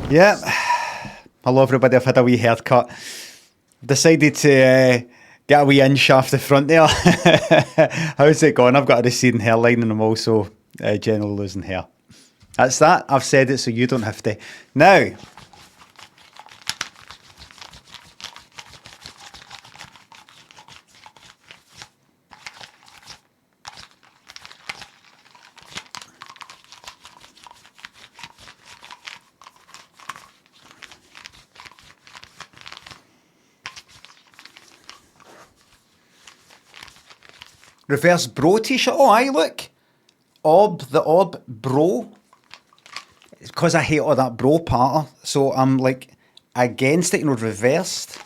Yeah. Hello everybody, I've had a wee haircut. Decided to get a wee inch off the front there. How's it going? I've got a receding hairline and I'm also generally losing hair. That's that. I've said it so you don't have to. Now, reverse bro t-shirt. Oh, aye, look. The orb bro. It's because I hate all that bro patter. So I'm like against it, reversed.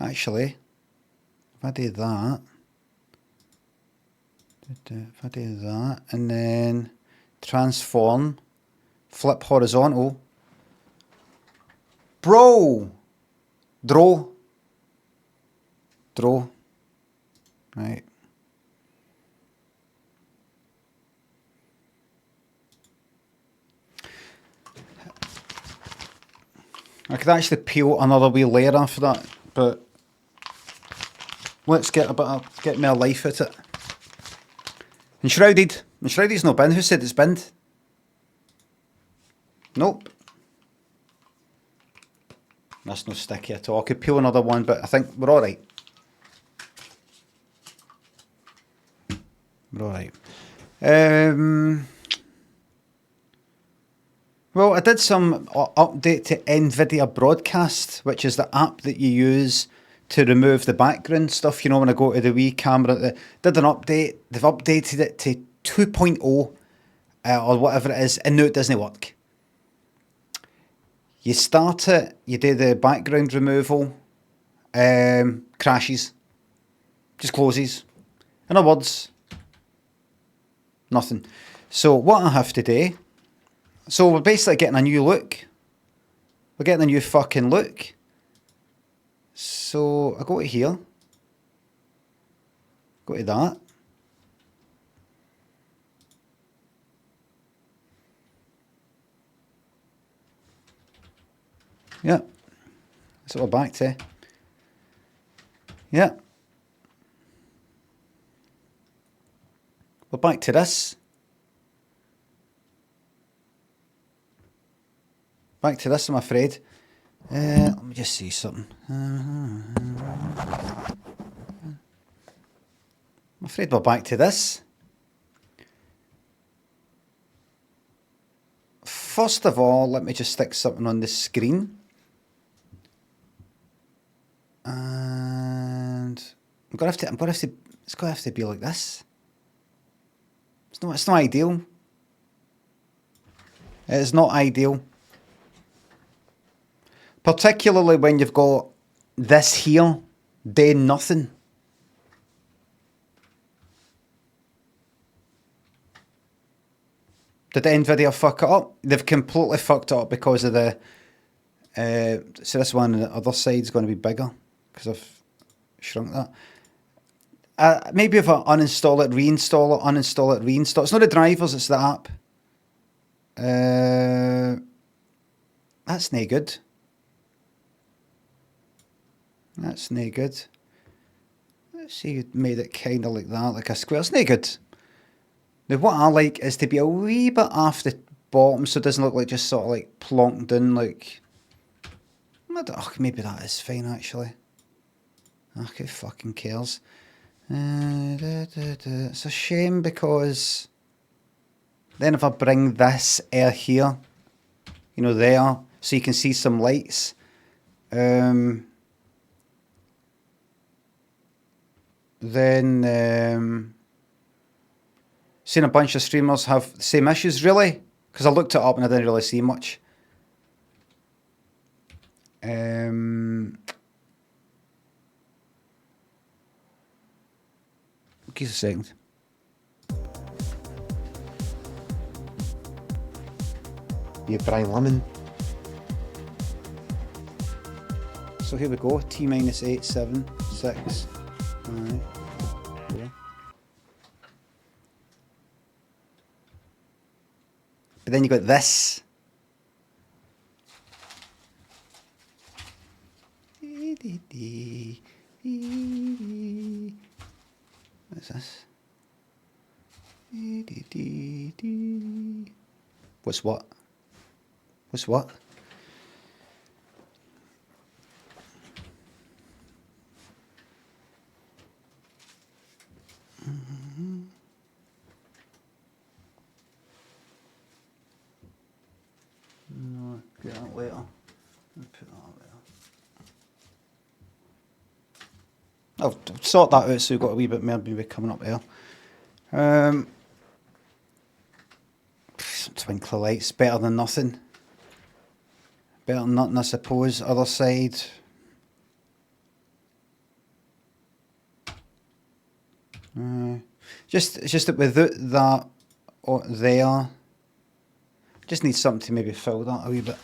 Actually, if I do that, and then transform, flip horizontal, bro, draw, right. I could actually peel another wee layer after that, but let's get more life at it. Enshrouded. Enshrouded's not binned. Who said it's binned? Nope. That's no sticky at all. I could peel another one, but I think we're alright. We're alright. Well, I did some update to NVIDIA Broadcast, which is the app that you use to remove the background stuff. You know, when I go to the wee camera, they did an update. They've updated it to 2.0 or whatever it is, and no, it doesn't work. You start it, you do the background removal, crashes, just closes. In other words, nothing. So what I have to do, so we're basically getting a new look. We're getting a new fucking look. So I go to here, go to that. Yeah, that's what we're back to. Yeah. We're back to this. Back to this, I'm afraid. Let me just see something. I'm afraid we're back to this. First of all, let me just stick something on the screen. And it's gonna have to be like this. It's not ideal. It's not ideal. Particularly when you've got this here doing nothing. Did NVIDIA fuck it up? They've completely fucked it up because of the... so this one on the other side is going to be bigger because I've shrunk that. Maybe if I uninstall it, reinstall it, uninstall it, reinstall it. It's not the drivers, it's the app. That's no good. That's no good. Let's see, you made it kind of like that, like a square. It's no good. Now what I like is to be a wee bit off the bottom so it doesn't look like just sort of like plonked in like... maybe that is fine actually. Who fucking cares? It's a shame because then if I bring this air here, you know, there, so you can see some lights. Then seen a bunch of streamers have the same issues, really, because I looked it up and I didn't really see much. Give us a second. You Brian Lemon. So here we go. T minus 8, 7, 6. Alright. Yeah. But then you got this. What's this? What's what? What's what? No, get that later. I'll put that later. I'll sort that out so we've got a wee bit more maybe coming up there. Some twinkly lights, better than nothing. Better than nothing, I suppose. Other side. It's just that without that there, just need something to maybe fill that a wee bit.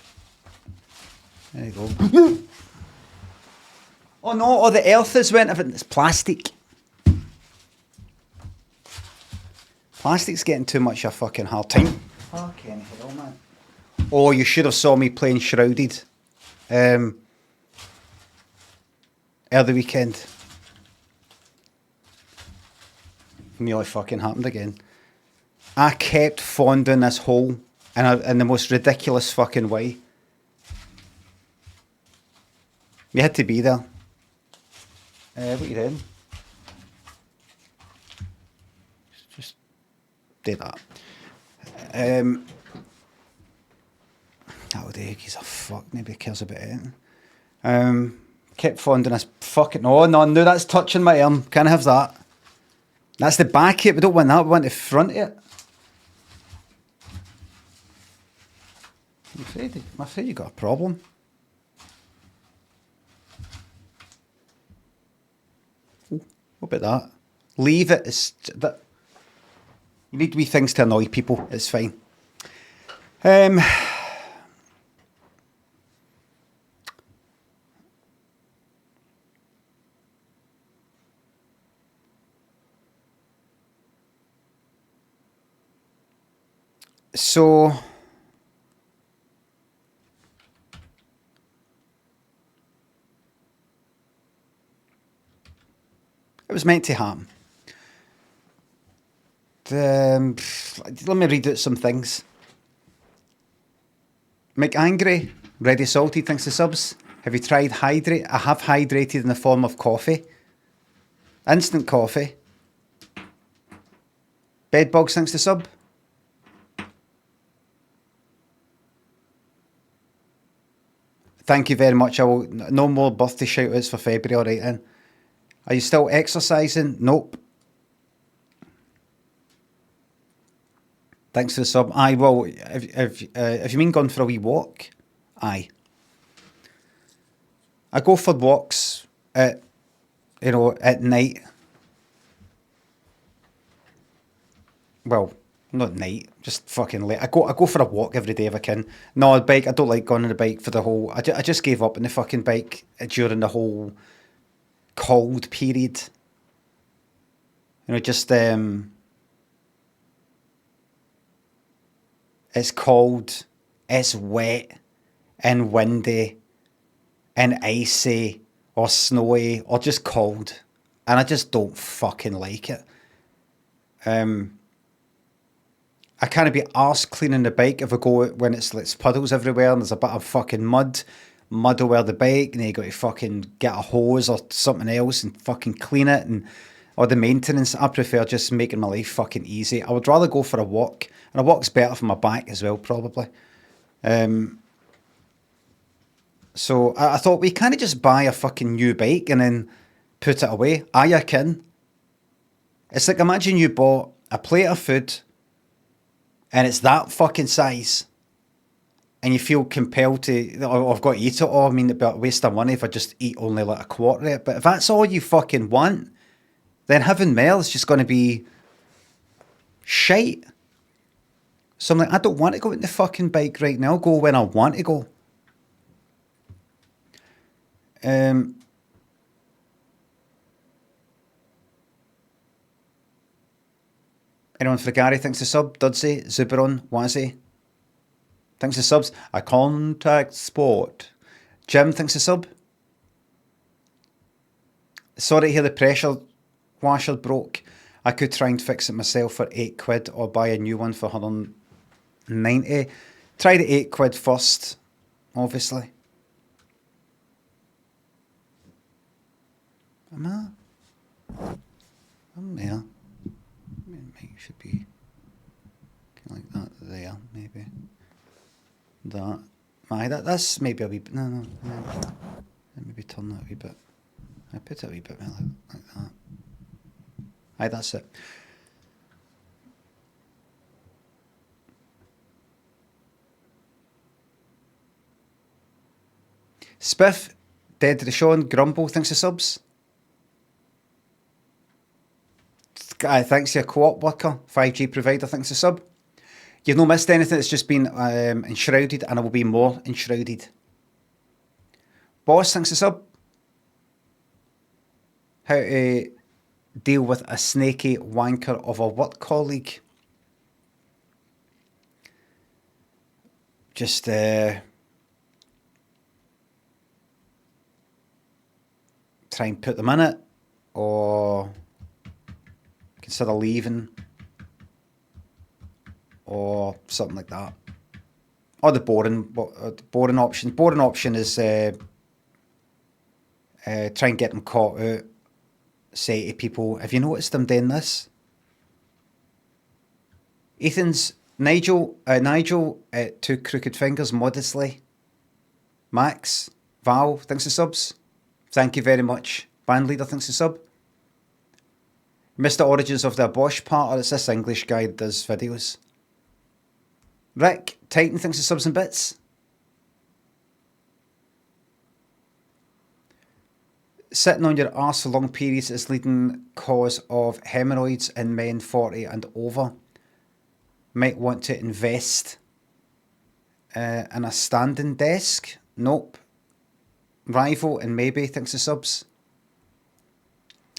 There you go. Oh no, oh the earth has went, if it's plastic. Plastic's getting too much of a fucking hard time. Fucking hell, man. Oh, you should have saw me playing Enshrouded. The weekend. Nearly fucking happened again. I kept fondling this hole in the most ridiculous fucking way. You had to be there. What are you doing? Just do that. That'll do. He's a fuck. Nobody cares about anything. Kept fondling this fucking. Oh no, that's touching my arm. Can't have that. That's the back of it. We don't want that. We want the front of it. I'm afraid you got a problem. Oh, what about that? Leave it. That. You need wee things to annoy people. It's fine. So it was meant to happen. Let me read out some things. McAngry, Ready Salted, thanks to subs. Have you tried hydrate? I have hydrated in the form of coffee. Instant coffee. Bedbugs, thanks to sub. Thank you very much. I will no more birthday shout outs for February, alright then. Are you still exercising? Nope. Thanks for the sub. Aye, well, if you mean going for a wee walk, aye. I go for walks at night. Well, not night, just fucking late. I go for a walk every day if I can. No, a bike. I don't like going on the bike for the whole. I just gave up on the fucking bike during the whole cold period. Just it's cold, it's wet, and windy, and icy, or snowy, or just cold, and I just don't fucking like it. I can't be arsed cleaning the bike if I go out when it's puddles everywhere and there's a bit of fucking mud all over the bike, and then you got to fucking get a hose or something else and fucking clean it, and or the maintenance. I prefer just making my life fucking easy. I would rather go for a walk, and a walk's better for my back as well, probably. So I thought we can't just buy a fucking new bike and then put it away. Aye, I can. It's like, imagine you bought a plate of food and it's that fucking size, and you feel compelled to, oh, I've got to eat it all. I mean, it'd be a waste of money if I just eat only like a quarter of it. But if that's all you fucking want, then having more is just going to be shite. So I'm like, I don't want to go on the fucking bike right now. I'll go when I want to go. Anyone for Gary thinks the sub? Dudsy, Zuberon, Wazzy. thanks for subs. A contact sport. Jim, thanks for sub. Sorry to hear the pressure washer broke. I could try and fix it myself for £8 or buy a new one for £190. Try the £8 first, obviously. Am I? I'm there. It should be kind of like that there, maybe. That. Aye, that's maybe a wee bit. No. Maybe turn that a wee bit. I put it a wee bit like that. Aye, that's it. Spiff, Dead Rashawn, Grumble, thanks for subs. Aye, thanks to your co-op worker, 5G provider, thanks for sub. You've not missed anything, it's just been enshrouded, and there will be more enshrouded. Boss, thanks for sub. How to deal with a snaky wanker of a work colleague. Just try and put them in it, or consider leaving, or something like that. Or the boring option. Boring option is try and get them caught out. Say to people, have you noticed them doing this? Ethan's Nigel, two crooked fingers modestly. Max, Val, thanks for subs. Thank you very much. Band leader, thanks for sub. Missed the origins of the Bosch part, or it's this English guy that does videos. Rick, Titan, thanks for subs and bits. Sitting on your arse for long periods is leading cause of hemorrhoids in men 40 and over. Might want to invest in a standing desk. Nope. Rival and maybe, thanks for subs.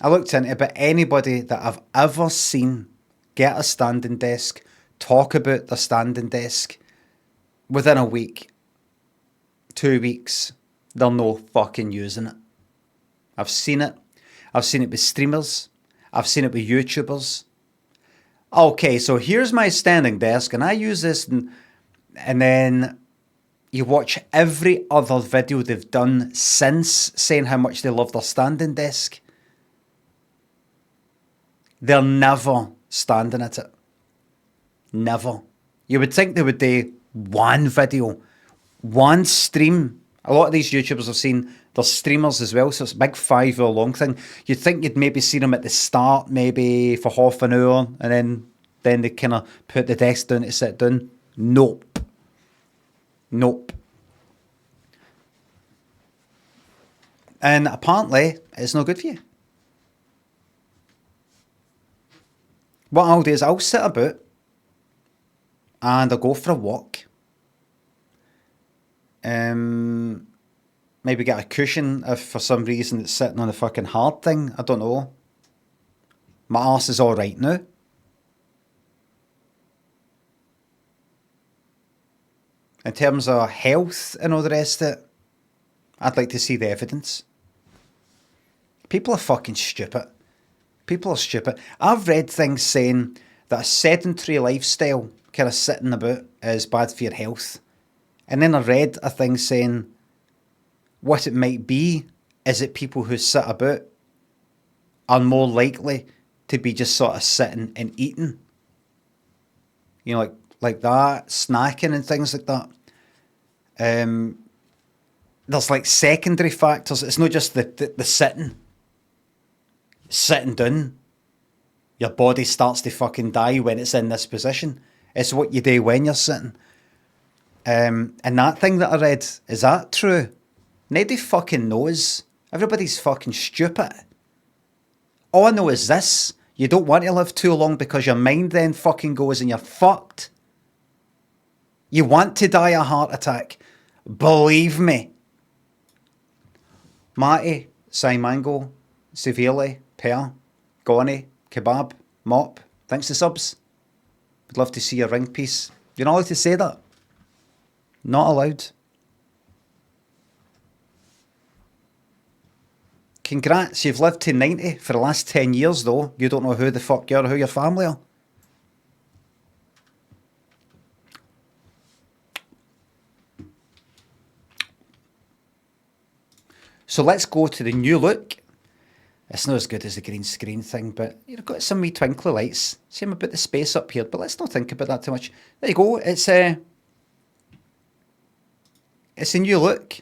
I looked into it, but anybody that I've ever seen get a standing desk, talk about the standing desk, within a week, 2 weeks, they're no fucking using it. I've seen it. I've seen it with streamers. I've seen it with YouTubers. Okay, so here's my standing desk, and I use this, and then you watch every other video they've done since saying how much they love their standing desk. They're never standing at it. Never. You would think they would do one video, one stream. A lot of these YouTubers I've seen, they're streamers as well, so it's a big 5 hour long thing. You'd think you'd maybe see them at the start, maybe for half an hour, and then they kind of put the desk down to sit down. Nope. And apparently, it's not good for you. What I'll do is I'll sit about and I'll go for a walk. Maybe get a cushion if for some reason it's sitting on a fucking hard thing. I don't know. My arse is alright now. In terms of health and all the rest of it, I'd like to see the evidence. People are fucking stupid. People are stupid. I've read things saying that a sedentary lifestyle, kind of sitting about, is bad for your health. And then I read a thing saying what it might be is that people who sit about are more likely to be just sort of sitting and eating. You know, like that, snacking and things like that. There's like secondary factors. It's not just the sitting down. Your body starts to fucking die when it's in this position. It's what you do when you're sitting. And that thing that I read, is that true? Nobody fucking knows. Everybody's fucking stupid. All I know is this. You don't want to live too long because your mind then fucking goes and you're fucked. You want to die a heart attack. Believe me. Matty, Simango, Severely, Per, Goni, Kebab, Mop. Thanks to subs. Would love to see your ring piece. You're not allowed to say that. Not allowed. Congrats, you've lived to 90 for the last 10 years though. You don't know who the fuck you are or who your family are. So let's go to the new look. It's not as good as the green screen thing, but you've got some wee twinkly lights. Same about the space up here, but let's not think about that too much. There you go. It's a new look.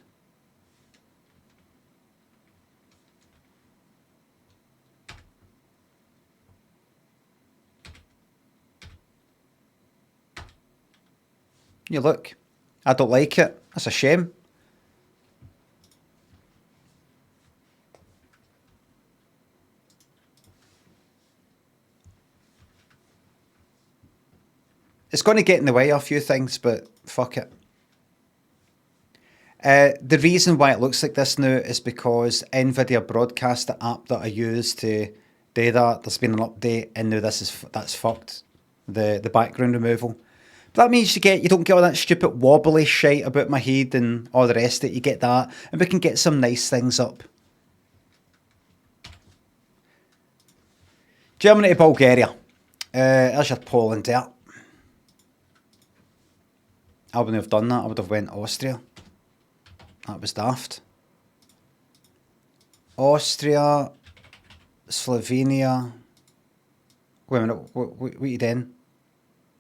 New look. I don't like it. That's a shame. It's going to get in the way of a few things, but fuck it. The reason why it looks like this now is because NVIDIA Broadcast, the app that I use to do that, there's been an update, and now that's fucked. The background removal. But that means you don't get all that stupid wobbly shite about my head and all the rest of it. You get that, and we can get some nice things up. Germany to Bulgaria. There's your Poland there. I wouldn't have done that. I would have went Austria. That was daft. Austria, Slovenia. Wait a minute. What are you doing?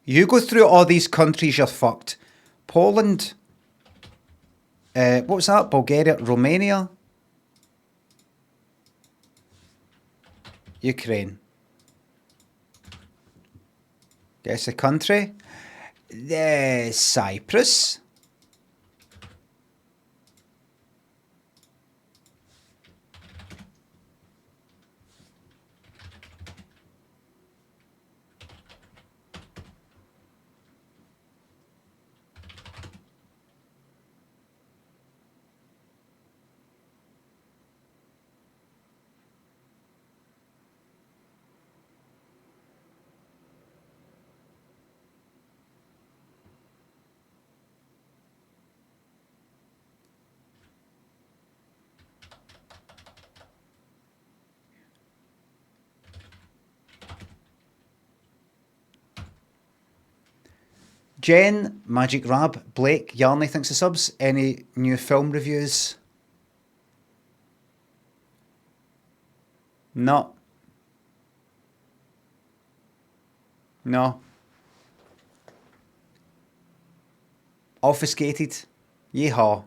You go through all these countries, you're fucked. Poland. What was that? Bulgaria, Romania. Ukraine. Guess the country. Cyprus. Jen, Magic Rab, Blake, Yarney thinks of subs. Any new film reviews? No. No. Obfuscated. Yeehaw.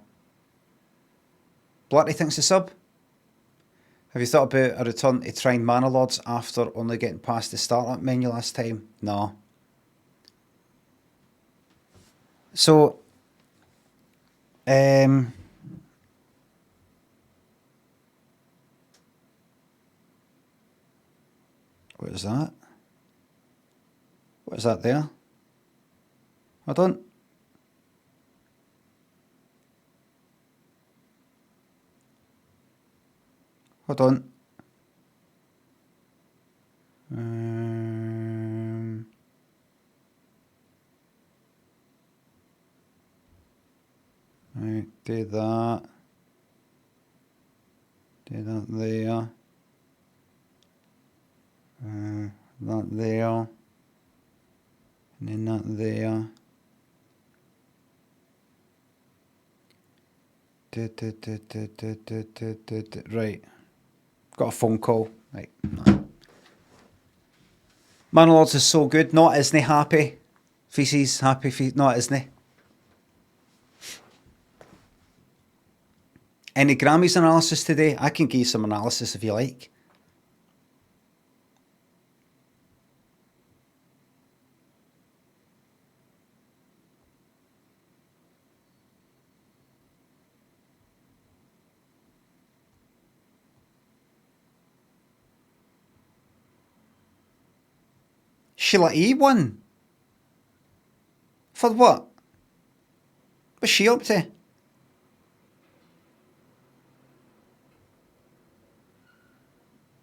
Blatty thinks of sub. Have you thought about a return to trying Mana Lords after only getting past the startup menu last time? No. So, what is that? What is that there? Hold on. Hold on. Right, do that. Do that there. That there. And then that there. Right. Got a phone call. Right. No. Manlords is so good. Not isn't he happy? Feces happy. Not isn't he? Any Grammys analysis today? I can give you some analysis if you like. Sheila E won. For what? What's she up to?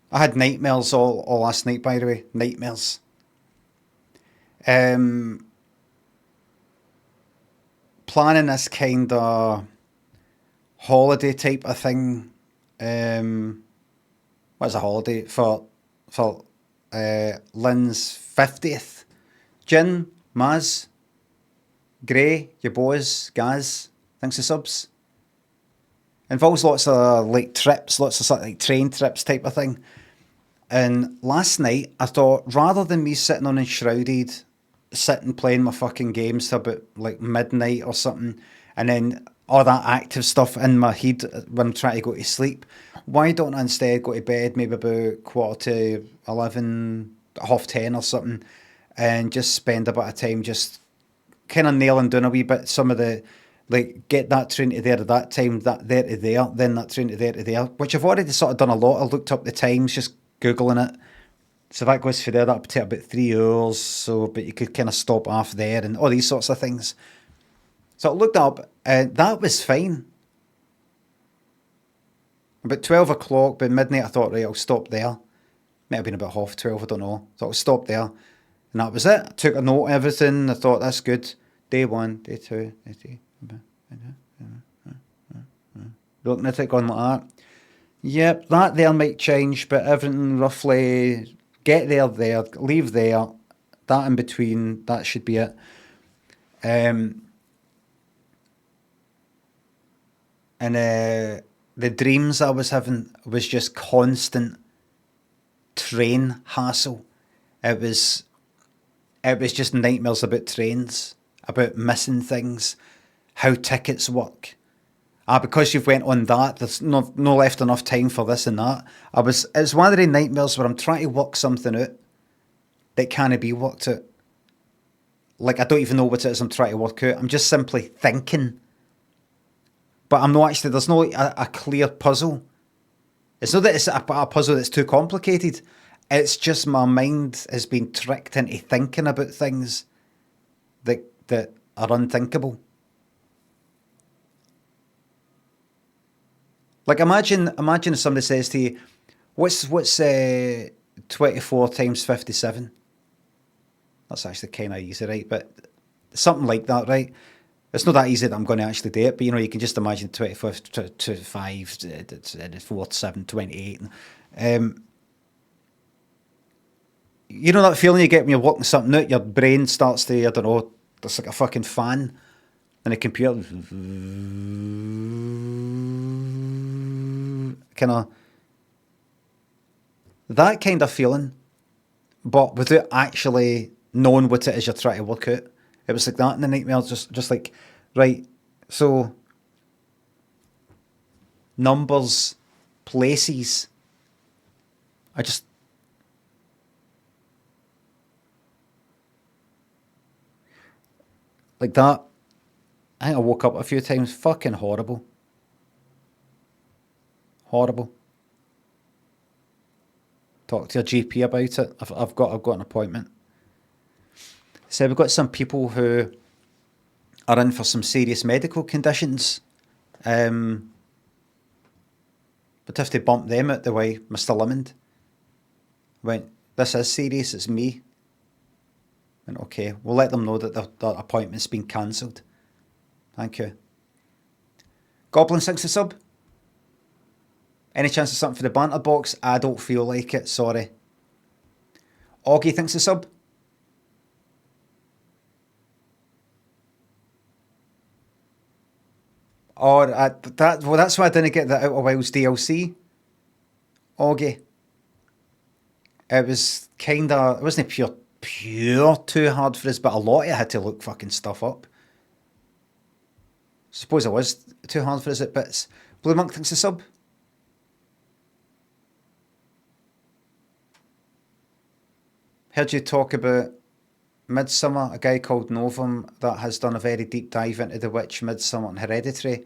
I had nightmares all last night, by the way. Nightmares. planning this kind of holiday type of thing. What's a holiday for Lynn's 50th? Gin, Maz, Gray, your boys, Gaz, thanks for subs. Involves lots of like trips, lots of sort of like train trips type of thing. And last night I thought, rather than me sitting on Enshrouded, sitting playing my fucking games till about like midnight or something, and then all that active stuff in my head when I'm trying to go to sleep, why don't I instead go to bed maybe about 11:15, 10:30 or something, and just spend a bit of time just kind of nailing down a wee bit some of the, like, get that train to there at that time, that there to there, then that train to there to there, which I've already sort of done a lot. I looked up the times, just Googling it. So that goes for there, that'll take about 3 hours, so, but you could kind of stop off there and all these sorts of things. So I looked up, and that was fine. About 12 o'clock, by midnight, I thought, right, I'll stop there. Might have been about 12:30, I don't know. So I'll stop there. And that was it. I took a note of everything. I thought, that's good. Day 1, day 2, day 3. Looking at it going like that. Yep, that there might change, but everything roughly, get there, leave there. That in between, that should be it. And the dreams I was having was just constant train hassle. It was just nightmares about trains, about missing things, how tickets work. Because you've went on that, there's no left enough time for this and that. It's one of the nightmares where I'm trying to work something out that can't be worked out. Like, I don't even know what it is I'm trying to work out. I'm just simply thinking. But I'm not actually, there's no a clear puzzle. It's not that it's a puzzle that's too complicated. It's just my mind has been tricked into thinking about things that are unthinkable. Like, imagine if somebody says to you, what's 24 times 57? That's actually kind of easy, right? But something like that, right? It's not that easy that I'm going to actually do it, but, you can just imagine 24 to 5, 4, 7, 28. You know that feeling you get when you're working something out, your brain starts to, I don't know, it's like a fucking fan in a computer. That kind of feeling, but without actually knowing what it is you're trying to work out. It was like that in the nightmare, just like, right, so numbers, places, like that. I think I woke up a few times, fucking horrible. Horrible. Talk to your GP about it. I've got an appointment. So we've got some people who are in for some serious medical conditions. But if they bump them out the way, Mr. Limond went, this is serious, it's me. And okay, we'll let them know that their appointment's been cancelled. Thank you. Goblin 6 a sub. Any chance of something for the banter box? I don't feel like it, sorry. Augie thinks a sub. Or that's why I didn't get the Outer Wilds DLC. Augie. It was it wasn't pure too hard for us, but a lot of it had to look fucking stuff up. Suppose it was too hard for us at bits. Blue Monk thinks a sub. Heard you talk about Midsummer, a guy called Novum that has done a very deep dive into The Witch, Midsummer and Hereditary.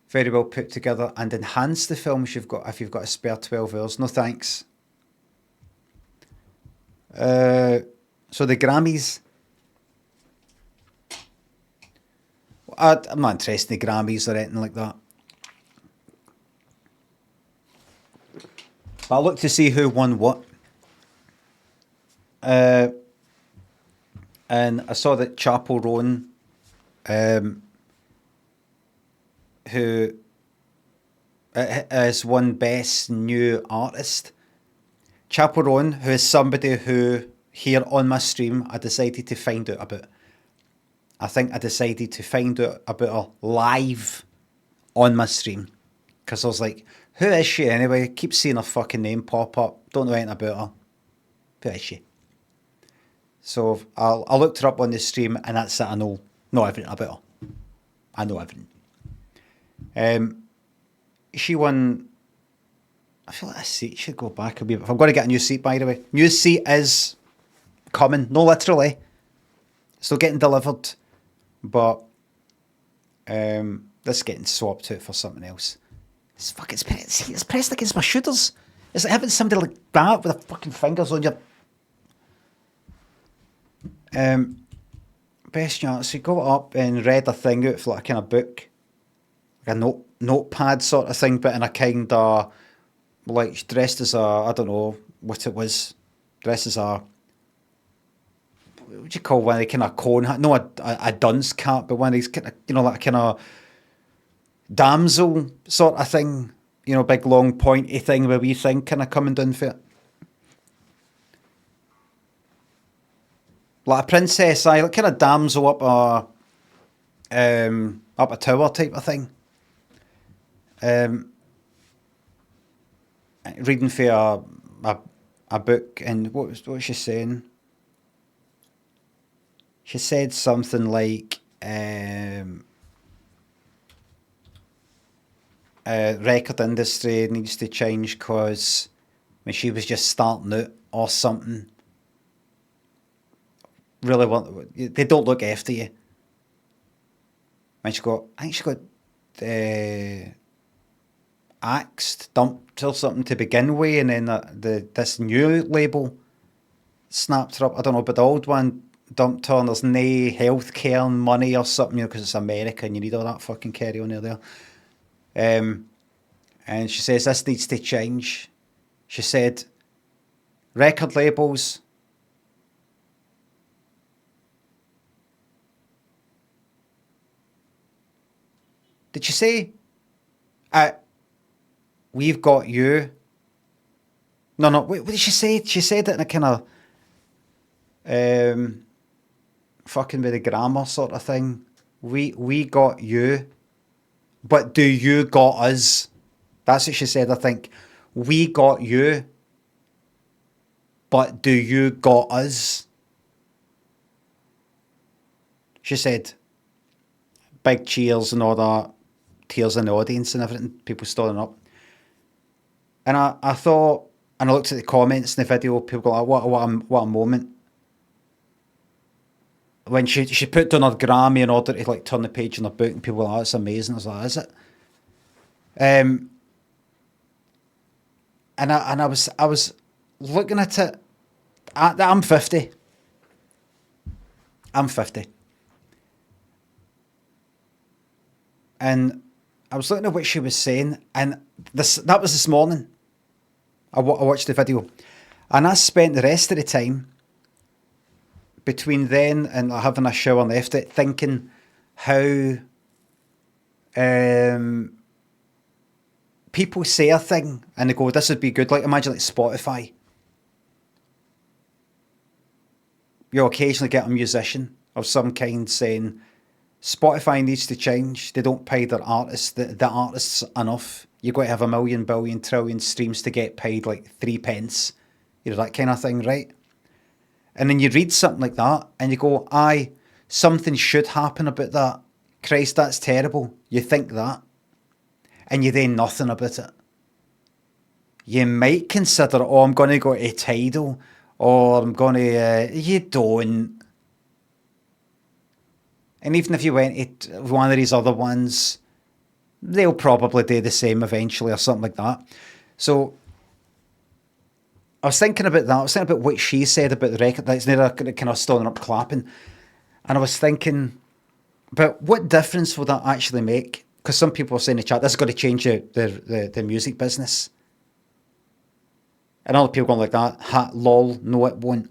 Very well put together and enhance the films if you've got a spare 12 hours. No thanks. So the Grammys. I'm not interested in the Grammys or anything like that. But I looked to see who won what. And I saw that Chappell Roan who has won Best New Artist. Chaperone, who is somebody who, here on my stream, I decided to find out about. I think I decided to find out about her live on my stream. Because I was like, who is she anyway? Keep seeing her fucking name pop up. Don't know anything about her. Who is she? So I looked her up on the stream, and that's it. I know everything about her. I know everything. She won. I feel like a seat should go back a bit. If I'm going to get a new seat, by the way, new seat is coming. No, literally, still getting delivered, but this is getting swapped out for something else. It's fucking it's pressed against my shoulders. It's like having somebody like that with the fucking fingers on your. Best chance. So got up and read a thing out for like a kind of book, like a notepad sort of thing, but in a kind of like dressed as a, I don't know what it was, dressed as a, what would you call one of the kind of cone hat? No, a dunce cap, but one of these kind of, you know, like kind of damsel sort of thing, you know, big long pointy thing with a wee thing kind of coming down for it. Like a princess, like kind of damsel up a tower type of thing. Reading for a book, and what was she saying? She said something like record industry needs to change because when she was just starting out or something. Really they don't look after you. And I think she got axed, dumped or something to begin with, and then this new label snapped her up. I don't know, but the old one dumped her, and there's no healthcare and money or something, you know, because it's America and you need all that fucking carry on there. And she says this needs to change. She said record labels. Did she say, we've got you? No, what did she say? She said it in a kind of fucking with the grammar sort of thing. We got you, but do you got us? That's what she said, I think. We got you, but do you got us? She said, big cheers and all that. Tears in the audience and everything, people standing up. And I thought, and I looked at the comments in the video, people go like, what a moment. When she put down her Grammy in order to like turn the page in her book, and people were like, oh, it's amazing. I was like, is it? And I was looking at it. I'm 50. And I was looking at what she was saying, and that was this morning. I watched the video, and I spent the rest of the time between then and having a shower and left it thinking how people say a thing and they go, this would be good. Like imagine like Spotify. You'll occasionally get a musician of some kind saying, Spotify needs to change. They don't pay their artists, the artists enough. You've got to have 1 million, billion, trillion streams to get paid like 3 pence. You know, that kind of thing, right? And then you read something like that and you go, aye, something should happen about that. Christ, that's terrible. You think that. And you do nothing about it. You might consider, oh, I'm going to go to Tidal, or I'm going to, you don't. And even if you went to one of these other ones, they'll probably do the same eventually or something like that. So I was thinking about that. I was thinking about what she said about the record. That's never kind of standing up clapping. And I was thinking, but what difference will that actually make? Because some people are saying in the chat, this is going to change the music business. And other people going like that, lol, no it won't.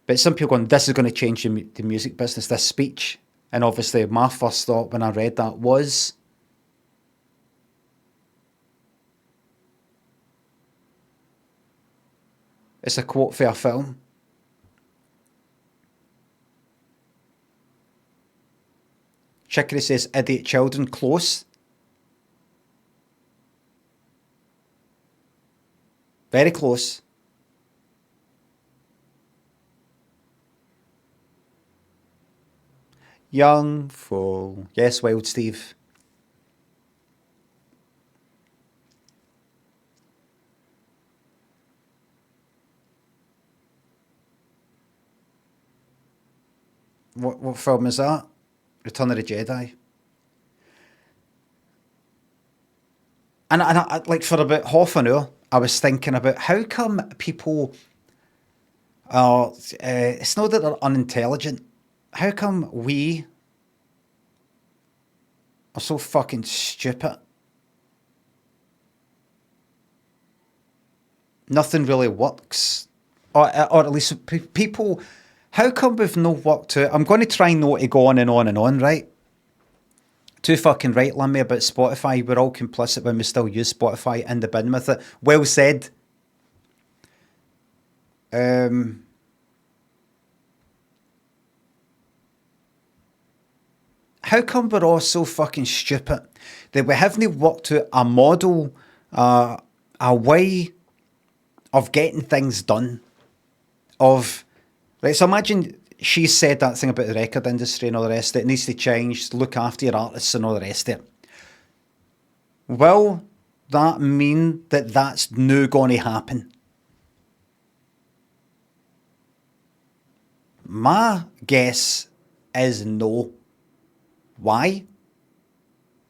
But some people going, this is going to change the music business, this speech. And obviously my first thought when I read that was, It's a quote for a film. Chicory says, idiot children, close. Very close. Young fool. Yes, Wild Steve. What film is that? Return of the Jedi. And I, like, for about half an hour, I was thinking about how come people are, it's not that they're unintelligent. How come we are so fucking stupid? Nothing really works. Or at least people, how come we've no worked out? I'm going to try not to go on and on and on, right? Too fucking right, Limmy, about Spotify. We're all complicit when we still use Spotify in the bin with it. Well said. How come we're all so fucking stupid that we haven't worked out a model, a way of getting things done? Right, so imagine she said that thing about the record industry and all the rest of it. It needs to change, look after your artists and all the rest of it. Will that mean that that's now going to happen? My guess is no. Why?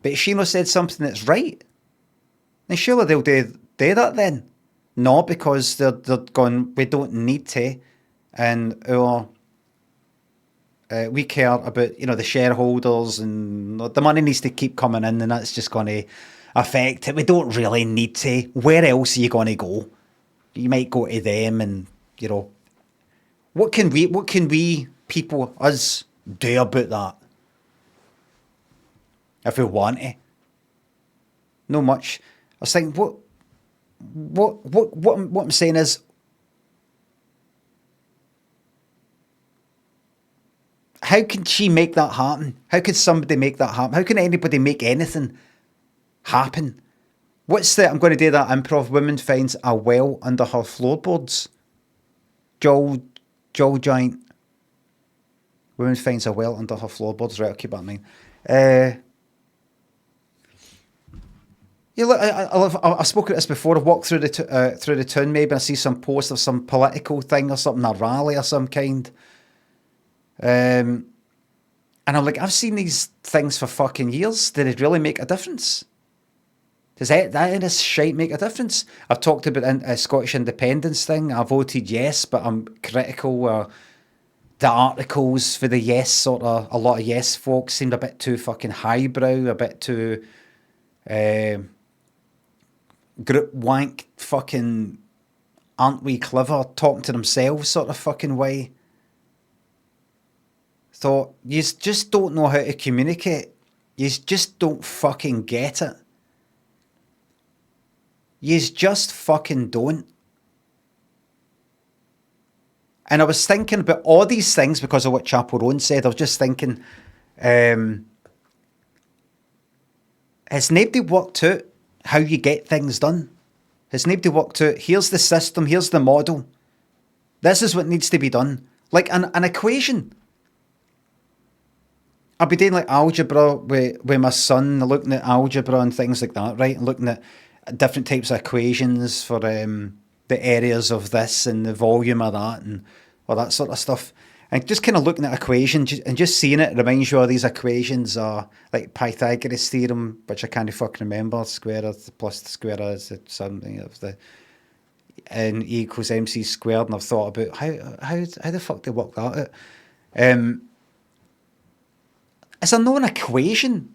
But Sheena said something that's right. And surely they'll do that then. No, because they're going, we don't need to. And we care about, the shareholders, and the money needs to keep coming in, and that's just going to affect it. We don't really need to. Where else are you going to go? You might go to them, and, what can we people, us, do about that? If we want to. No much. I was thinking, what I'm saying is, how can she make that happen? How could somebody make that happen? How can anybody make anything happen? I'm going to do that improv. Woman finds a well under her floorboards. Joel Giant. Woman finds a well under her floorboards. Right, I'll keep that in mind. Yeah, look, I've spoken about this before. I walk through the town, maybe I see some post of some political thing or something, a rally or some kind. And I'm like, I've seen these things for fucking years. Did it really make a difference? Does that this shite make a difference? I've talked about a Scottish independence thing. I voted yes, but I'm critical. The articles for the yes, sort of, a lot of yes folks seemed a bit too fucking highbrow, a bit too group wank fucking aren't we clever, talking to themselves sort of fucking way. Thought, you just don't know how to communicate. You just don't fucking get it. You just fucking don't. And I was thinking about all these things because of what Chaperone said. I was just thinking, has nobody worked out how you get things done? Has nobody worked out, here's the system, here's the model. This is what needs to be done. Like an equation. I'll be doing like algebra with my son, looking at algebra and things like that, right? And looking at different types of equations for the areas of this and the volume of that and all that sort of stuff. And just kind of looking at equations and just seeing it reminds you of these equations are like Pythagoras theorem, which I can't fucking remember, square root plus the square root is something of the N equals MC squared, and I've thought about how the fuck they work that out. Is there no an equation?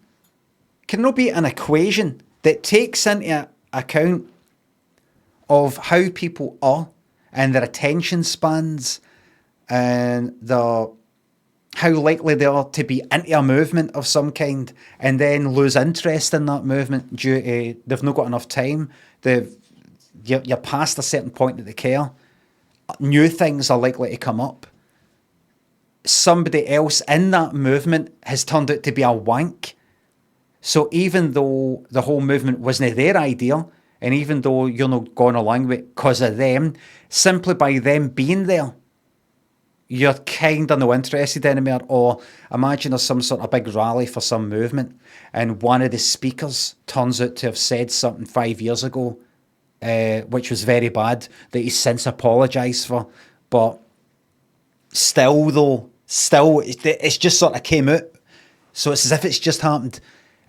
Can there be an equation that takes into account of how people are and their attention spans and how likely they are to be into a movement of some kind and then lose interest in that movement due to they've not got enough time, you're past a certain point that they care, new things are likely to come up. Somebody else in that movement has turned out to be a wank. So even though the whole movement wasn't their idea, and even though you're not going along with it because of them, simply by them being there, you're kind of no interested anymore. Or imagine there's some sort of big rally for some movement, and one of the speakers turns out to have said something 5 years ago, which was very bad, that he's since apologised for. But still, though, it's just sort of came out. So it's as if it's just happened.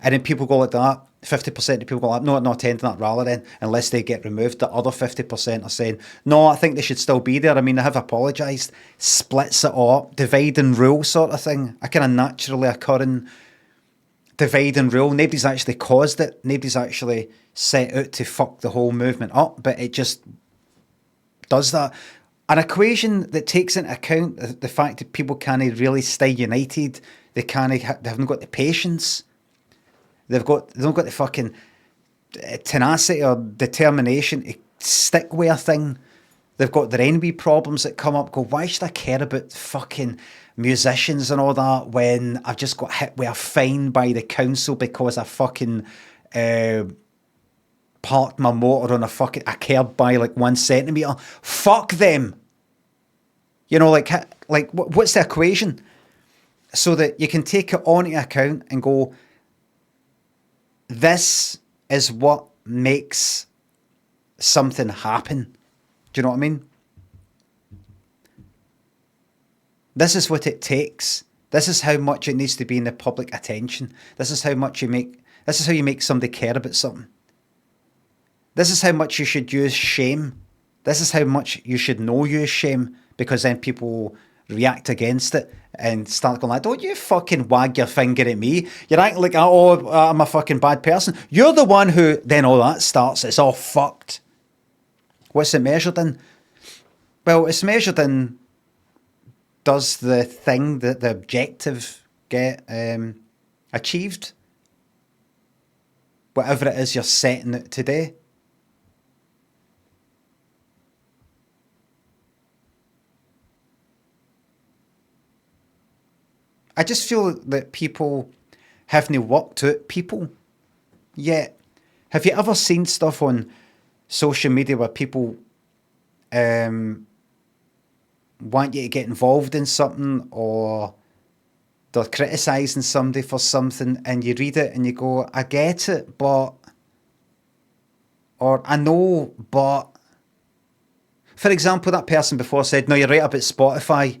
And then people go like that. 50% of people go like, no, I'm not attending that rally then, unless they get removed. The other 50% are saying, no, I think they should still be there. I mean, they have apologised. Splits it all up. Divide and rule sort of thing. A kind of naturally occurring divide and rule. Nobody's actually caused it. Nobody's actually set out to fuck the whole movement up, but it just does that. An equation that takes into account the fact that people can't really stay united. They haven't got the patience. They've not got the fucking tenacity or determination to stick with a thing. They've got their envy problems that come up. Go, why should I care about fucking musicians and all that when I've just got hit with a fine by the council because I fucking parked my motor on a curb by like 1 centimetre? Fuck them. You know, like what's the equation? So that you can take it onto account and go, this is what makes something happen. Do you know what I mean? This is what it takes. This is how much it needs to be in the public attention. This is how you make somebody care about something. This is how much you should use shame. This is how much you should use shame, because then people react against it and start going like, don't you fucking wag your finger at me. You're acting like, oh, I'm a fucking bad person. You're the one who, then all that starts. It's all fucked. What's it measured in? Well, it's measured in, does the thing, the objective get achieved? Whatever it is you're setting it today. I just feel that people haven't worked out people yet. Have you ever seen stuff on social media where people want you to get involved in something, or they're criticising somebody for something, and you read it and you go, I get it, but... Or, I know, but... For example, that person before said, no, you're right about Spotify.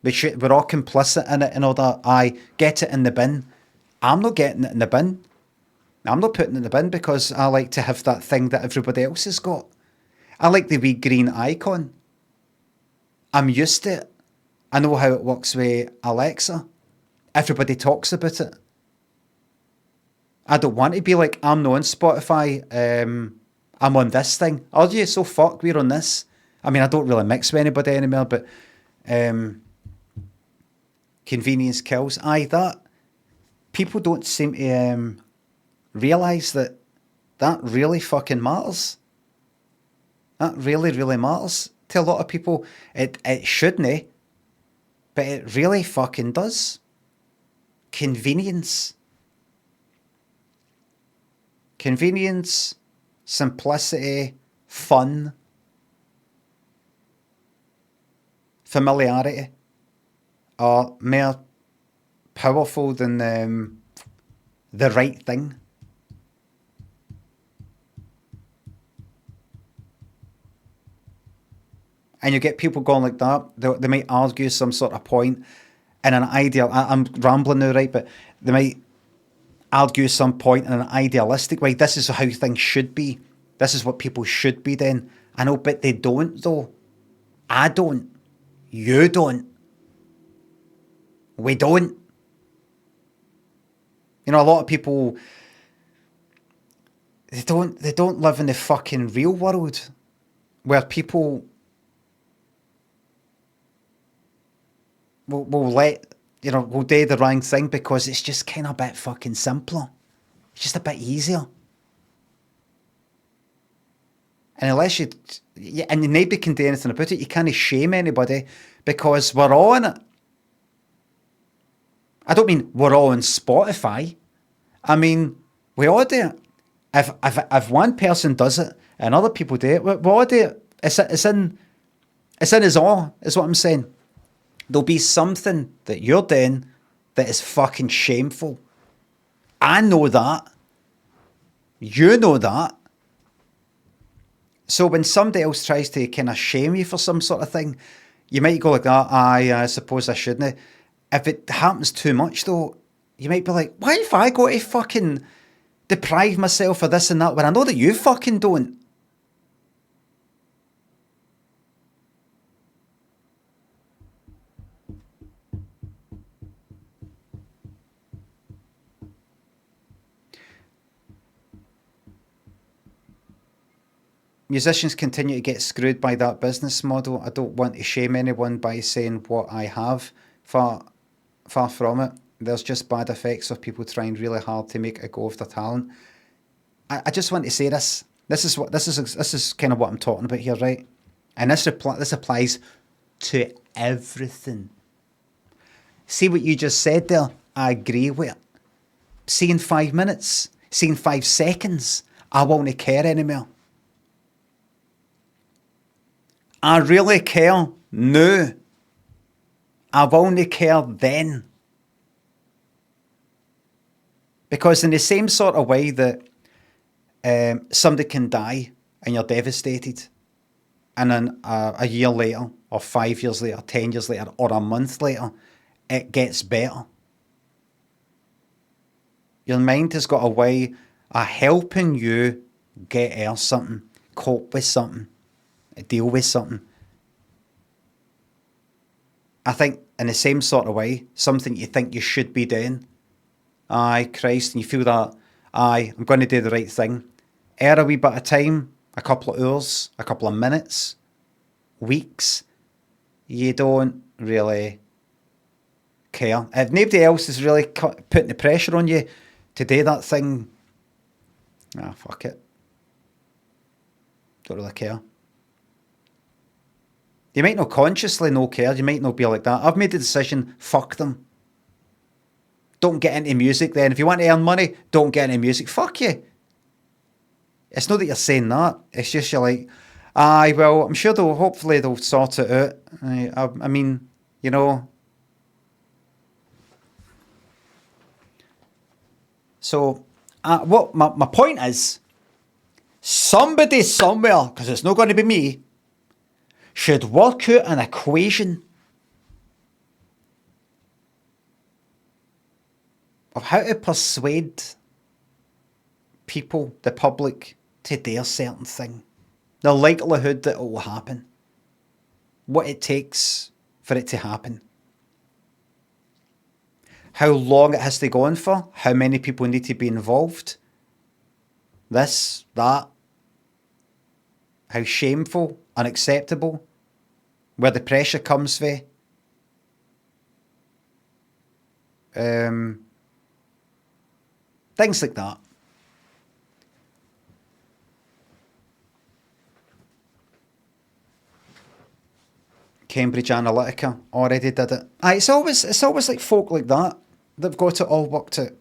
We're all complicit in it and all that. I get it in the bin. I'm not getting it in the bin. I'm not putting it in the bin because I like to have that thing that everybody else has got. I like the wee green icon. I'm used to it. I know how it works with Alexa. Everybody talks about it. I don't want to be like, I'm not on Spotify. I'm on this thing. Oh, yeah, so fuck, we're on this. I mean, I don't really mix with anybody anymore, but... convenience kills. Aye, that people don't seem to realise that really fucking matters. That really, really matters to a lot of people. It shouldn't, but it really fucking does. Convenience, simplicity, fun, familiarity are more powerful than the right thing. And you get people going like that. They might argue some sort of point in an ideal... I'm rambling now, right? But they might argue some point in an idealistic way. This is how things should be. This is what people should be then. I know, but they don't, though. I don't. You don't. We don't. You know, a lot of people, they don't live in the fucking real world where people will do the wrong thing because it's just kind of a bit fucking simpler. It's just a bit easier. And unless and nobody can do anything about it, you can't shame anybody because we're all in it. I don't mean we're all on Spotify. I mean, we all do it. If one person does it and other people do it, we all do it. It's in us all, is what I'm saying. There'll be something that you're doing that is fucking shameful. I know that. You know that. So when somebody else tries to kind of shame you for some sort of thing, you might go like that, I suppose I shouldn't. If it happens too much though, you might be like, why if I go to fucking deprive myself of this and that when I know that you fucking don't? Musicians continue to get screwed by that business model. I don't want to shame anyone by saying what I have. Far from it. There's just bad effects of people trying really hard to make a go of their talent. I just want to say this. This is kind of what I'm talking about here, right? And this applies to everything. See what you just said there? I agree with it. See in 5 minutes, see in 5 seconds, I won't care anymore. I really care now. I won't care then. Because in the same sort of way that somebody can die and you're devastated, and then a year later, or 5 years later, 10 years later, or a month later, it gets better. Your mind has got a way of helping you get out of something, cope with something, deal with something. I think in the same sort of way, something you think you should be doing, aye, Christ, and you feel that, aye, I'm going to do the right thing. A wee bit of time, a couple of hours, a couple of minutes, weeks, you don't really care. If nobody else is really putting the pressure on you to do that thing, fuck it. Don't really care. You might not consciously no care. You might not be like that. I've made the decision, fuck them. Don't get into music then. If you want to earn money, don't get into music. Fuck you. It's not that you're saying that. It's just you're like, aye, well, I'm sure hopefully they'll sort it out. I mean, you know. So, what my point is, somebody somewhere, because it's not going to be me, should work out an equation of how to persuade people, the public, to do a certain thing. The likelihood that it will happen. What it takes for it to happen. How long it has to go on for. How many people need to be involved. This, that. How shameful, unacceptable. Where the pressure comes from. Things like that. Cambridge Analytica already did it. It's always like folk like that. They've got it all worked out.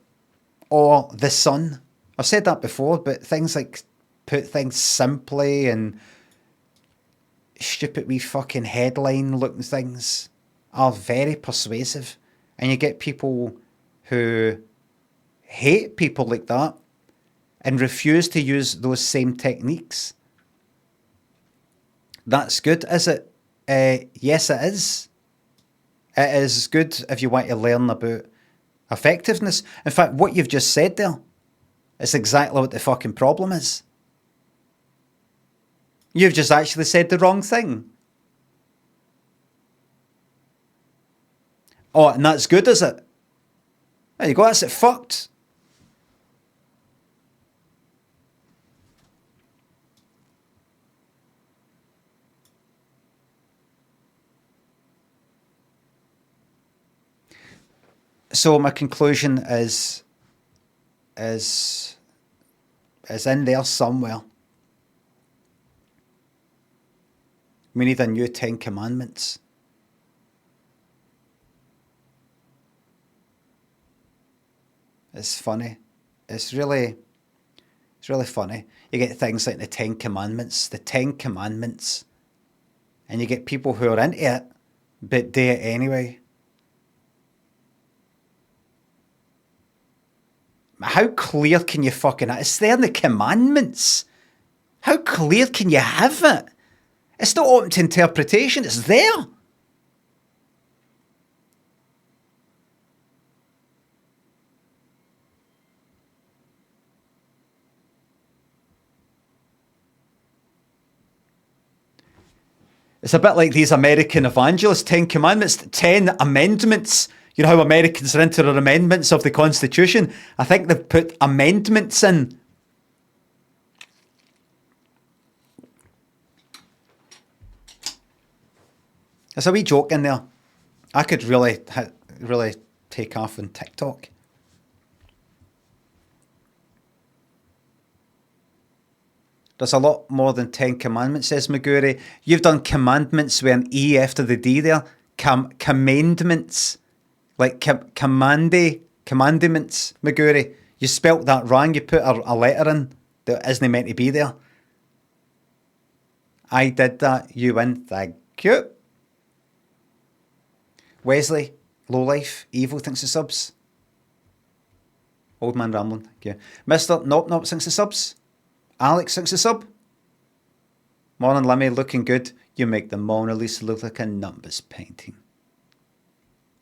Or The Sun. I've said that before, but things like put things simply and stupid wee fucking headline looking things are very persuasive. And you get people who hate people like that and refuse to use those same techniques. That's good, is it? Yes, it is. It is good if you want to learn about effectiveness. In fact, what you've just said there is exactly what the fucking problem is. You've just actually said the wrong thing. Oh, and that's good, is it? There you go, that's it fucked. So my conclusion is in there somewhere. We need a new 10 Commandments. It's funny. It's really funny. You get things like the 10 Commandments, and you get people who are into it, but do it anyway. How clear can you fucking... It's there in the Commandments. How clear can you have it? It's not open to interpretation. It's there. It's a bit like these American evangelists, 10 Commandments, 10 amendments. You know how Americans are into their amendments of the Constitution? I think they've put amendments in. There's a wee joke in there. I could really take off on TikTok. There's a lot more than 10 commandments, says Maguri. You've done commandments with an E after the D there. Commandments. Like commandments, Maguri. You spelt that wrong. You put a letter in that isn't meant to be there. I did that. You win. Thank you. Wesley, lowlife, evil thinks the subs. Old man rambling. Thank you. Mr. Nop thinks the subs. Alex thinks the sub. Morning Limmy, looking good. You make the Mona Lisa look like a numbers painting.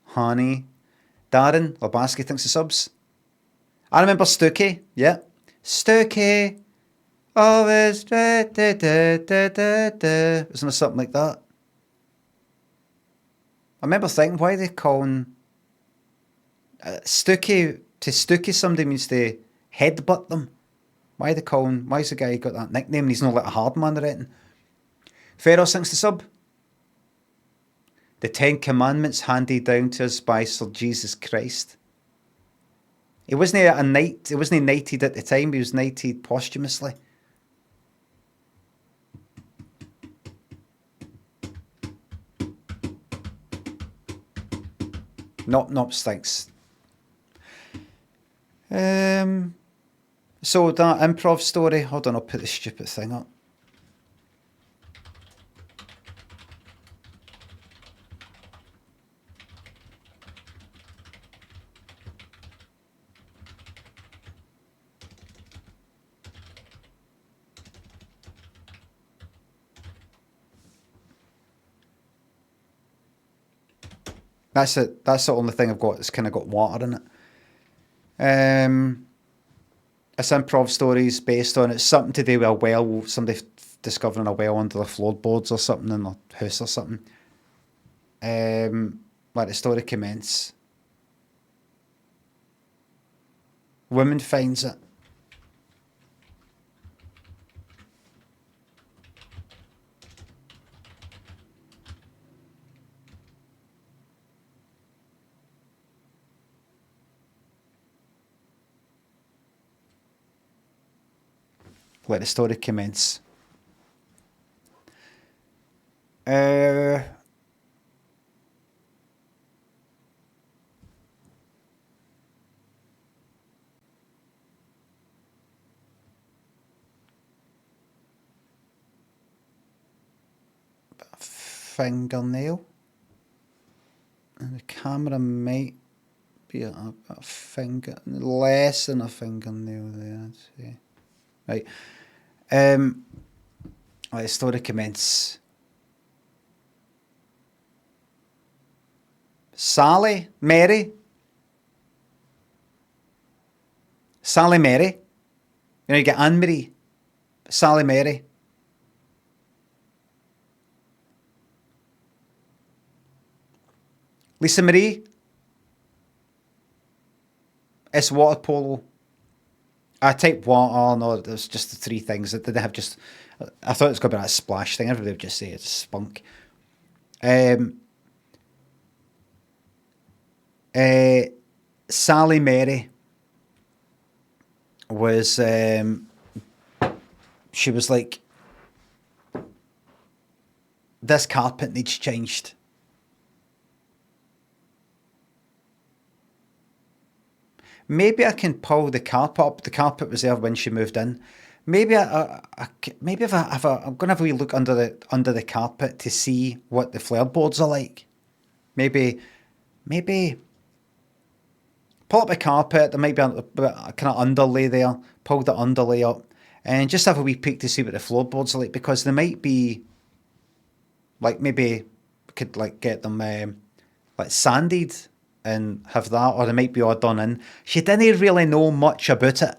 Honey. Darren Labaski thinks the subs. I remember Stookie. Yeah. Stookie. Always. Isn't there something like that? I remember thinking, why are they calling Stookie? To Stookie somebody means to headbutt them. Why is the guy got that nickname and he's not like a hard man or anything? Pharaoh thinks the sub. The 10 Commandments handed down to us by Sir Jesus Christ. He wasn't knighted at the time, he was knighted posthumously. Nop stinks. So that improv story, hold on, I'll put the stupid thing up. That's it. That's the only thing I've got that's kind of got water in it. It's improv stories based on, it's something to do with a well, somebody discovering a well under the floorboards or something in their house or something. Like the story commences. Woman finds it. Let the story commence. Fingernail. And the camera might be a finger, less than a fingernail there. Let's see. Right. Let the story commence. Sally Mary. You know, you get Anne Marie. Sally Mary. Lisa Marie. It's water polo. I typed water, no, there's just the three things. That they have just, I thought it was going to be that splash thing. Everybody would just say it's spunk. Sally Mary was, she was like this carpet needs changed. Maybe I can pull the carpet up. The carpet was there when she moved in. Maybe maybe if I'm gonna have a wee look under the carpet to see what the floorboards are like. Maybe pull up the carpet. There might be a kind of underlay there. Pull the underlay up and just have a wee peek to see what the floorboards are like, because they might be like, maybe we could like get them like sanded and have that, or they might be all done in. She didn't really know much about it.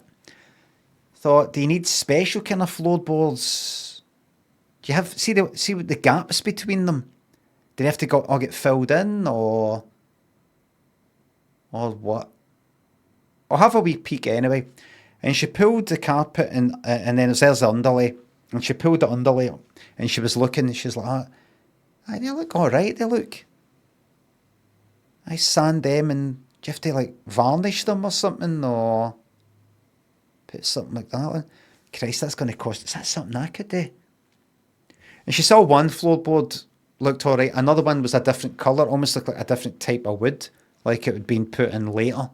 Thought, do you need special kind of floorboards? Do you have see what the gaps between them? Do they have to all get filled in, or what? I'll have a wee peek anyway. And she pulled the carpet, and then there's the underlay, and she pulled the underlay up, and she was looking, and she's like, they look all right. They look. I sand them, and do you have to like varnish them or something, or put something like that on? Christ, that's going to cost. Is that something I could do? And she saw one floorboard looked all right. Another one was a different colour, almost looked like a different type of wood, like it had been put in later.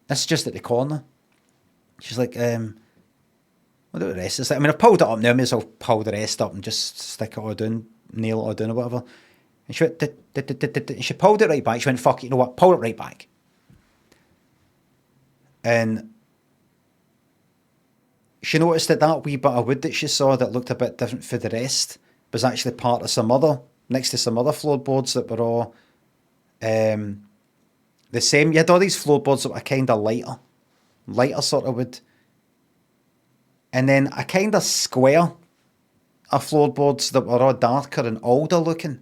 That's just at the corner. She's like, what do the rest is like? I mean, I've pulled it up now. I may as well pull the rest up and just stick it all down, nail it all down or whatever. And she went, she pulled it right back. She went, fuck it, you know what? Pull it right back. And she noticed that wee bit of wood that she saw that looked a bit different for the rest was actually part of next to some other floorboards that were all the same. You had all these floorboards that were kind of lighter sort of wood. And then a kind of square of floorboards that were all darker and older looking.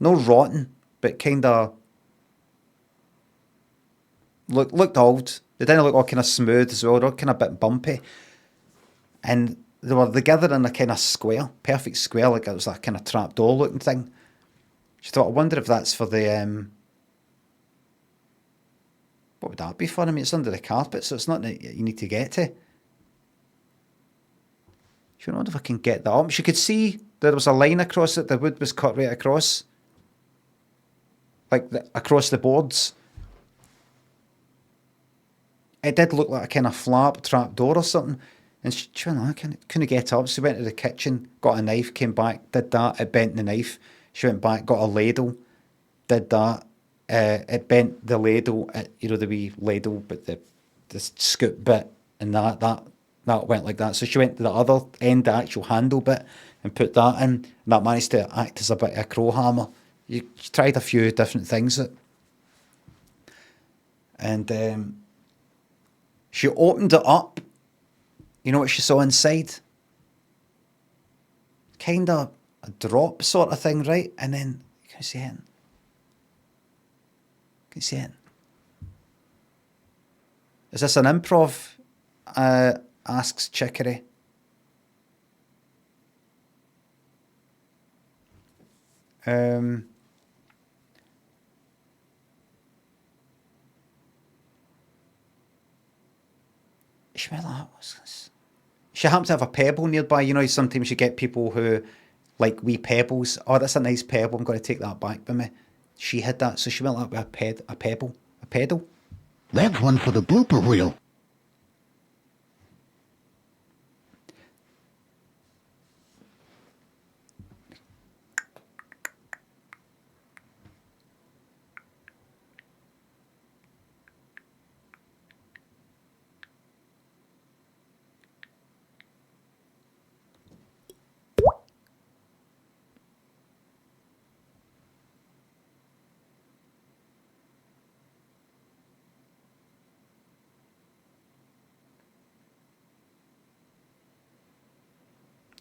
No rotten, but kind of looked old. They didn't look all kind of smooth as well. They were kind of a bit bumpy. And they were together in a kind of square, perfect square, like it was a kind of trapdoor looking thing. She thought, I wonder if that's for the... what would that be for? I mean, it's under the carpet, so it's not that you need to get to. She wondered if I can get that up. She could see there was a line across it. The wood was cut right across. Like across the boards. It did look like a kind of flap trapdoor or something. And she went, I couldn't get up. So she went to the kitchen, got a knife, came back, did that. It bent the knife. She went back, got a ladle, did that. It bent the ladle, the wee ladle, but the scoop bit, and that went like that. So she went to the other end, the actual handle bit, and put that in. And that managed to act as a bit of a crow hammer. She tried a few different things. And she opened it up. You know what she saw inside? Kind of a drop sort of thing, right? And then, can you see it? Can you see it? Is this an improv? Asks Chicory. She happened to have a pebble nearby. You know, sometimes you get people who like wee pebbles. Oh, that's a nice pebble. I'm going to take that back with me. She had that, so she went like with a pebble, a pedal. That's one for the blooper reel.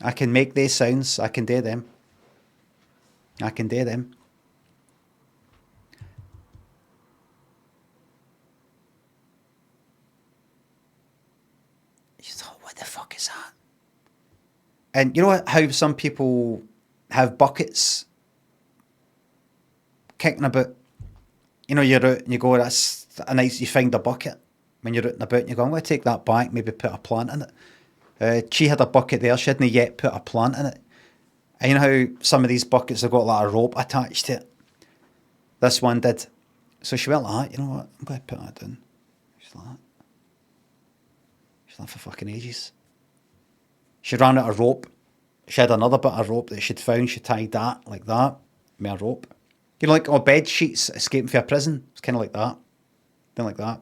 I can make these sounds. I can do them. I can do them. You thought, what the fuck is that? And you know how some people have buckets kicking about? You know, you're out and you go, that's a nice, you find a bucket when you're out and about and you go, I'm going to take that back, maybe put a plant in it. She had a bucket there. She hadn't yet put a plant in it. And you know how some of these buckets have got like a rope attached to it? This one did. So she went like that, you know what, I'm going to put that down. She's like that. She's like for fucking ages. She ran out of rope. She had another bit of rope that she'd found. She tied that like that with a rope. You know, like on bed sheets escaping from a prison. It's kind of like that. Then like that.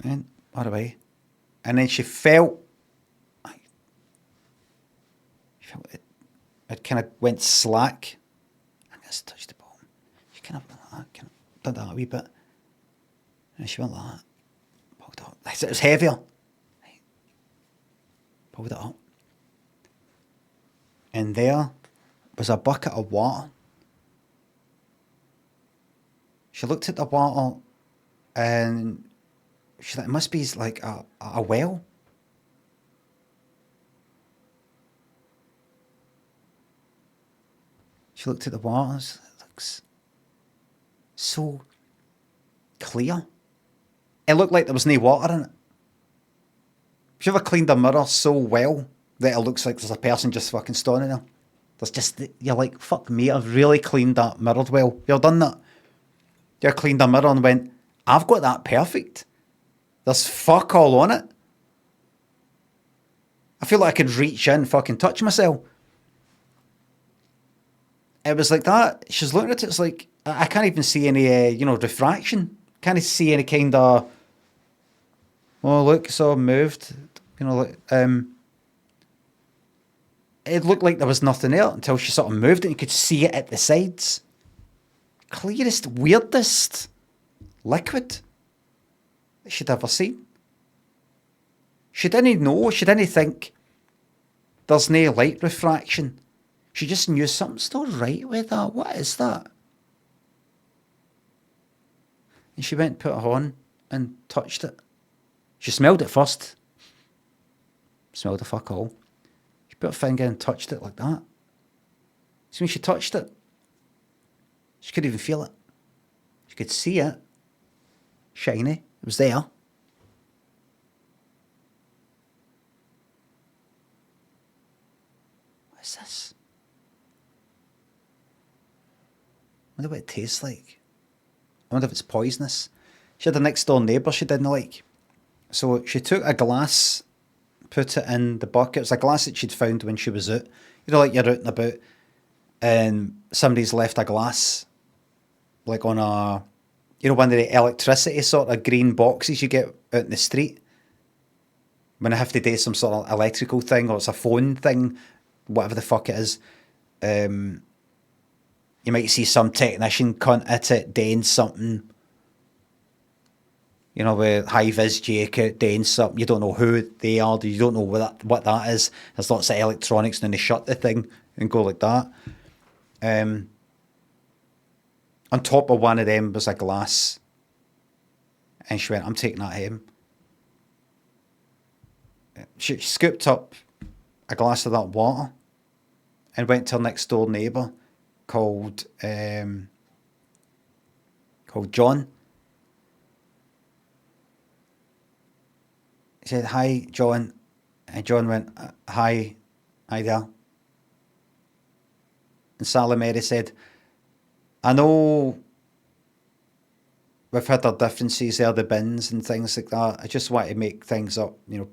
Went all away. And then she felt it kind of went slack. I just touched the bottom. She kind of did that a wee bit. And she went like that. Pulled it up. It was heavier. Pulled it up. And there was a bucket of water. She looked at the water and she's like, it must be like a well. She looked at the water and it looks so clear. It looked like there was no water in it. Have you ever cleaned a mirror so well that it looks like there's a person just fucking standing there? There's just, you're like, fuck me, I've really cleaned that mirror well. You've done that. You cleaned a mirror and went, I've got that perfect. There's fuck all on it. I feel like I could reach in and fucking touch myself. It was like that. She's looking at it, it's like, I can't even see any, refraction. Can't see any kind of, oh, look, it's all moved. You know, like, it looked like there was nothing there until she sort of moved it and you could see it at the sides. Clearest, weirdest liquid that she'd ever seen. She didn't know, she didn't think there's no light refraction. She just knew something's not right with that. What is that? And she went, put it on and touched it. She smelled it first. Smelled the fuck all. She put her finger and touched it like that. So when she touched it, she couldn't even feel it. She could see it. Shiny. It was there. What is this? I wonder what it tastes like. I wonder if it's poisonous. She had a next door neighbour she didn't like. So she took a glass, put it in the bucket. It was a glass that she'd found when she was out. You know, like you're out and about and somebody's left a glass, like on a, you know, one of the electricity sort of green boxes you get out in the street. When I have to do some sort of electrical thing or it's a phone thing, whatever the fuck it is. You might see some technician cunt at it doing something, you know, with high-vis jacket doing something. You don't know who they are. You don't know what that is. There's lots of electronics and then they shut the thing and go like that. On top of one of them was a glass. And she went, I'm taking that home. She scooped up a glass of that water and went to her next door neighbour called John. He said, hi, John. And John went, hi there. And Sally Mary said, I know we've had our differences there, the bins and things like that. I just want to make things up, you know,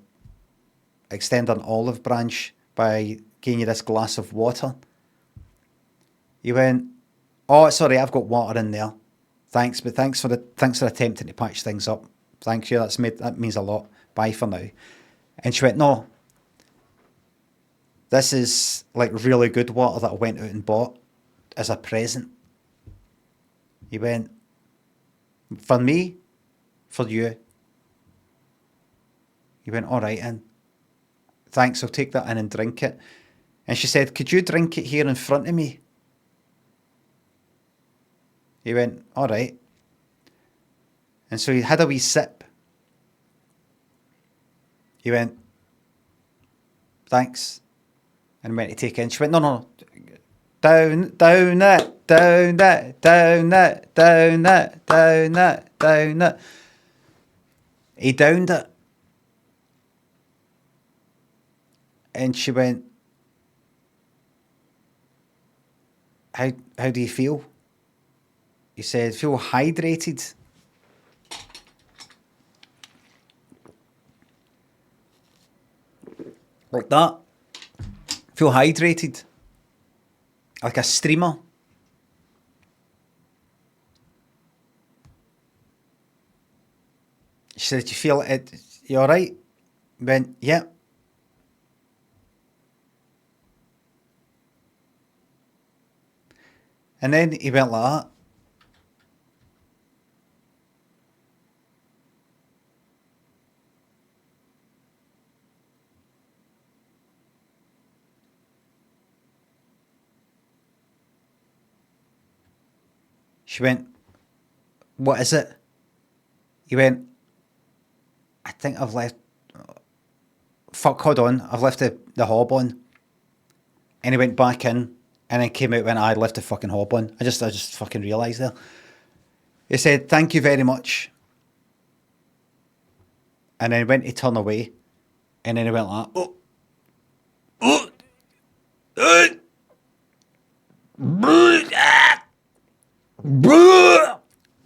extend an olive branch by giving you this glass of water. He went, oh, sorry, I've got water in there. Thanks, but thanks for attempting to patch things up. Thank you, that means a lot. Bye for now. And she went, no, this is like really good water that I went out and bought as a present. He went, for me, for you. He went, all right, and thanks, I'll take that in and drink it. And she said, could you drink it here in front of me? He went, all right. And so he had a wee sip. He went, thanks. And went to take it. And she went, no. Down it. He downed it. And she went, how do you feel? He said, feel hydrated. Like that. Feel hydrated. Like a streamer. She said, you feel it? You alright? Went, yeah. And then he went like that. She went, what is it? He went, I think I've left... Fuck, hold on. I've left the hob on. And he went back in and then came out when I left the fucking hob on. I just fucking realised there. He said, thank you very much. And then went to turn away. And then he went like,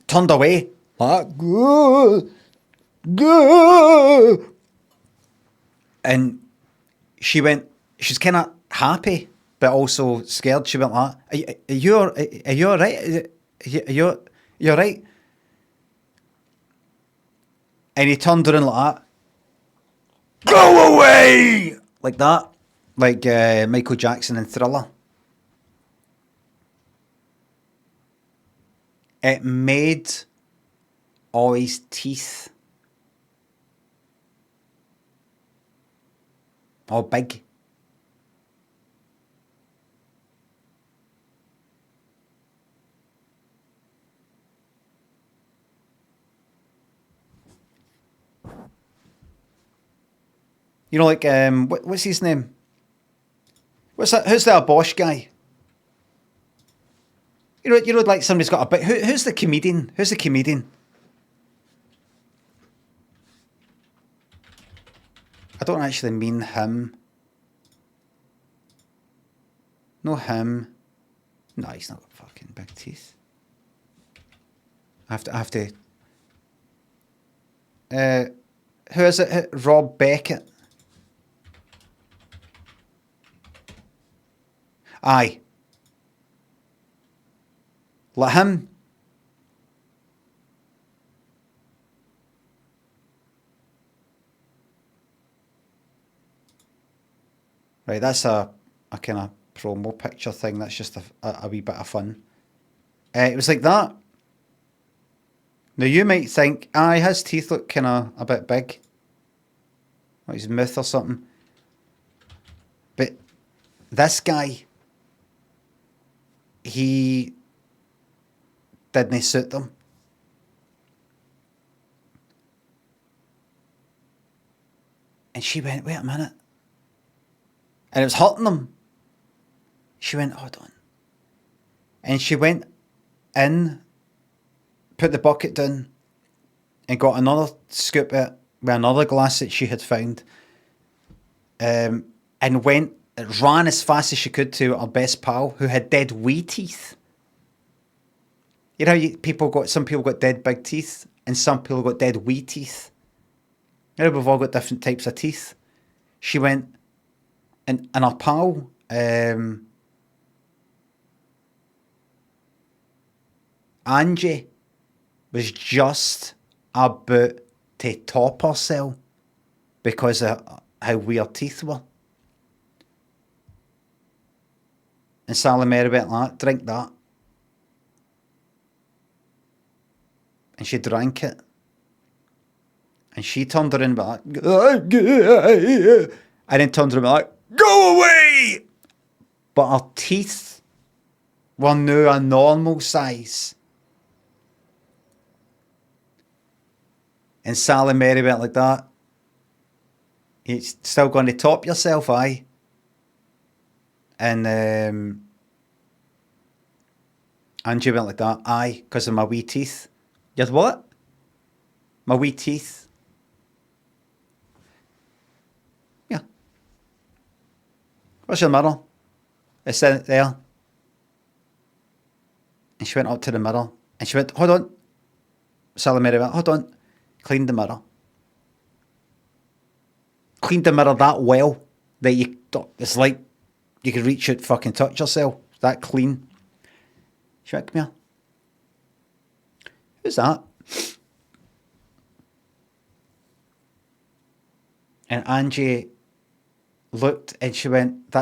turned away. Like, go. And she went, she's kind of happy, but also scared. She went like, are you all right? You're right. And he turned around like that. Go away! Like that. Like Michael Jackson in Thriller. It made all his teeth all big. You know, like, what's his name? What's that? Who's that Bosch guy? You know, like somebody's got a bit. Who's the comedian? Who's the comedian? I don't actually mean him. No, him. No, he's not got fucking big teeth. I have to. Who is it? Rob Beckett. Aye. Let him. Right, that's a kind of promo picture thing. That's just a wee bit of fun. It was like that. Now you might think, aye, his teeth look kind of a bit big. Like his mouth or something. But this guy, he didn't suit them. And she went, wait a minute. And it was hurting them. She went, hold on. And she went in, put the bucket down, and got another scoop with another glass that she had found. And ran as fast as she could to her best pal, who had dead wee teeth. You know, some people got dead big teeth, and some people got dead wee teeth. You know, we've all got different types of teeth. She went, and her pal, Angie, was just about to top herself because of how weird teeth were. And Sally Mary went like that, drink that. And she drank it. And she turned around and went like, and then turned around and went like, go away! But her teeth were now a normal size. And Sally Mary went like that. You're still going to top yourself, aye? And Angie went like that, aye, because of my wee teeth. You're what? My wee teeth. Yeah. Where's your mirror? It's in there. And she went up to the mirror and she went, hold on. Sally Mary went, hold on. Cleaned the mirror. Cleaned the mirror that well that it's like you could reach out, fucking touch yourself. That clean. She went, come here. Who's that? And Angie looked and she went,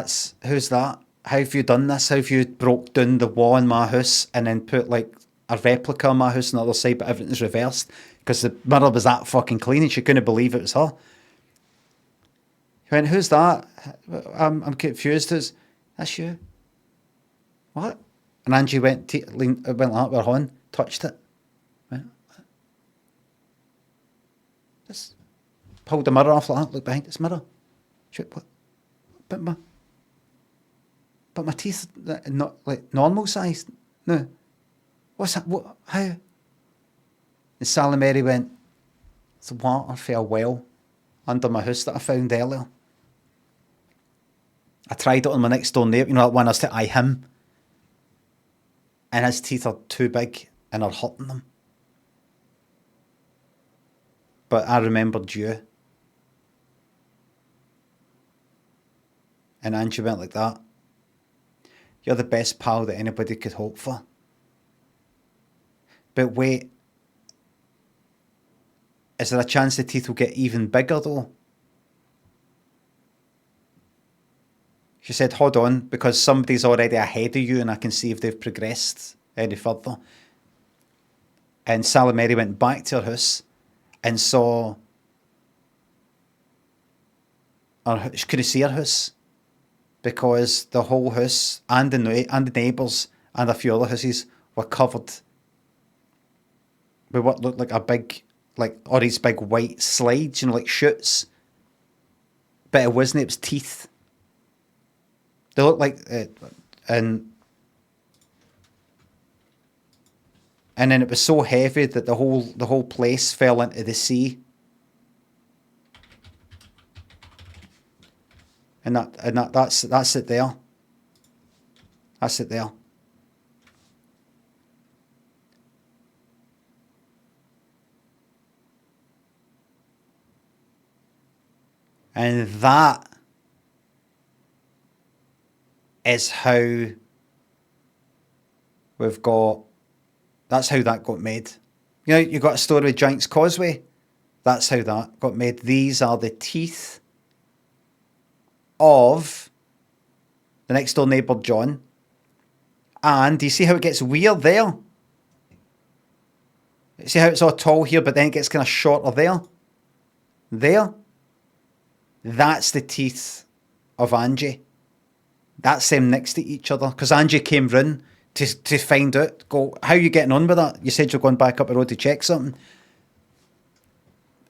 who's that? How have you done this? How have you broke down the wall in my house and then put like a replica on my house on the other side, but everything's reversed? Because the mirror was that fucking clean and she couldn't believe it was her. She went, who's that? I'm confused. That's you. What? And Angie went like that with her hand, touched it. Went, just pulled the mirror off like that, looked behind this mirror. She went, what? But my teeth are not like normal size. No. What's that? What? How? And Sally Mary went, the water fell well under my house that I found earlier. I tried it on my next door neighbour, that one I was to eye him. And his teeth are too big and are hurting them. But I remembered you. And Angie went like that. You're the best pal that anybody could hope for. But wait. Is there a chance the teeth will get even bigger though? She said, hold on, because somebody's already ahead of you and I can see if they've progressed any further. And Sally Mary went back to her house and saw, she couldn't see her house because the whole house and the neighbours and a few other houses were covered with what looked like a big, like all these big white slides, like chutes. But it wasn't, it was teeth. They looked like, and then it was so heavy that the whole place fell into the sea. And that's it there. That's it there. And that is how that's how that got made. You got a story with Giant's Causeway. That's how that got made. These are the teeth of the next door neighbour John. And do you see how it gets weird there? See how it's all tall here, but then it gets kind of shorter there? There? That's the teeth of Angie. That's them next to each other. Because Angie came round to find out, how are you getting on with that? You said you're going back up the road to check something.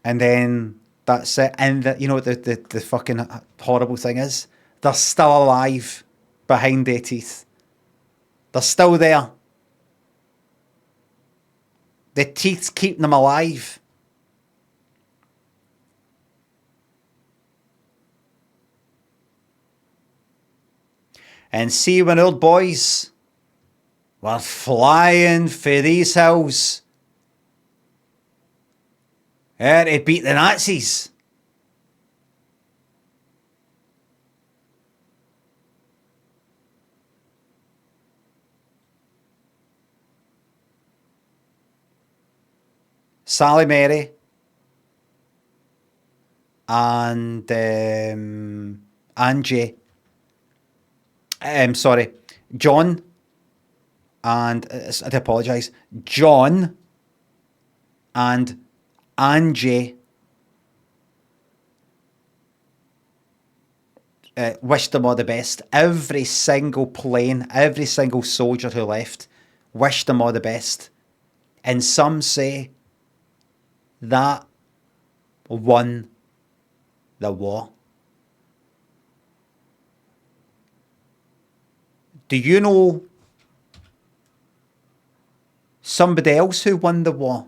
And then that's it. And the fucking horrible thing is, they're still alive behind their teeth. They're still there. The teeth's keeping them alive. And see, when old boys were flying for these hills, to beat the Nazis. Sally Mary and Angie. John and I apologise. John and Angie wished them all the best. Every single plane, every single soldier who left wished them all the best. And some say that won the war. Do you know somebody else who won the war?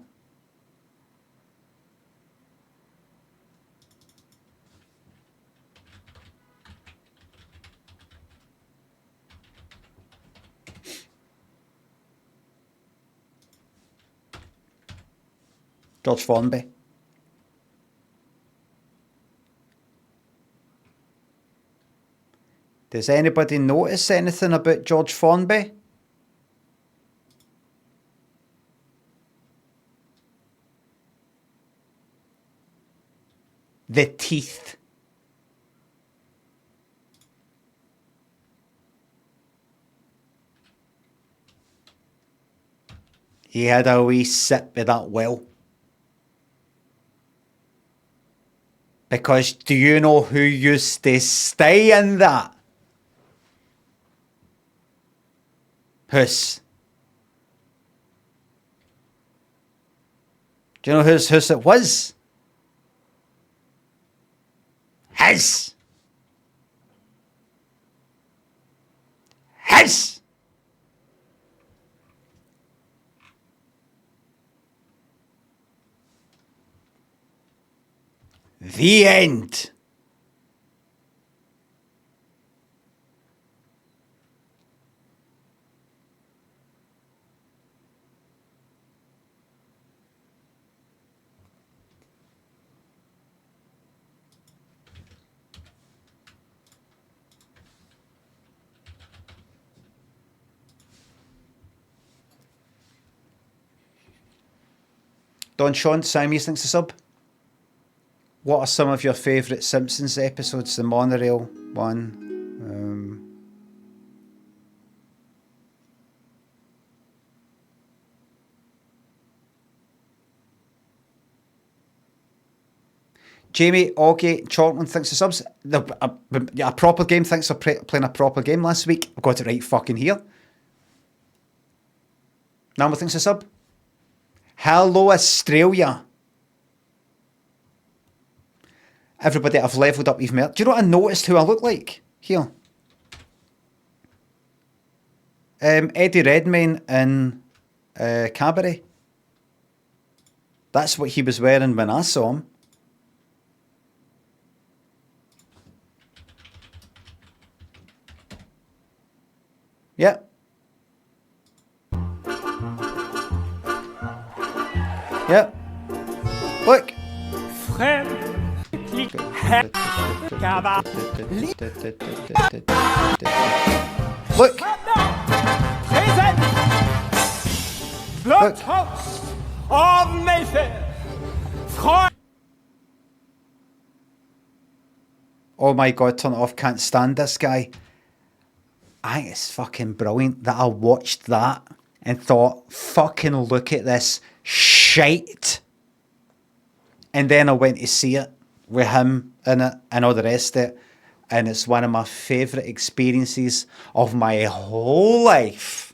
George Formby. Does anybody notice anything about George Formby? The teeth. He had a wee sip of that well. Because do you know who used to stay in that? House. Do you know whose house it was? His. His. The end. Don Sean, Siamese thinks a sub. What are some of your favourite Simpsons episodes? The monorail one. Jamie, Augie, Chalkman thinks the subs. A proper game. Thanks for playing a proper game last week. I've got it right fucking here. Number thinks a sub. Hello, Australia. Everybody, I've leveled up even more. Do you know what I noticed who I look like? Here. Eddie Redmayne in Cabaret. That's what he was wearing when I saw him. Yep. Yep. Look. Look. Look. Of Mayfair. Oh my god, turn it off. Can't stand this guy. I think it's fucking brilliant that I watched that and thought, fucking look at this shite. And then I went to see it with him in it and all the rest of it. And it's one of my favourite experiences of my whole life.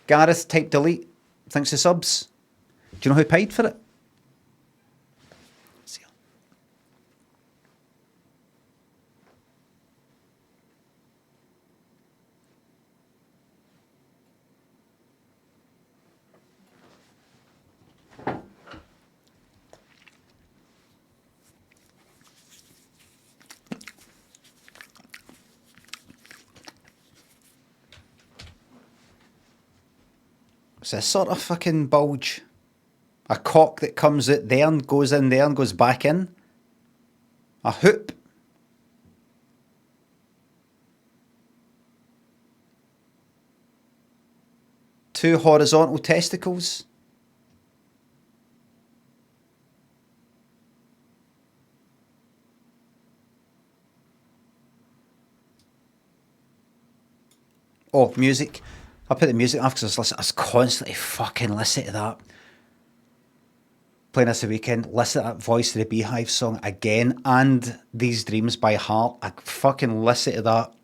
Gareth, type delete. Thanks to subs. Do you know who paid for it? See ya. It's a sort of fucking bulge. A cock that comes out there and goes in there and goes back in. A hoop. Two horizontal testicles. Oh, music. I put the music off because I was constantly fucking listening to that. Playing this the weekend, listen to that Voice of the Beehive song again and These Dreams by Heart. I fucking listen to that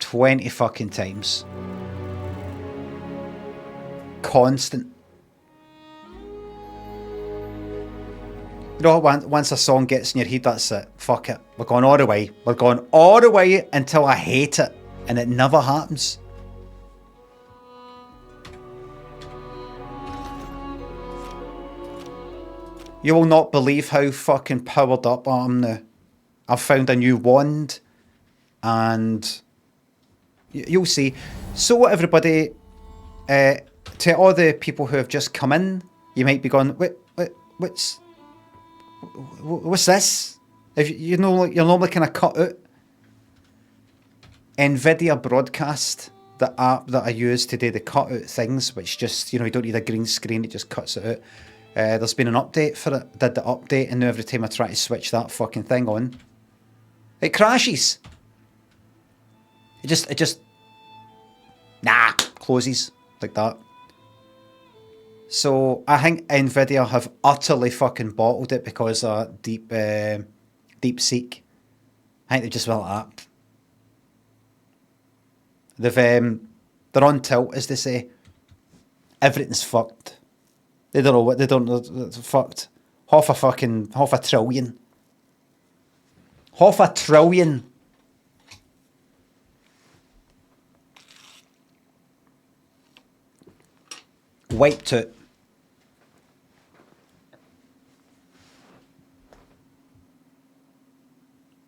20 fucking times. Constant. You know, once a song gets in your head, that's it. Fuck it. We're going all the way. We're going all the way until I hate it. And it never happens. You will not believe how fucking powered up I am now. I've found a new wand. And you'll see. So everybody, to all the people who have just come in, you might be going, what's this? If you know, like, you're normally kind of cut out. NVIDIA Broadcast, the app that I use to do the cutout things, which just, you know, you don't need a green screen, it just cuts it out. There's been an update for it. Did the update, and now every time I try to switch that fucking thing on, it crashes. It just closes like that. So I think NVIDIA have utterly fucking bottled it because of DeepSeek. I think they just went like that. They're on tilt, as they say. Everything's fucked. They don't know what they don't know. It's fucked. Half a trillion. Half a trillion. Wiped out.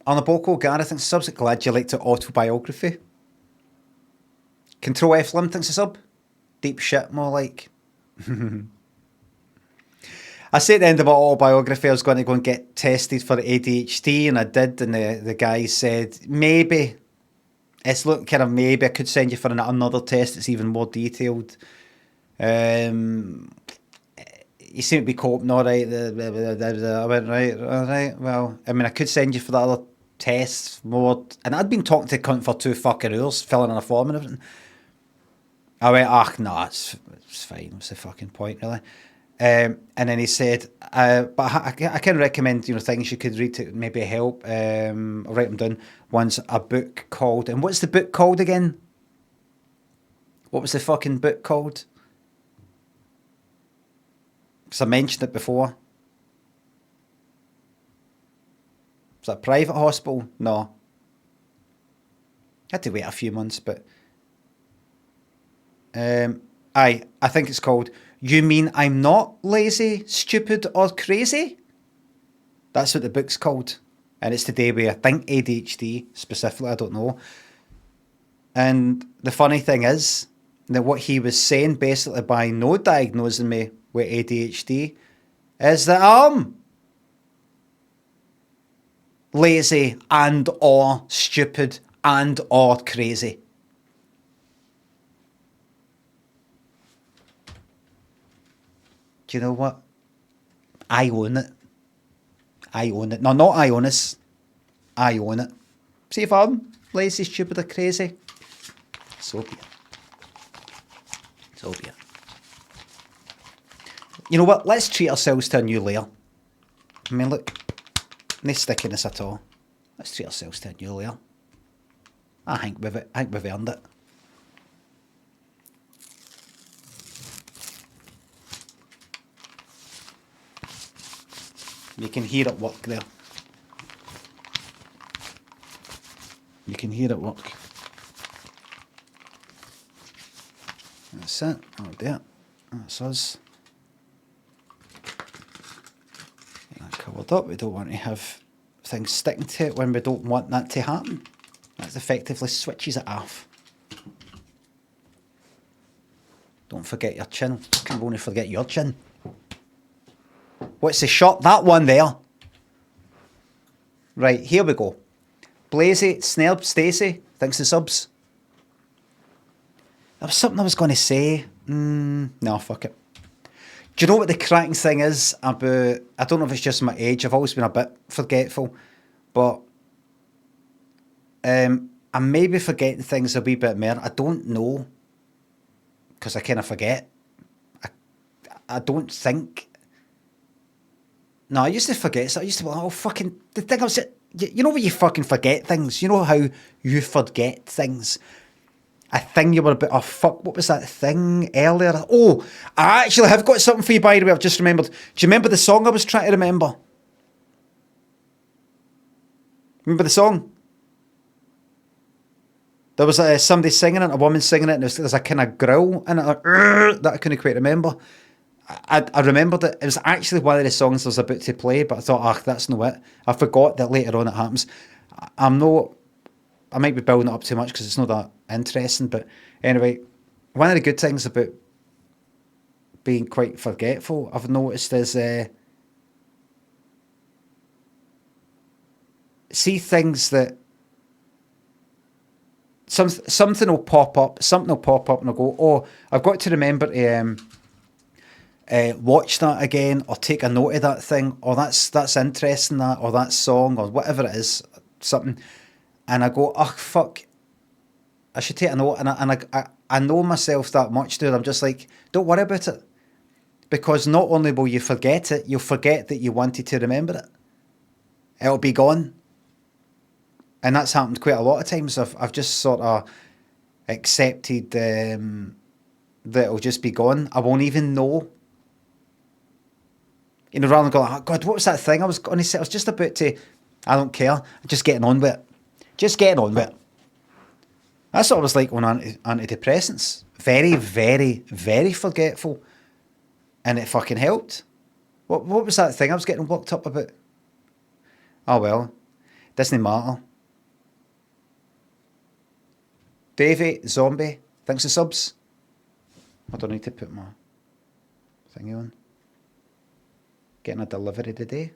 Anaboko Gareth thinks subs. Glad you liked the autobiography. Control F Lim thinks a sub. Deep shit, more like. I said at the end of my autobiography I was going to go and get tested for ADHD, and I did, and the guy said, maybe, it's looking kind of maybe I could send you for another test that's even more detailed. You seem to be coping all right. I went, right, well, I mean, I could send you for the other tests more, and I'd been talking to the cunt for 2 fucking hours, filling in a form and everything. I went, no, it's fine. What's the fucking point, really? And then he said, but I can recommend, you know, things you could read to maybe help. I'll write them down. One's a book called, and what's the book called again? What was the fucking book called? Because I mentioned it before. Was that a private hospital? No. I had to wait a few months, but... I think it's called You Mean I'm Not Lazy, Stupid or Crazy? That's what the book's called. And it's to do with, I think, ADHD specifically, I don't know. And the funny thing is that what he was saying, basically by no diagnosing me with ADHD, is that I'm lazy and or stupid and or crazy. Do you know what? I own it. I own it. No, not Ionis. I own it. See if I'm lazy, stupid or crazy. So be it. So be it. You know what? Let's treat ourselves to a new layer. I mean, look. No stickiness at all. Let's treat ourselves to a new layer. I think we've earned it. You can hear it work there. You can hear it work. That's it. Oh dear. That's us. Get that covered up. We don't want to have things sticking to it when we don't want that to happen. That effectively switches it off. Don't forget your chin. Can't only forget your chin. What's the shot? That one there. Right, here we go. Blazy, Snarb, Stacey, thanks the subs. There was something I was going to say. No, fuck it. Do you know what the cracking thing is about... I don't know if it's just my age. I've always been a bit forgetful. But I'm maybe forgetting things a wee bit more. I don't know. Because I kind of forget. I don't think... No, I used to forget. So I used to be like, oh, fucking... The thing I was... You know when you fucking forget things? You know how you forget things? A thing you were a bit... Oh, fuck, what was that thing earlier? Oh, I actually have got something for you, by the way. I've just remembered. Do you remember the song I was trying to remember? Remember the song? There was somebody singing it, a woman singing it, and there's a kind of growl in it, that I couldn't quite remember. I remembered it. It was actually one of the songs I was about to play, but I thought, that's not it. I forgot that later on it happens. I might be building it up too much because it's not that interesting, but anyway, one of the good things about being quite forgetful, I've noticed is see things that something will pop up, and I'll go, oh, I've got to remember to watch that again, or take a note of that thing, or that's interesting, that, or that song, or whatever it is, something, and I go, oh fuck, I should take a note, and I know myself that much, dude. I'm just like, don't worry about it, because not only will you forget it, you'll forget that you wanted to remember it. It'll be gone. And that's happened quite a lot of times. I've just sort of accepted that it'll just be gone. I won't even know. You know, rather than going, oh God, what was that thing I was going to say? I was just about to, I don't care. I'm just getting on with it. Just getting on with it. That's what I was like on antidepressants. Very, very, very forgetful. And it fucking helped. What was that thing I was getting worked up about? Oh well, doesn't matter. Davey, Zombie, thanks for subs. I don't need to put my thingy on. Getting a delivery today.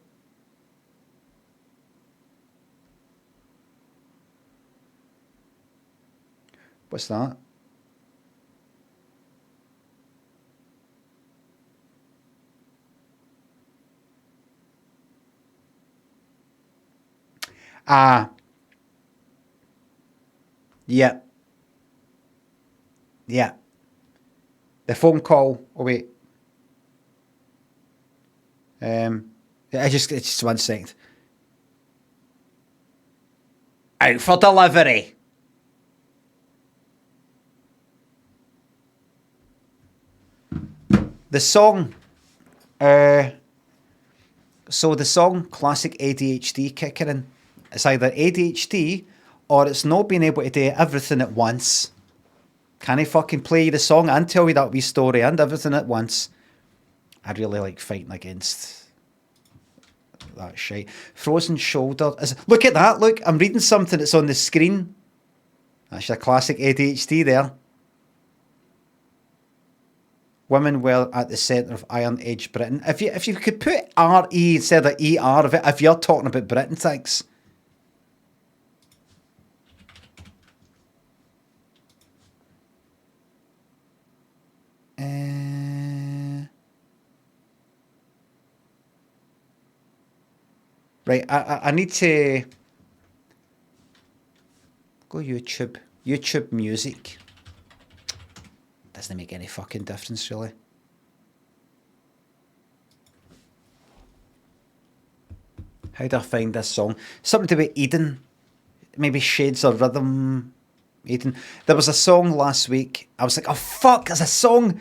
What's that? Yeah. Yeah. The phone call. Oh wait. It's just 1 second. Out for delivery. The song. So the song Classic ADHD kicking in. It's either ADHD or it's not being able to do everything at once. Can I fucking play the song and tell you that wee story and everything at once? I really like fighting against that shit. Frozen shoulder. Look at that, look. I'm reading something that's on the screen. That's your classic ADHD there. Women were at the centre of Iron Age Britain. If you could put R-E instead of E-R of it, if you're talking about Britain, thanks. Right, I need to go YouTube music. Doesn't make any fucking difference, really. How do I find this song? Something to do with Eden. Maybe Shades of Rhythm. Eden. There was a song last week. I was like, oh fuck, there's a song.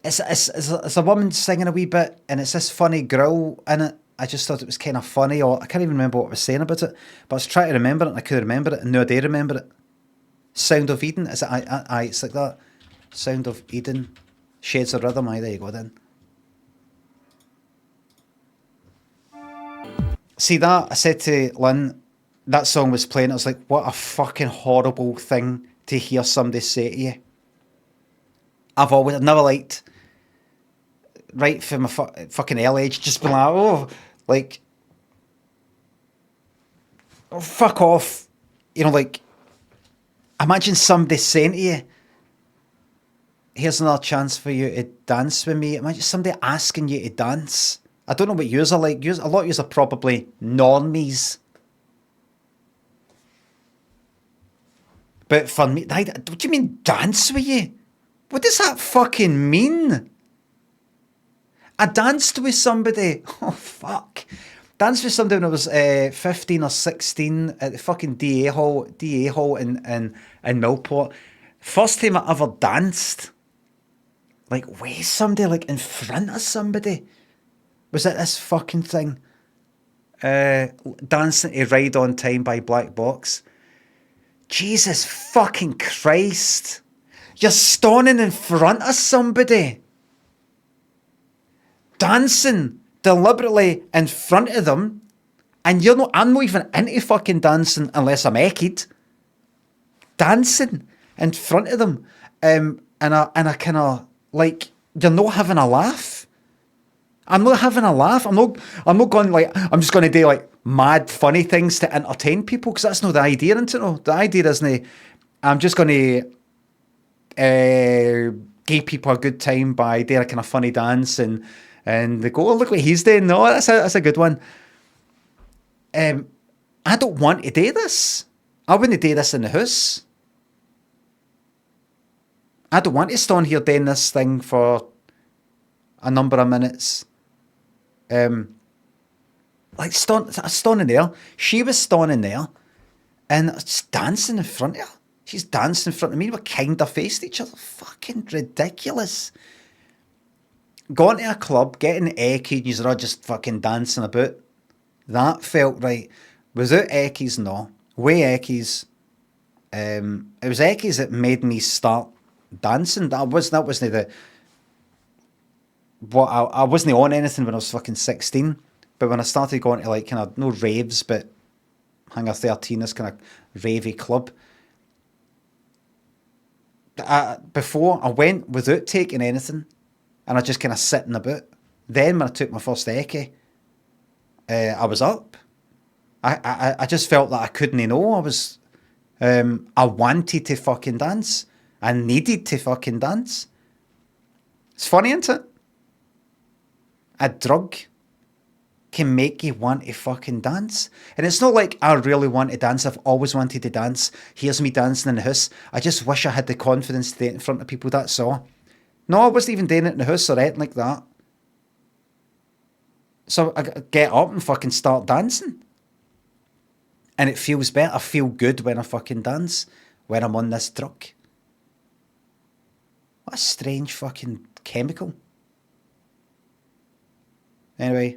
It's a woman singing a wee bit, and it's this funny growl in it. I just thought it was kind of funny, or I can't even remember what I was saying about it. But I was trying to remember it, and I couldn't remember it, and now I do remember it. Sound of Eden. Is it? Aye, it's like that. Sound of Eden. Shades of Rhythm. Aye, there you go then. See that? I said to Lynn, that song was playing. I was like, what a fucking horrible thing to hear somebody say to you. I've never liked, right from my fucking early age, just been like, oh, like, oh, fuck off. You know, like, imagine somebody saying to you, here's another chance for you to dance with me. Imagine somebody asking you to dance. I don't know what yous are like. A lot of yous are probably normies. But for me, what do you mean dance with you? What does that fucking mean? I danced with somebody. Oh, fuck. Danced with somebody when I was 15 or 16 at the fucking DA Hall in Millport. First time I ever danced. Like, with somebody, like, in front of somebody. Was it this fucking thing? Dancing to Ride on Time by Black Box. Jesus fucking Christ. You're standing in front of somebody. Dancing deliberately in front of them. And I'm not even into fucking dancing unless I'm naked. Dancing in front of them. And I kind of, like, you're not having a laugh. I'm not having a laugh. I'm not going like, I'm just going to do like mad funny things to entertain people, because that's not the idea, isn't it? No, the idea isn't, I'm just going to give people a good time by doing a kind of funny dance and they go, oh, look what he's doing. No, that's a good one. I don't want to do this. I wouldn't do this in the house. I don't want to stand here doing this thing for a number of minutes. Like standing there. She was standing there and just dancing in front of her. She's dancing in front of me. We're kind of faced each other. Fucking ridiculous. Going to a club, getting eckies, and you're all just fucking dancing about. That felt right. Without eckies, no. Way eckies. It was eckies that made me start dancing. That wasn't the... I wasn't on anything when I was fucking 16. But when I started going to like kind of, no raves, but Hangar 13, this kind of ravey club. Before, I went without taking anything. And I just kind of sitting about. Then when I took my first eckie, I was up. I just felt that I couldn't know. I wanted to fucking dance. I needed to fucking dance. It's funny, isn't it? A drug can make you want to fucking dance. And it's not like I really want to dance. I've always wanted to dance. Here's me dancing in the house. I just wish I had the confidence to do it in front of people that saw. No, I wasn't even doing it in the house or anything like that. So I get up and fucking start dancing. And it feels better. I feel good when I fucking dance. When I'm on this drug. What a strange fucking chemical. Anyway.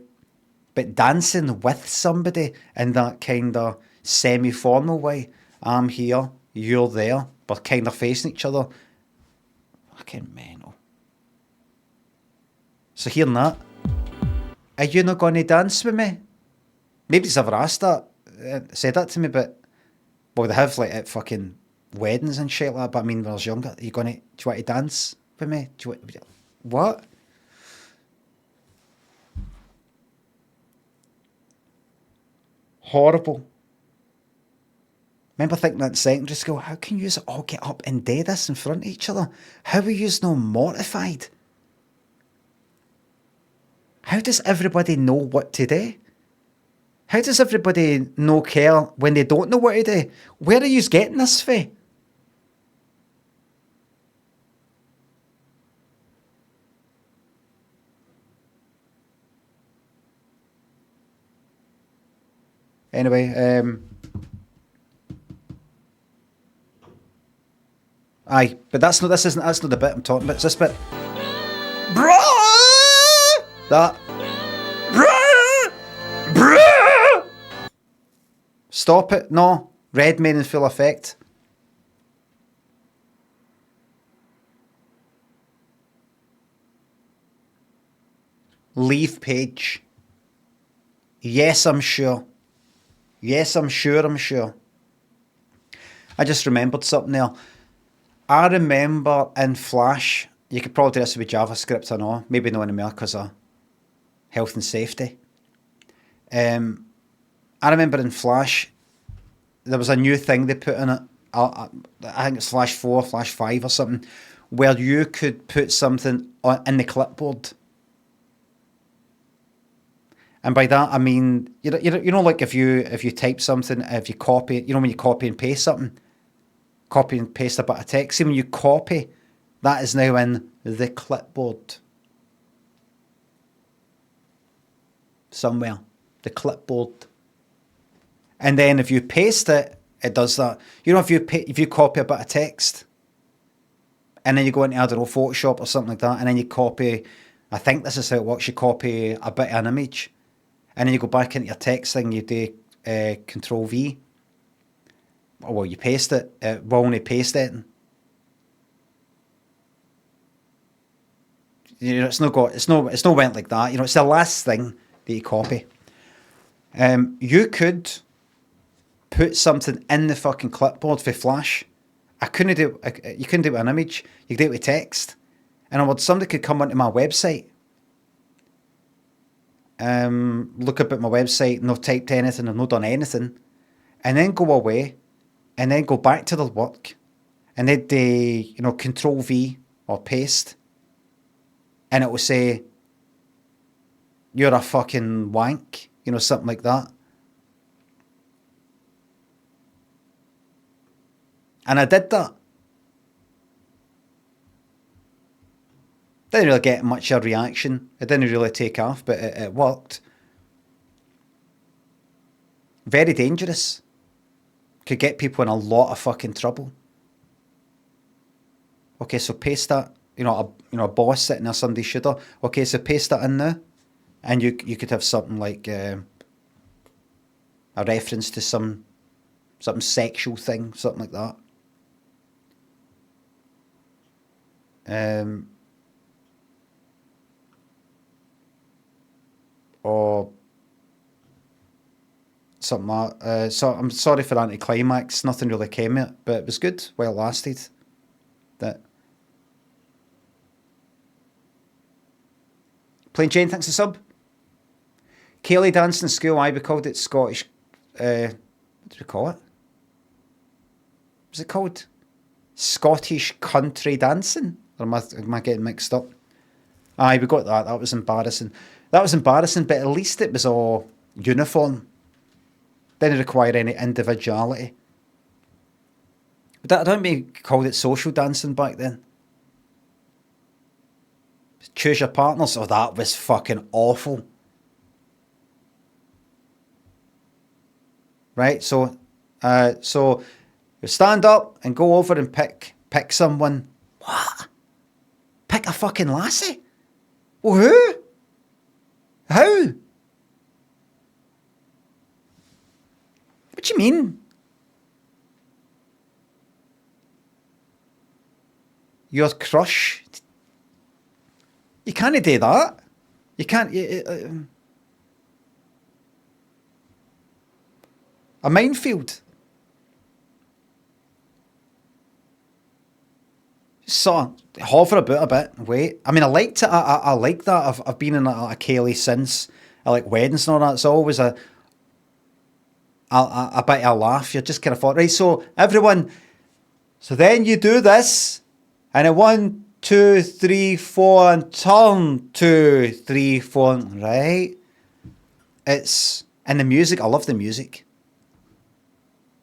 But dancing with somebody in that kind of semi-formal way. I'm here, you're there, we're kind of facing each other. Fucking mental. So hearing that, are you not going to dance with me? Nobody's ever asked that, said that to me, but well, they have like at fucking weddings and shit like that. But I mean, when I was younger, do you want to dance with me? What? Horrible. Remember thinking that secondary school, how can you all get up and do this in front of each other? How are you no mortified? How does everybody know what to do? How does everybody no care when they don't know what to do? Where are you getting this for? Anyway, aye, but that's not the bit I'm talking about. It's this bit. That. Stop it. No. Redmayne in full effect. Leave page. Yes, I'm sure. Yes, I'm sure. I just remembered something there. I remember in Flash, you could probably do this with JavaScript or not, maybe not anymore because of health and safety. I remember in Flash, there was a new thing they put in it, I think it's Flash 4, Flash 5 or something, where you could put something in the clipboard. And by that I mean, you know, like if you type something, if you copy it, you know, when you copy and paste something, copy and paste a bit of text. See, when you copy, that is now in the clipboard somewhere, the clipboard. And then if you paste it, it does that. You know, if you copy a bit of text, and then you go into, I don't know, Photoshop or something like that, and then you copy, I think this is how it works. You copy a bit of an image. And then you go back into your text thing, you do Control V. Oh, well, you paste it. It will only paste it. You know, it's not went like that. You know, it's the last thing that you copy. You could put something in the fucking clipboard for Flash. You couldn't do it with an image. You could do it with text. In other words, somebody could come onto my website, look up at my website, no typed anything, or no done anything, and then go away, and then go back to their work, and then they, Control V or paste, and it will say, "You're a fucking wank," something like that. And I did that. Didn't really get much of a reaction. It didn't really take off, but it worked. Very dangerous. Could get people in a lot of fucking trouble. Okay, so paste that. A boss sitting there, somebody's shooter. Okay, so paste that in there, and you could have something like a reference to something sexual thing, something like that. Or something like that. So I'm sorry for anticlimax. Nothing really came of it, but it was good while it lasted. That. Plain Jane, thanks a sub. Kaylee dancing school, we called it Scottish. What do we call it? What's it called? Scottish country dancing? Or am I getting mixed up? Aye, we got that. That was embarrassing. But at least it was all uniform. Didn't require any individuality. But I don't think we called it social dancing back then. Choose your partners. Oh, that was fucking awful. Right, so you stand up and go over and pick someone. What? Pick a fucking lassie? Well, who? How? What do you mean? Your crush? You can't do that. You can't. A minefield. So hover about a bit. Wait. I mean, I liked it. I like that. I've been in a Kaylee since. I like weddings and all that. It's always a bit of a laugh. You're just kind of thought, right, so everyone, so then you do this, and a 1, 2, 3, 4, and turn 2, 3, 4, right? And the music, I love the music.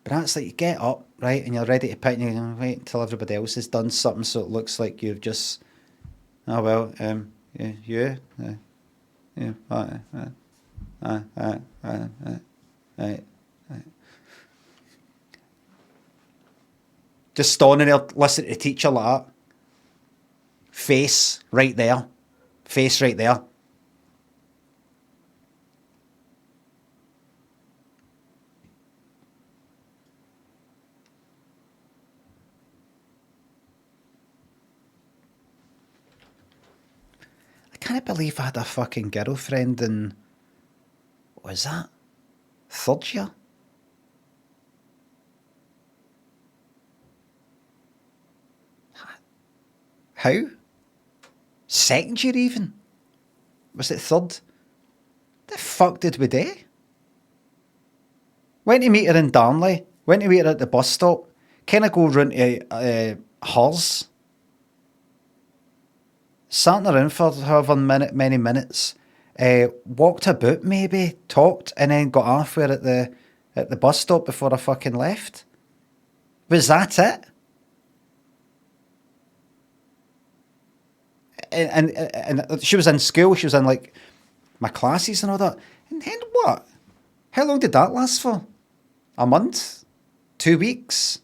But that's like you get up, right, and you're ready to pick, and you're going to wait until everybody else has done something so it looks like you've just, oh well, right. Just standing there, listening to the teacher like that. Face right there. I can't believe I had a fucking girlfriend in, what was that? 3rd year? How? 2nd year even? Was it 3rd? The fuck did we do? Went to meet her in Darnley. Went to meet her at the bus stop. Kind of go round to hers. Sat around for however many minutes. Walked about maybe, talked, and then got off her at the bus stop before I fucking left. Was that it? And she was in school. She was in like my classes and all that. And then what? How long did that last for? A month? 2 weeks?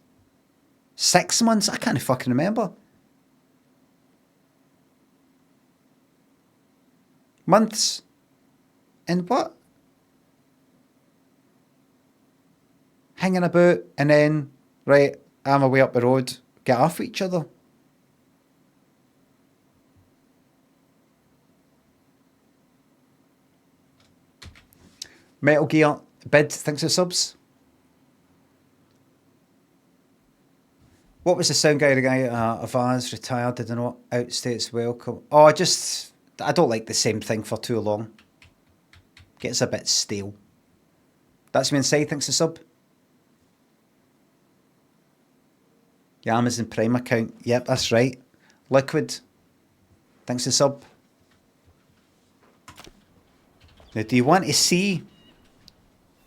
6 months? I can't fucking remember. Months? And what? Hanging about, and then, right, I'm away up the road, get off with each other. Metal Gear, Bid, thanks for subs. What was the sound guy? The guy of ours retired, did not outstates welcome. Oh, I don't like the same thing for too long. Gets a bit stale. That's me inside, thanks a sub. Your Amazon Prime account. Yep, that's right. Liquid. Thanks a sub. Now, do you want to see?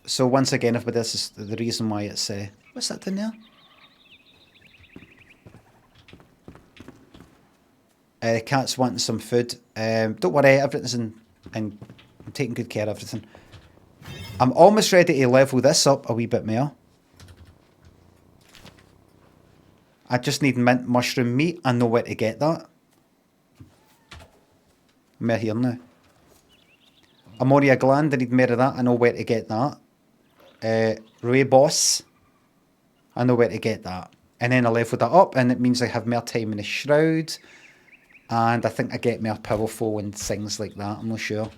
So once again, if this is the reason why it's what's that down there? The cat's wanting some food. Don't worry, everything's in. I'm taking good care of everything. I'm almost ready to level this up a wee bit more. I just need mint mushroom meat. I know where to get that. I'm here now. Amoria gland, I need more of that. I know where to get that. Boss, I know where to get that. And then I level that up, and it means I have more time in the shroud. And I think I get more powerful and things like that. I'm not sure.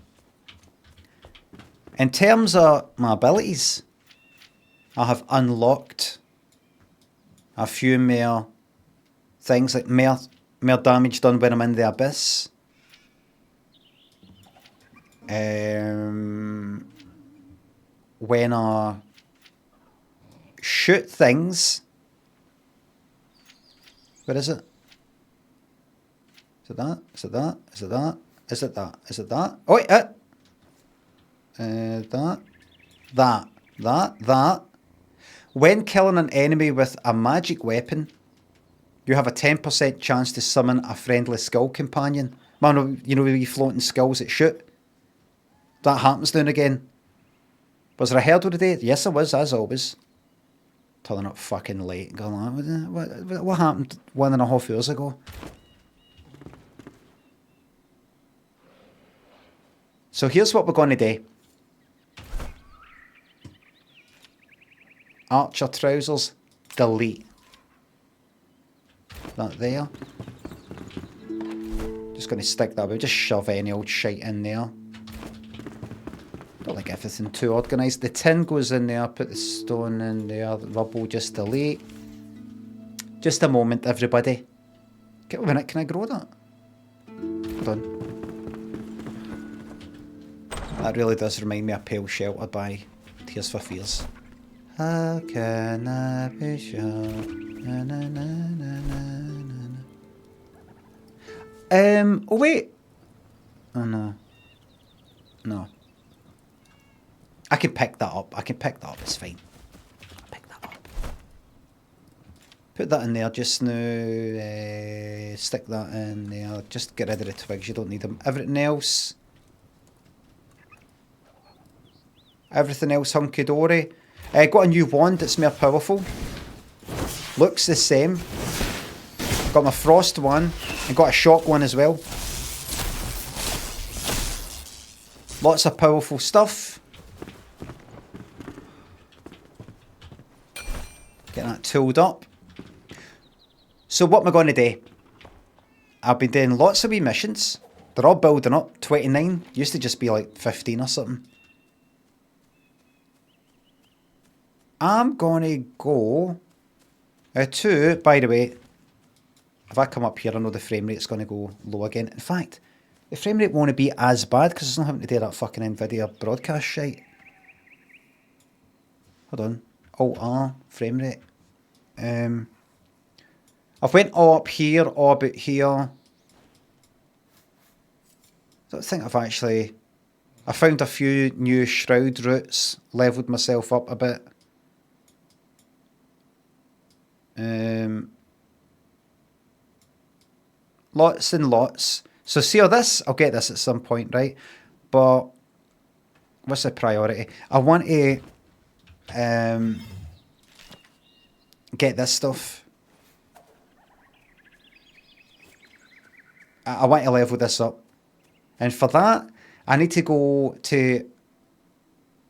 In terms of my abilities, I have unlocked a few more things, like more damage done when I'm in the abyss. When I shoot things. Where is it? Is it that? Is it that? Is it that? Is it that? Is it that? Oh, wait, that. When killing an enemy with a magic weapon, you have a 10% chance to summon a friendly skull companion. Man, you know, wee floating skulls that shoot. That happens now and again. Was there a hurdle today? Yes, there was, as always. Turning up fucking late. Going on, what happened 1.5 hours ago? So here's what we're going to do. Archer trousers, delete. That there. Just going to stick that. We'll just shove any old shite in there. Don't like everything too organised. The tin goes in there, put the stone in there, the rubble just delete. Just a moment, everybody. Get a minute, can I grow that? Hold on. That really does remind me of Pale Shelter by Tears for Fears. How can I be sure? Na, na, na, na, na, na. Oh wait. Oh no. No. I can pick that up. It's fine. I'll pick that up. Put that in there just now. Stick that in there. Just get rid of the twigs. You don't need them. Everything else hunky-dory. Got a new wand that's more powerful. Looks the same. Got my frost one. And got a shock one as well. Lots of powerful stuff. Get that tooled up. So what am I going to do? I've been doing lots of wee missions. They're all building up. 29. Used to just be like 15 or something. I'm going to go to, by the way, if I come up here, I know the frame rate's going to go low again. In fact, the frame rate won't be as bad because it's not having to do that fucking NVIDIA broadcast shite. Hold on. Alt-R, frame rate. I've went all up here, all about here. I don't think I've actually... I found a few new shroud routes, levelled myself up a bit. Lots and lots. So see all this? I'll get this at some point, right? But what's the priority? I want to get this stuff. I want to level this up. And for that, I need to go to...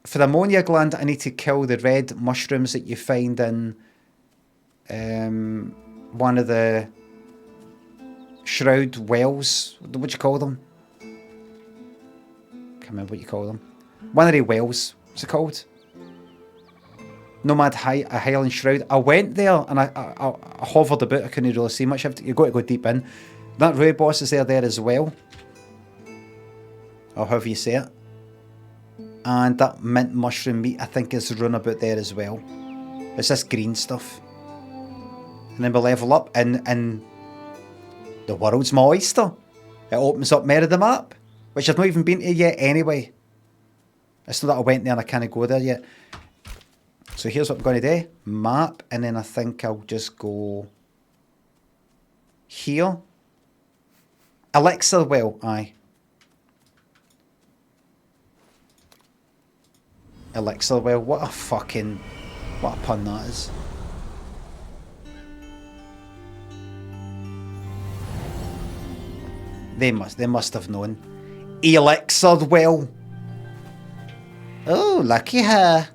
For the ammonia gland, I need to kill the red mushrooms that you find in one of the shroud wells. What do you call them? Can't remember what you call them. One of the wells. What's it called? Nomad Highland Shroud. I went there and I hovered about. I couldn't really see much. You've got to go deep in. That Ruy boss is there as well. Or however you say it. And that mint mushroom meat, I think, is run about there as well. It's this green stuff. And then we level up and the world's my oyster. It opens up more of the map, which I've not even been to yet anyway. It's not that I went there and I can't go there yet. So here's what I'm going to do. Map, and then I think I'll just go here. Elixir well, aye. Elixir well, what a pun that is. They must have known. Elixir well. Oh, lucky her.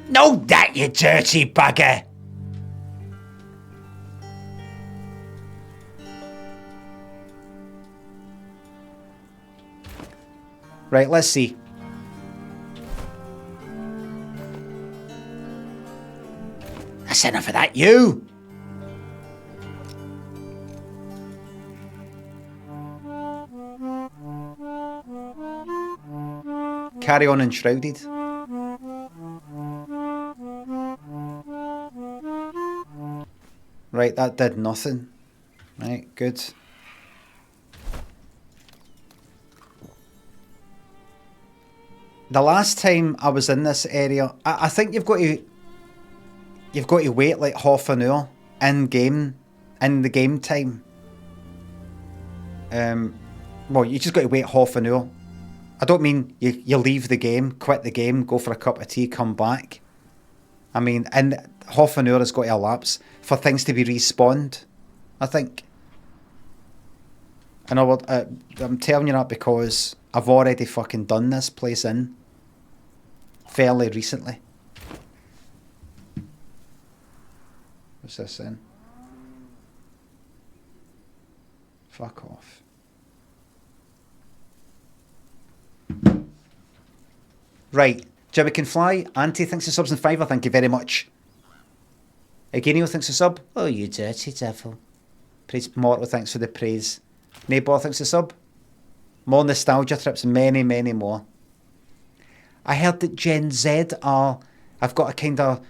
No, that you dirty bugger. Right, let's see. That's enough of that, you. Carry on Enshrouded. Right, that did nothing. Right, good. The last time I was in this area, I think you've got to wait like half an hour in the game time. Well, you just got to wait half an hour. I don't mean you leave the game, quit the game, go for a cup of tea, come back. I mean, and half an hour has got to elapse for things to be respawned, I think. And I'm telling you that because I've already fucking done this place in fairly recently. What's this in? Fuck off. Right, Jimmy Can Fly, Auntie thinks the sub's in fiver, thank you very much. Eugenio thinks the sub, oh you dirty devil. Praise Mortal, thanks for the praise. Neighbour thinks the sub. More nostalgia trips, many, many more. I heard that Gen Z I've got a kind of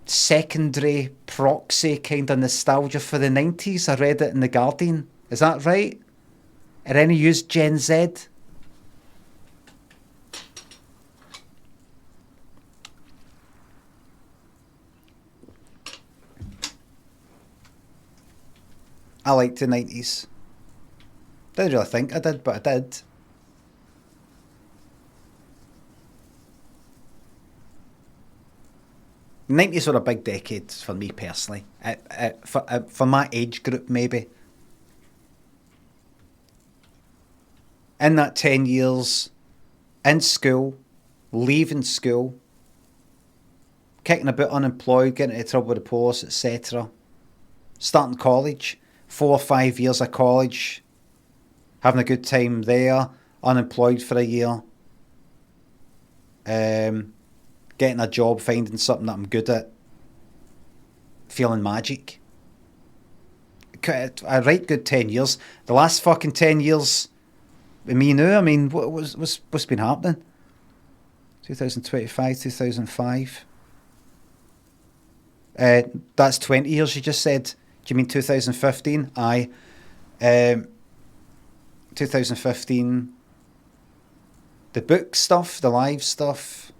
secondary proxy kind of nostalgia for the 90s. I read it in The Guardian. Is that right? Are any used Gen Z? I liked the 90s. Didn't really think I did, but I did. The 90s were a big decade for me personally. For my age group, maybe. In that 10 years, in school, leaving school, kicking about unemployed, getting into trouble with the police, etc. Starting college, 4 or 5 years of college, having a good time there, unemployed for a year, getting a job, finding something that I'm good at, feeling magic. I write good 10 years. The last fucking 10 years with me now, I mean, what's been happening? 2025, 2005. That's 20 years you just said. Do you mean 2015? Aye. 2015. The book stuff, the live stuff.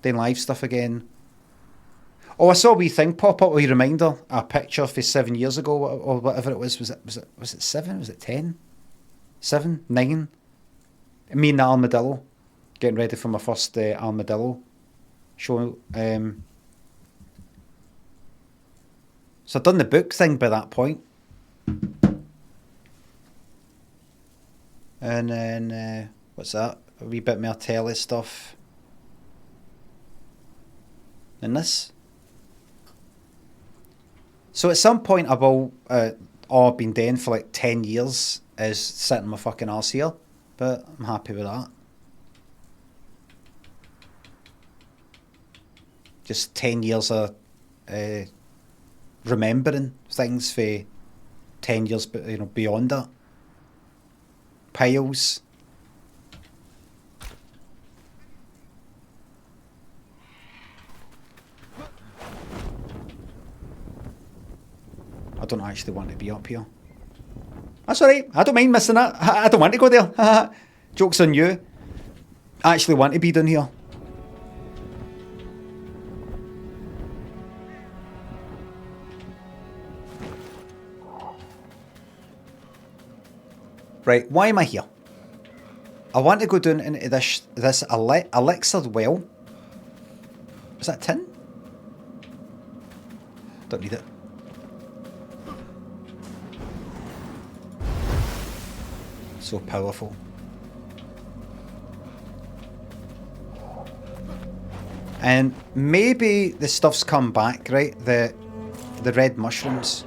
Then live stuff again. Oh, I saw a wee thing pop up, a wee reminder, a picture for 7 years ago or whatever it was. Was it 7? Was it 10? 7? 9? Me and the armadillo, getting ready for my first armadillo show. So I'd done the book thing by that point. And then, what's that? A wee bit more telly stuff. And this. So at some point I will, all I've been doing for like 10 years is sitting my fucking arse here. But I'm happy with that. just 10 years of remembering things for 10 years, beyond that. Piles. I don't actually want to be up here. That's alright. I don't mind missing it. I don't want to go there. Joke's on you. I actually want to be down here. Right, why am I here? I want to go down into this elixir well. Is that tin? Don't need it. So powerful. And maybe the stuff's come back, right? The red mushrooms.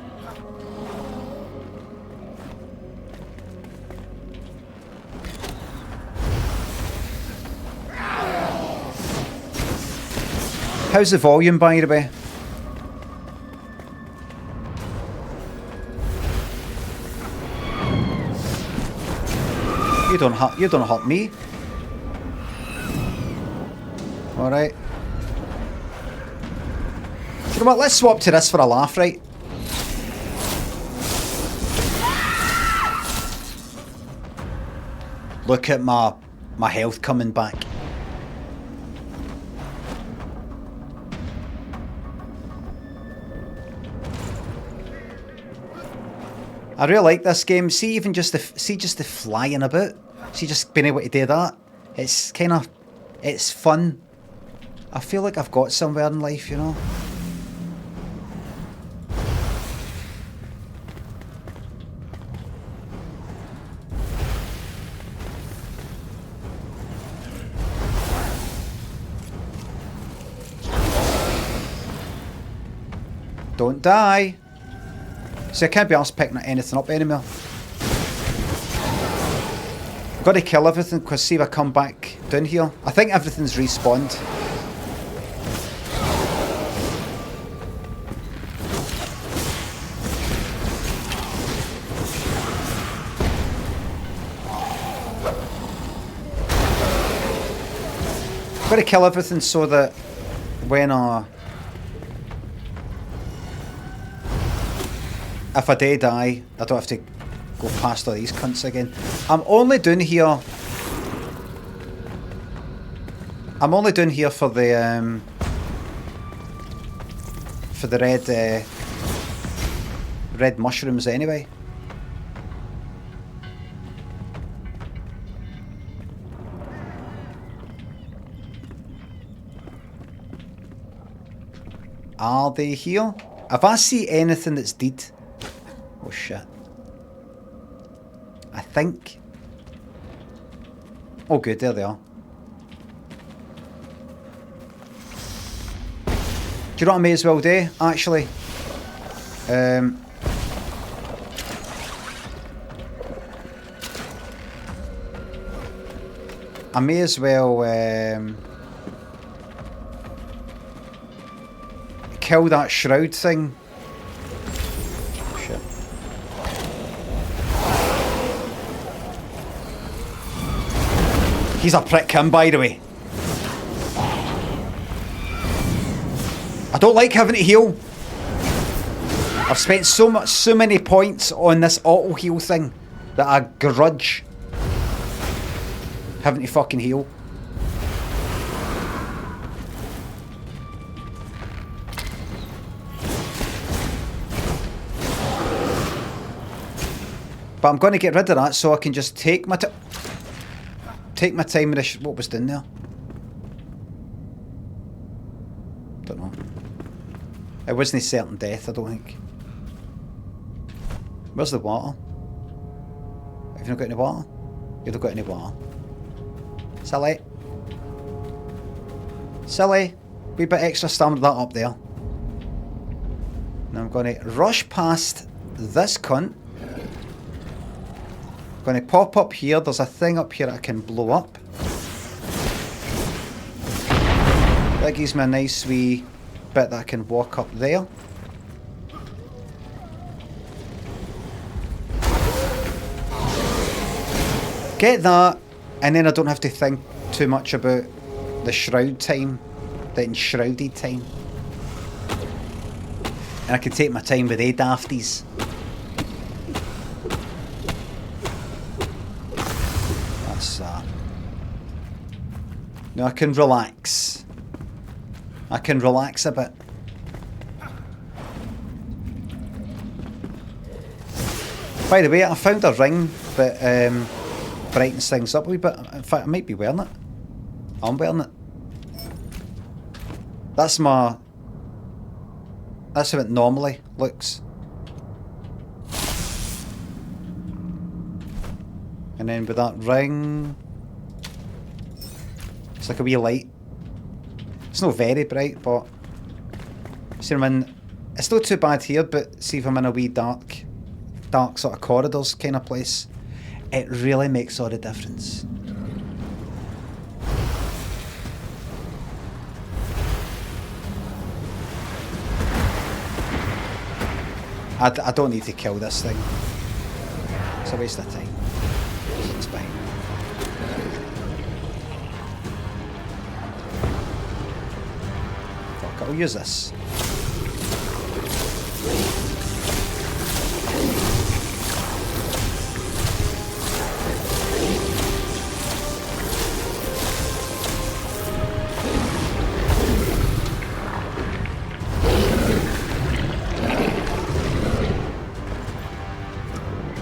How's the volume, by the way? You don't hurt me. Alright. You know what, let's swap to this for a laugh, right? Look at my health coming back. I really like this game. See, even just the flying about. See, just being able to do that. It's it's fun. I feel like I've got somewhere in life, you know. Don't die. See, I can't be arsed picking anything up anymore. I've got to kill everything, because see if I come back down here. I think everything's respawned. I've got to kill everything so that when if I do die, I don't have to go past all these cunts again. I'm only down here for the red mushrooms anyway. Are they here? If I see anything that's dead... Oh shit. I think... Oh good, there they are. Do you know what I may as well do, actually? I may as well kill that shroud thing. Shit. He's a prick, him, by the way. I don't like having to heal. I've spent so many points on this auto heal thing that I grudge having to fucking heal. But I'm going to get rid of that so I can just take my time with this. What was down there? Don't know. It wasn't certain death, I don't think. Where's the water? Have you not got any water? You've not got any water. Silly. Silly. Wee bit extra stamina that up there. Now I'm going to rush past this cunt. Going to pop up here. There's a thing up here I can blow up. That gives me a nice wee bit that I can walk up there. Get that, and then I don't have to think too much about the shroud time, the enshrouded time. And I can take my time with dafties. That's that. Now I can relax. I can relax a bit. By the way, I found a ring that brightens things up a wee bit. In fact, I might be wearing it. I'm wearing it. That's how it normally looks. And then with that ring, it's like a wee light. It's not very bright, but see, it's not too bad here, but see if I'm in a wee dark sort of corridors kind of place, it really makes all the difference. I don't need to kill this thing. It's a waste of time. It's fine. Fuck, I'll use this.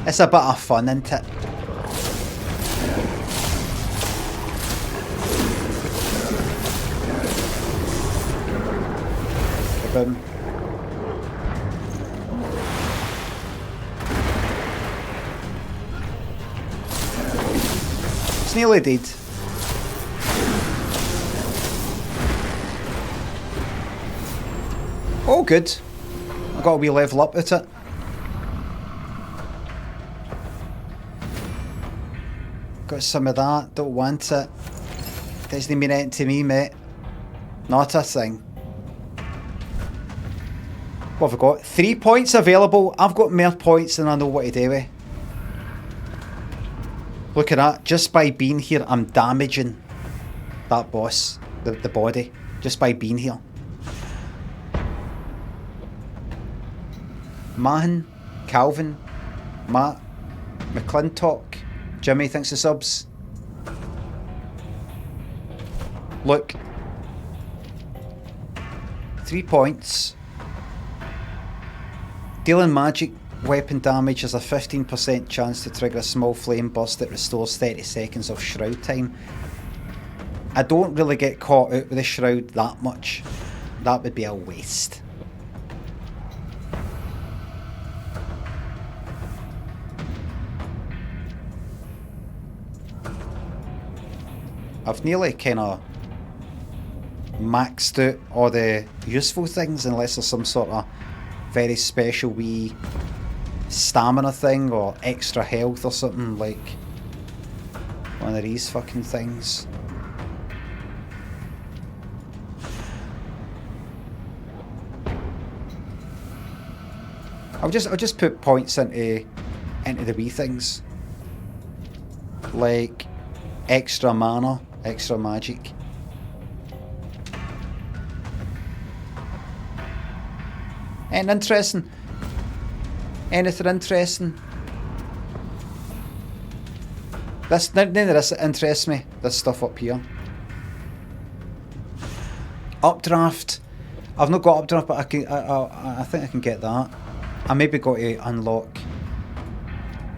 It's a bit of fun, isn't it? Boom. It's nearly dead. Oh, good. I got a wee level up at it. Got some of that, don't want it. Doesn't mean anything to me, mate. Not a thing. What have I got? 3 points available. I've got more points than I know what to do with. Look at that. Just by being here, I'm damaging that boss, the body, just by being here. Mahan, Calvin, Matt, McClintock, Jimmy, thanks for subs. Look. 3 points. Dealing magic weapon damage has a 15% chance to trigger a small flame burst that restores 30 seconds of shroud time. I don't really get caught out with the shroud that much. That would be a waste. I've nearly kind of maxed out all the useful things unless there's some sort of very special wee stamina thing or extra health or something, like one of these fucking things. I'll just put points into the wee things, like extra mana, extra magic. Anything interesting? Anything interesting? None of this interests me, this stuff up here. Updraft. I've not got updraft, but I think I can get that. I maybe got to unlock.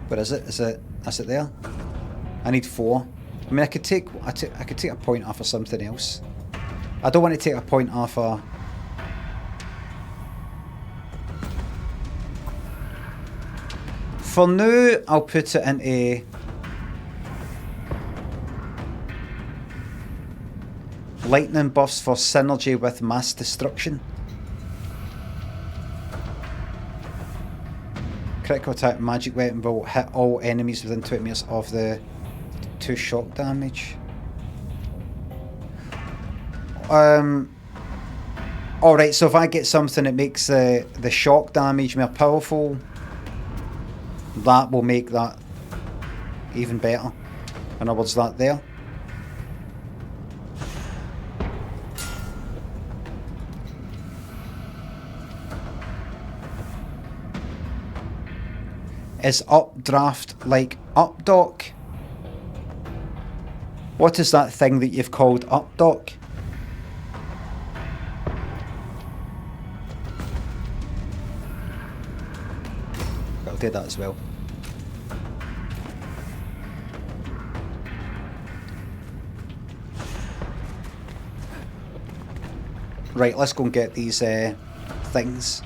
Where is it? Is it there? I need 4. I mean, I could take a point off of something else. I don't want to take a point off of. For now, I'll put it into lightning buffs for synergy with mass destruction. Critical attack magic weapon will hit all enemies within 20 meters of the 2 shock damage. Alright, so if I get something that makes the shock damage more powerful, that will make that even better. In other words, that there. Is updraft like updock? What is that thing that you've called updock? I'll do that as well. Right, let's go and get these things.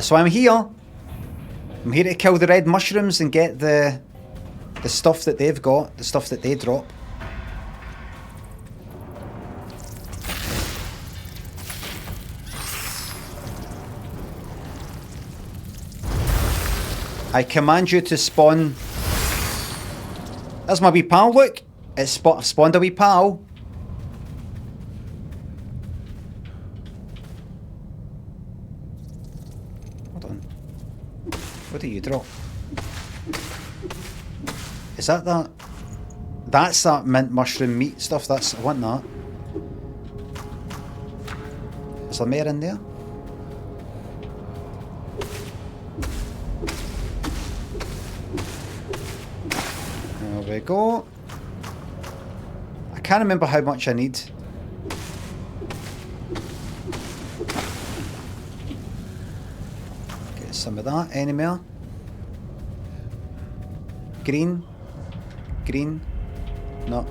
So I'm here. I'm here to kill the red mushrooms and get the stuff that they've got, the stuff that they drop. I command you to spawn. That's my wee pal, look. It's spawned a wee pal. Hold on. What do you drop? Is that that? That's that mint mushroom meat stuff. I want that. Is there more in there? There we go. I can't remember how much I need. Get some of that. Any more? Green? Green? No.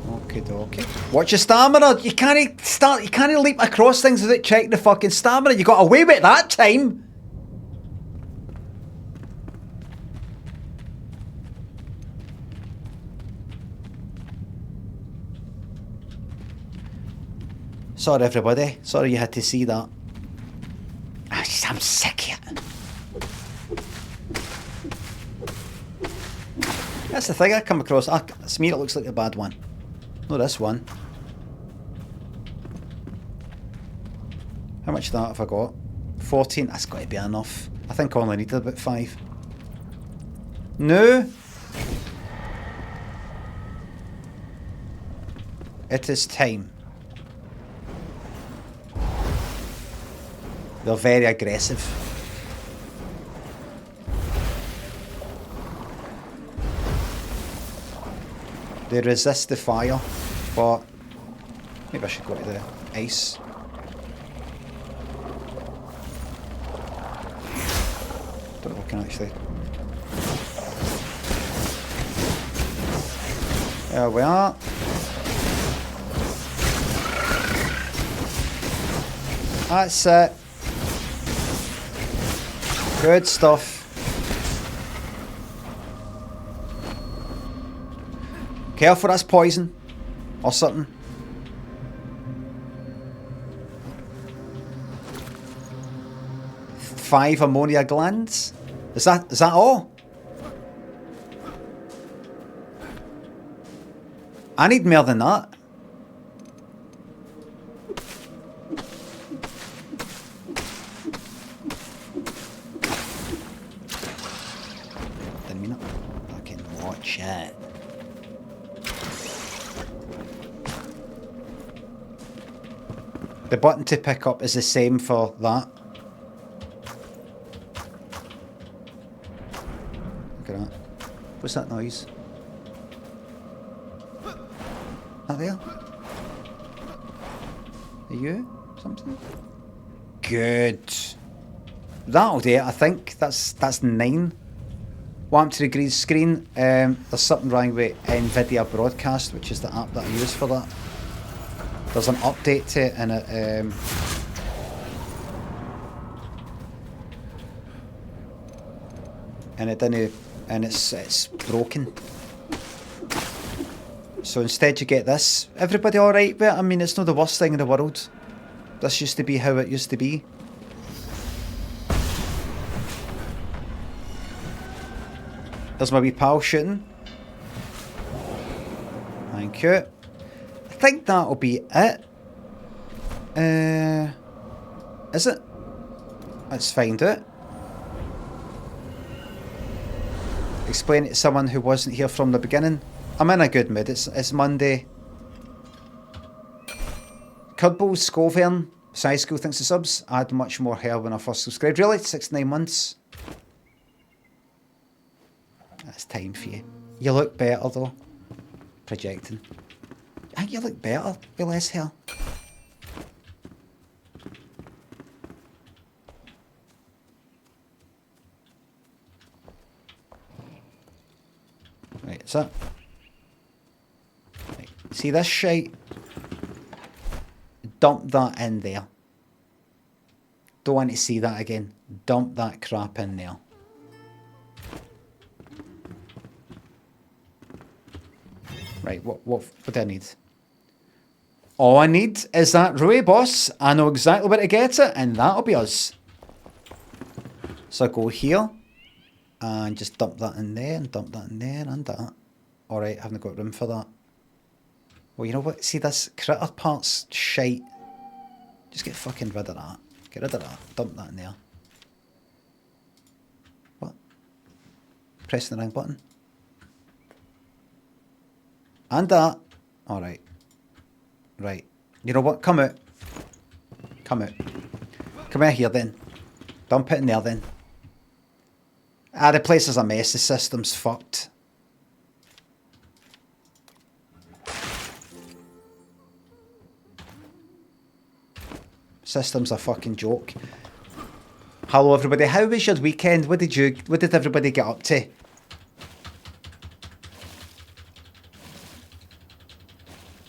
Okie dokie. Watch your stamina! You can't leap across things without checking the fucking stamina. You got away with it that time! Sorry everybody. Sorry you had to see that. I'm sick of it. That's the thing I come across. To me it looks like a bad one. No, this one. How much of that have I got? 14. That's got to be enough. I think I only needed about 5. No. It is time. They're very aggressive. They resist the fire, but maybe I should go to the ice. Don't know if I can actually. There we are. That's it. Good stuff. Careful, that's poison. Or something. Five ammonia glands? Is that all? I need more than that. Didn't mean it. Fucking watch it. The button to pick up is the same for that. Look at that. What's that noise? That there? Are you? Something? Good. That'll do it, I think. That's 9. What happened to the green screen? There's something wrong with NVIDIA Broadcast, which is the app that I use for that. There's an update to it and it didn't, and it's broken. So instead you get this. Everybody alright with it? I mean, it's not the worst thing in the world. This used to be how it used to be. There's my wee pal shooting. Thank you. I think that'll be it. Is it? Let's find it. Explain it to someone who wasn't here from the beginning. I'm in a good mood. It's Monday. Cudbull Scovern. Size School thinks the subs. I had much more hair when I first subscribed. Really? 6 to 9 months? That's time for you. You look better though. Projecting. I think you look better with less hair. Right, is that? Right. See this shite? Dump that in there. Don't want to see that again. Dump that crap in there. Right, what do I need? All I need is that Rui boss. I know exactly where to get it, and that'll be us. So I go here, and just dump that in there, and dump that in there, and that. Alright, I haven't got room for that. Well, you know what? See, this critter part's shite. Just get fucking rid of that. Get rid of that. Dump that in there. What? Pressing the wrong button. And that. Alright. Right. You know what? Come out. Come out. Come out here then. Dump it in there then. Ah, the place is a mess. The system's fucked. System's a fucking joke. Hello everybody. How was your weekend? What did everybody get up to?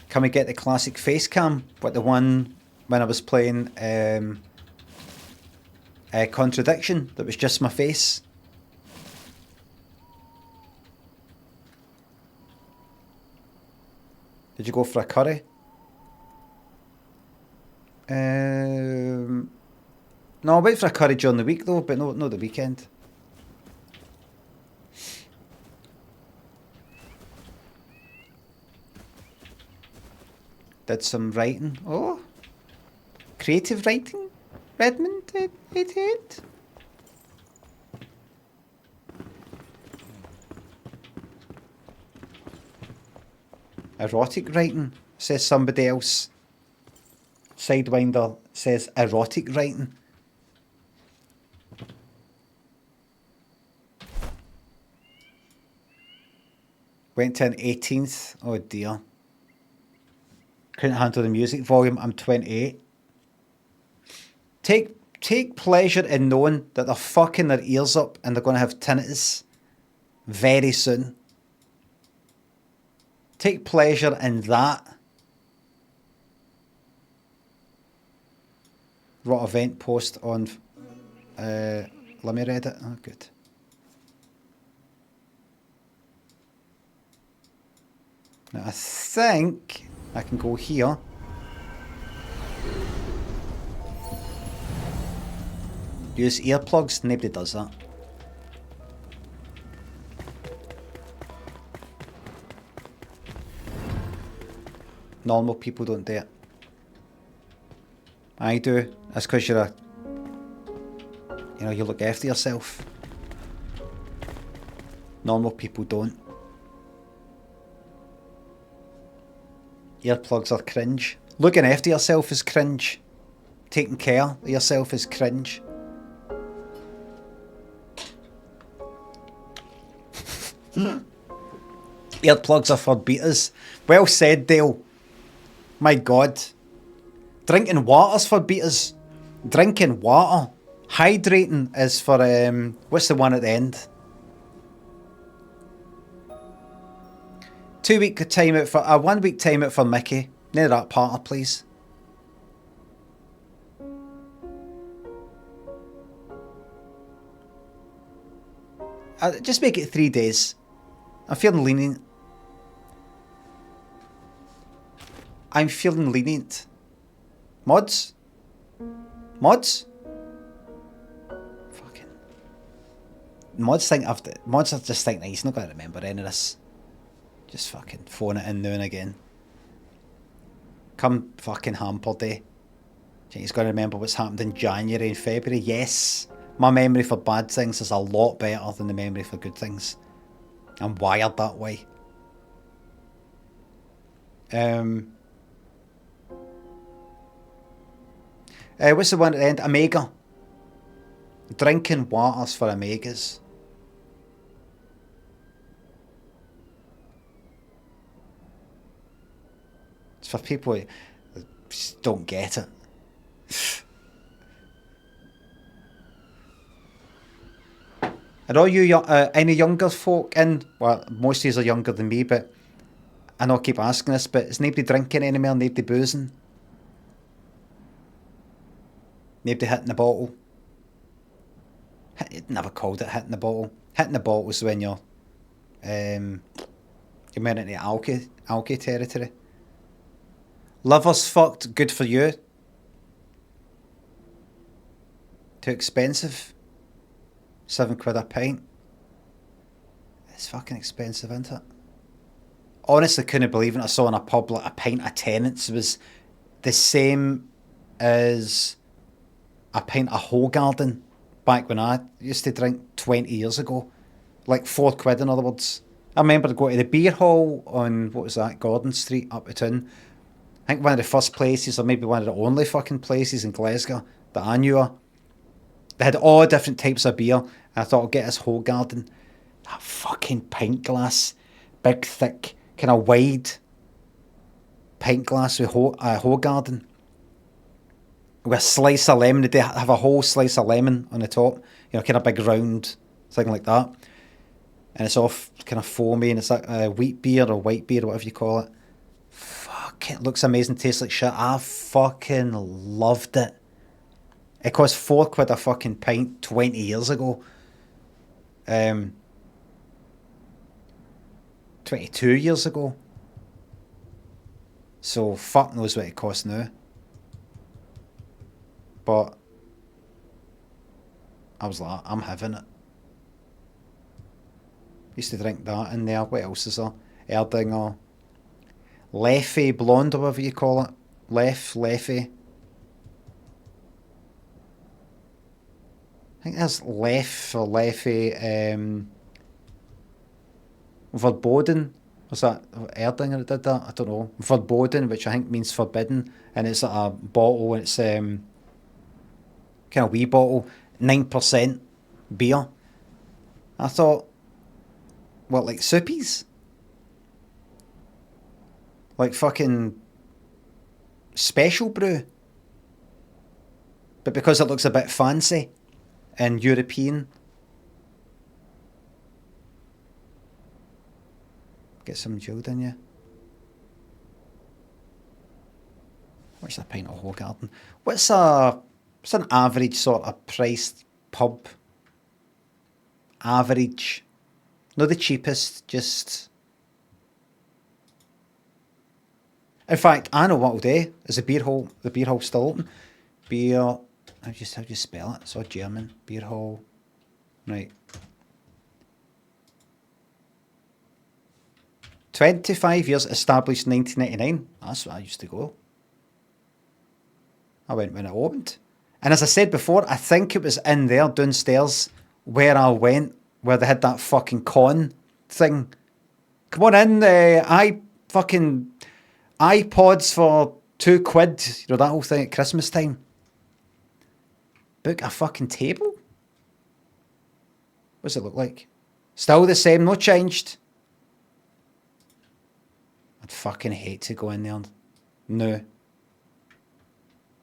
Can we get the classic face cam? But the one when I was playing Contradiction, that was just my face. Did you go for a curry? No, I went for a curry during the week though, but no the weekend. Did some writing. Oh, creative writing. Redmond 88. Erotic writing, says somebody else. Sidewinder says erotic writing. Went to an 18th. Oh dear. Couldn't handle the music volume. I'm 28. Take pleasure in knowing that they're fucking their ears up and they're going to have tinnitus very soon. Take pleasure in that. Wrote event post on Limmy Reddit. Oh, good. Now I think I can go here. Use earplugs. Nobody does that. Normal people don't do it. I do. That's because you're you look after yourself. Normal people don't. Earplugs are cringe. Looking after yourself is cringe. Taking care of yourself is cringe. Earplugs are for beaters. Well said, Dale. My God. Drinking water's for beaters. Drinking water. Hydrating is for, what's the one at the end? 2 week timeout for, 1 week timeout for Mickey. Near that partner, please. Just make it 3 days. I'm feeling lenient. I'm feeling lenient. Mods? Mods? Fucking. Mods are just think that he's not going to remember any of this. Just fucking phone it in now and again. Come fucking hamper day. Do you think he's going to remember what's happened in January and February? Yes. My memory for bad things is a lot better than the memory for good things. I'm wired that way. What's the one at the end? Omega. Drinking waters for Omegas. It's for people who just don't get it. Are all you any younger folk in? Well, most of you are younger than me, but I know I keep asking this, but is nobody drinking anymore? Nobody boozing? Nobody hitting the bottle? Never called it hitting the bottle. Hitting the bottle is when you're into alky territory. Livers fucked, good for you. Too expensive. £7 a pint. It's fucking expensive, isn't it? Honestly, couldn't believe it. I saw in a pub like a pint of Tennent's was the same as a pint of Hogarden back when I used to drink 20 years ago. Like £4, in other words. I remember going to the beer hall on, what was that, Gordon Street up the town. I think one of the first places, or maybe one of the only fucking places in Glasgow that I knew of. They had all different types of beer. And I thought, I'll get this Hogarden. That fucking pint glass. Big, thick, kind of wide pint glass with Hogarden. With a slice of lemon. They have a whole slice of lemon on the top. You know, kind of big round thing like that. And it's all kind of foamy. And it's like wheat beer or white beer or whatever you call it. Fuck, it looks amazing. Tastes like shit. I fucking loved it. It cost £4 a fucking pint 20 years ago. 22 years ago. So fuck knows what it costs now. But I was like, I'm having it. Used to drink that in there. What else is there? Erdinger. Leffy Blonde or whatever you call it. Leffy. I think there's Leff or Leffy. Verboden. Was that Erdinger that did that? I don't know. Verboden, which I think means forbidden. And it's like a bottle, and it's kind of wee bottle. 9% beer. I thought, what, like soupies? Like fucking special brew. But because it looks a bit fancy and European. Get some jeweled in you. What's a pint of Hogarden? What's an average sort of priced pub? Average. Not the cheapest, just... In fact, I know what I'll do. Is the beer hall still open? Beer... How do you spell it? It's all German. Beer hall. Right. 25 years, established 1999. That's where I used to go. I went when it opened. And as I said before, I think it was in there downstairs where I went, where they had that fucking con thing. Come on in, fucking iPods for £2. You know, that whole thing at Christmas time. Book a fucking table? What does it look like? Still the same, no changed. I'd fucking hate to go in there. No.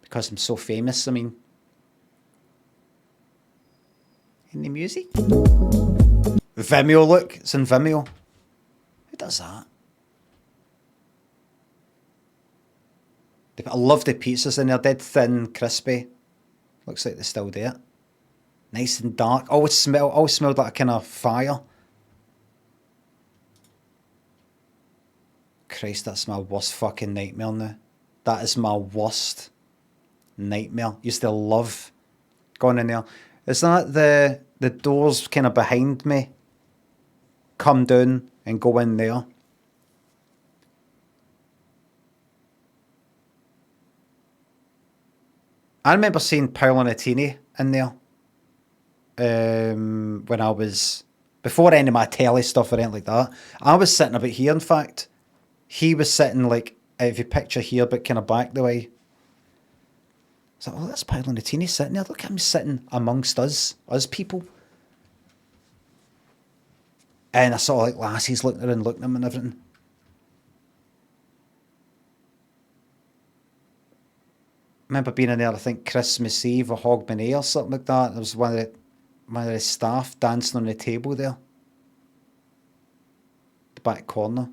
Because I'm so famous, I mean. Any music? Vimeo, look. It's in Vimeo. Who does that? I love the pizzas in there. Dead thin, crispy. Looks like they're still there. Nice and dark. Always smelled like a kind of fire. Christ, that's my worst fucking nightmare now. That is my worst nightmare. Used to love going in there. Is that the the doors kind of behind me come down and go in there. I remember seeing Paolo Nutini in there when I was, before any of my telly stuff or anything like that. I was sitting about here, in fact. He was sitting, like, if you picture here, but kind of back the way. I was like, oh, that's Paolo Nutini sitting there. Look at him sitting amongst us people. And I saw, like, lassies looking at him and everything. I remember being in there, I think, Christmas Eve or Hogmanay or something like that. There was one of the staff dancing on the table there. The back corner.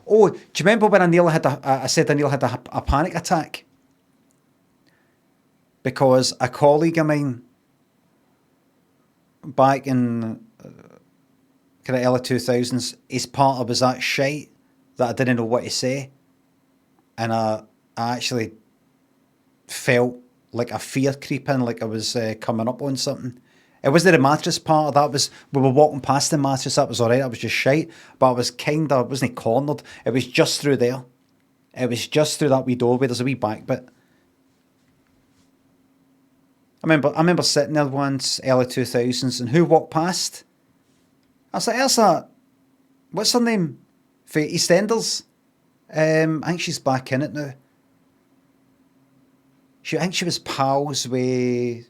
Oh, do you remember when I said I nearly had a panic attack? Because a colleague of mine back in kind of early 2000s, his partner was that shite that I didn't know what to say. And I actually felt like a fear creeping, like I was coming up on something. It wasn't the mattress part, we were walking past the mattress, that was alright, I was just shite, but I wasn't cornered, it was just through there. It was just through that wee doorway, there's a wee back bit. I remember sitting there once, early 2000s, and who walked past? I was like, there's that, what's her name? For EastEnders? I think she's back in it now. I think she was pals with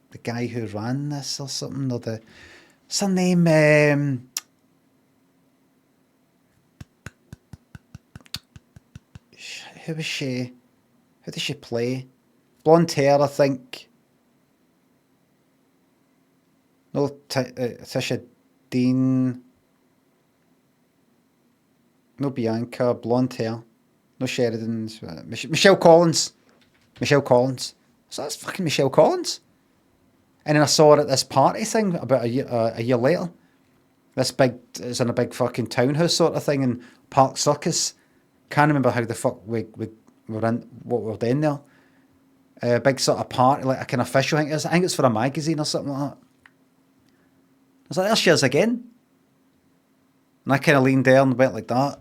the guy who ran this or something, or what's her name? Who was she? Who did she play? Blonde hair, I think. No, Tisha Dean. No, Bianca. Blonde hair. No, Sheridan's. Michelle Collins. Michelle Collins. So that's fucking Michelle Collins. And then I saw her at this party thing about a year later. It's in a big fucking townhouse sort of thing in Park Circus. Can't remember how the fuck we were in, what we were doing there. A big sort of party, like a kind of official thing. I think it's for a magazine or something like that. I was like, there she is again. And I kind of leaned there and went like that.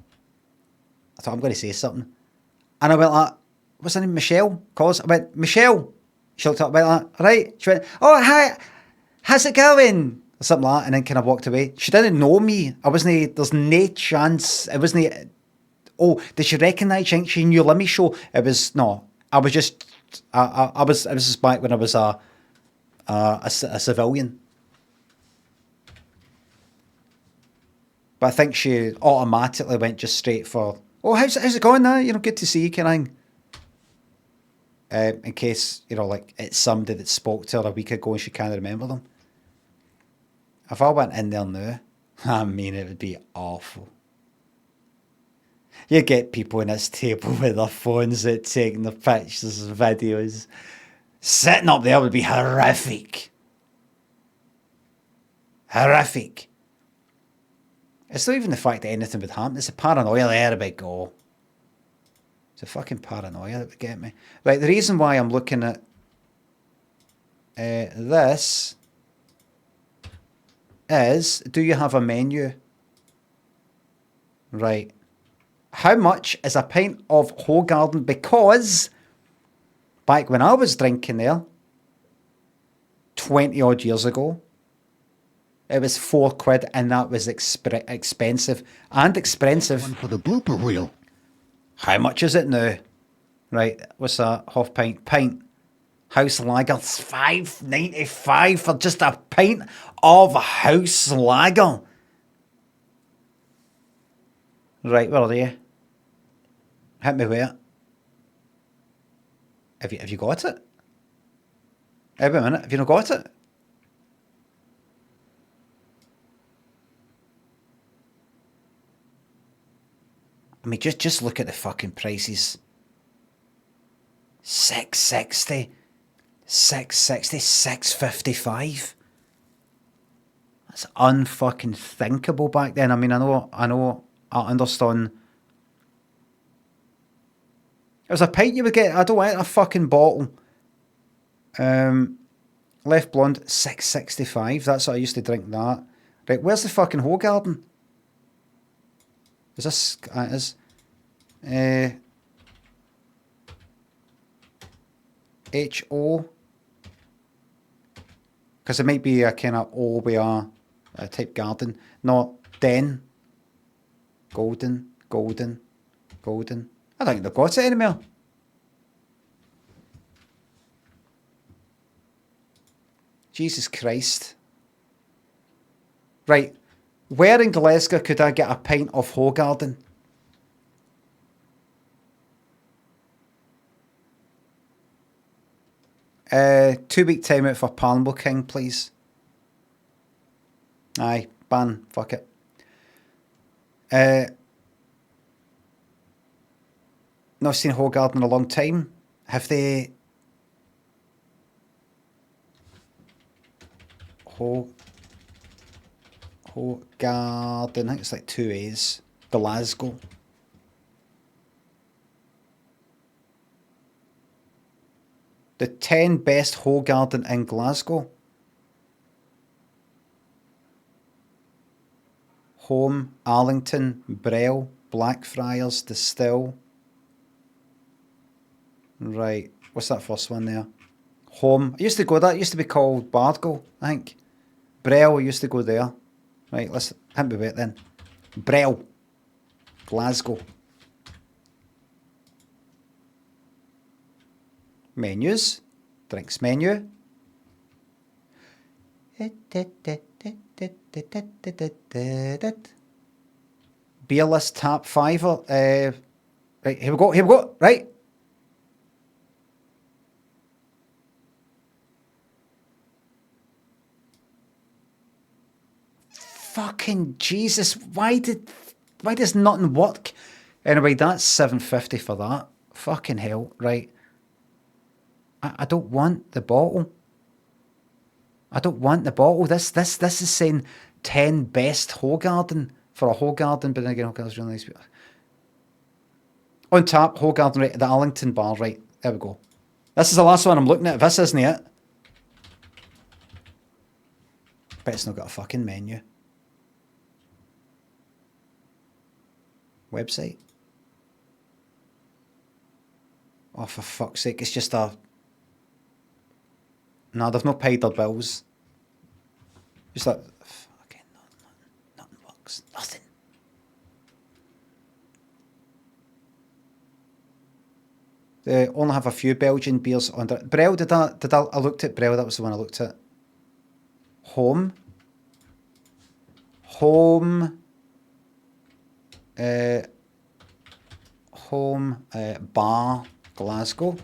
I thought, I'm going to say something. And I went like, what's her name, Michelle? I went, Michelle. She looked up, went like, right. She went, oh, hi, how's it going? Or something like that, and then kind of walked away. She didn't know me. There's no chance. It wasn't, oh, did she recognise? She knew Limmy show? It was just back when I was a civilian. But I think she automatically went just straight for, oh, how's it going now? Good to see you, kind of. In case, like it's somebody that spoke to her a week ago and she can't remember them. If I went in there now, I mean, it would be awful. You get people in this table with their phones that taking their pictures and videos. Sitting up there would be horrific. Horrific. It's not even the fact that anything would happen. It's a paranoia there, a big go. It's a fucking paranoia that would get me. Right, the reason why I'm looking at this is, do you have a menu? Right. How much is a pint of Hoegaarden? Because back when I was drinking there, 20 odd years ago, it was £4 and that was expensive. And expensive. One for the blooper reel. How much is it now? Right, what's that? Half pint. Pint. House lager. It's $5.95 for just a pint of house lager. Right, where are you? Hit me where? Have you got it? Wait a minute, have you not got it? I mean, just look at the fucking prices. $6.60, $6.55. That's unfucking thinkable back then. I mean, I understand. It was a pint you would get. I don't want a fucking bottle. Left Blonde, 665. That's what I used to drink that. Right, where's the fucking Hogarden? Is this... it is. H-O. Because it might be a kind of O-B-R type garden. Not Den. Golden. I don't think they've got it anymore. Jesus Christ. Right. Where in Glasgow could I get a pint of Hogarden? Two-week timeout for Palmo King, please. Aye, ban. Fuck it. Not seen Hogarden in a long time. Have they... Hogarden, I think it's like 2 A's. Glasgow. The 10 best Hogarden in Glasgow. Home, Arlington, Brell, Blackfriars, Distill. Right, what's that first one there? Home. I used to go there. It used to be called Bardgo, I think. Brell, I used to go there. Right, let's hit me wait then. Brell. Glasgow. Menus. Drinks menu. Beer list tap fiver. Right, here we go, right. Fucking Jesus, why does nothing work? Anyway, that's $7.50 for that. Fucking hell, right. I don't want the bottle. This is saying 10 best Hogarden for a Hogarden, but then again, Hogarden's really nice. On tap, Hogarden, right, the Arlington bar, right, there we go. This is the last one I'm looking at. This isn't it. Bet it's not got a fucking menu. Website. Oh, for fuck's sake, it's just a... No, they've not paid their bills. Just like, fucking nothing works. Nothing. They only have a few Belgian beers on there. Brell, I looked at Brell, that was the one I looked at. Home, bar, Glasgow.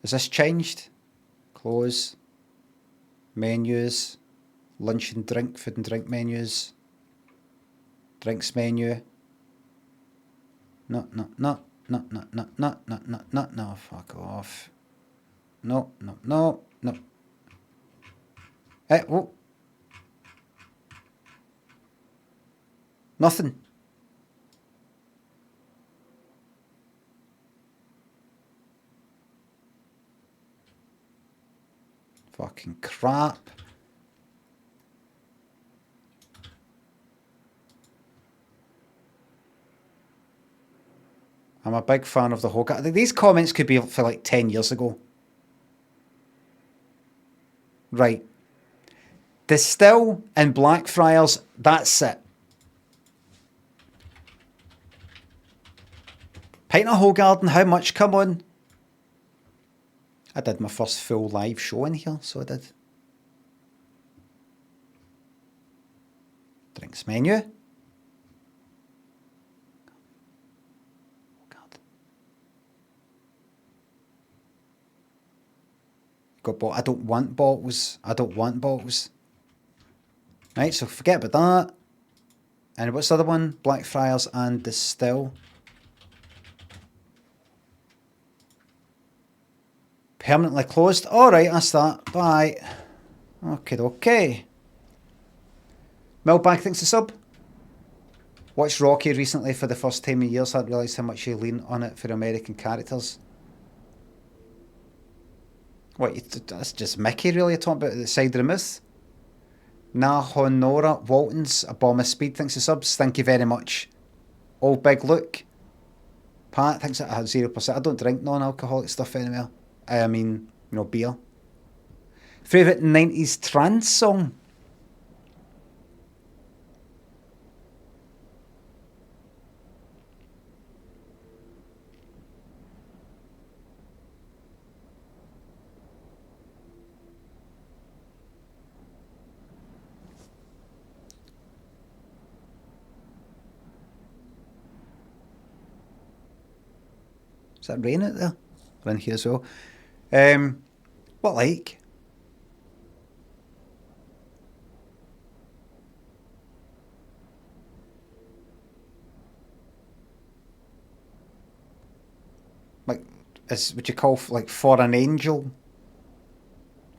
Has this changed? Close. Menus. Lunch and drink, food and drink menus. Drinks menu. No, fuck off. No. Whoa. Nothing. Fucking crap. I'm a big fan of the Hogarden. These comments could be for like 10 years ago. Right. Distill and Blackfriars, that's it. Pint of Hogarden, how much? Come on. I did my first full live show in here, so I did. Drinks menu. I don't want bottles. Right, so forget about that. And what's the other one? Blackfriars and Distill. Permanently closed. Alright, that's that. Bye. Okay. Millbag thinks the sub. Watched Rocky recently for the first time in years. I realised how much you lean on it for American characters. That's just Mickey really talking about the side of the mouth. Na Honora Waltons, a bomb of speed, thanks to subs. Thank you very much. Old Big Luke. Pat thinks it had 0%. I don't drink non-alcoholic stuff anymore. I mean, beer. Favourite 90s trance song? Is that rain out there? We're in here as well. What like? Like, would you call like For an Angel?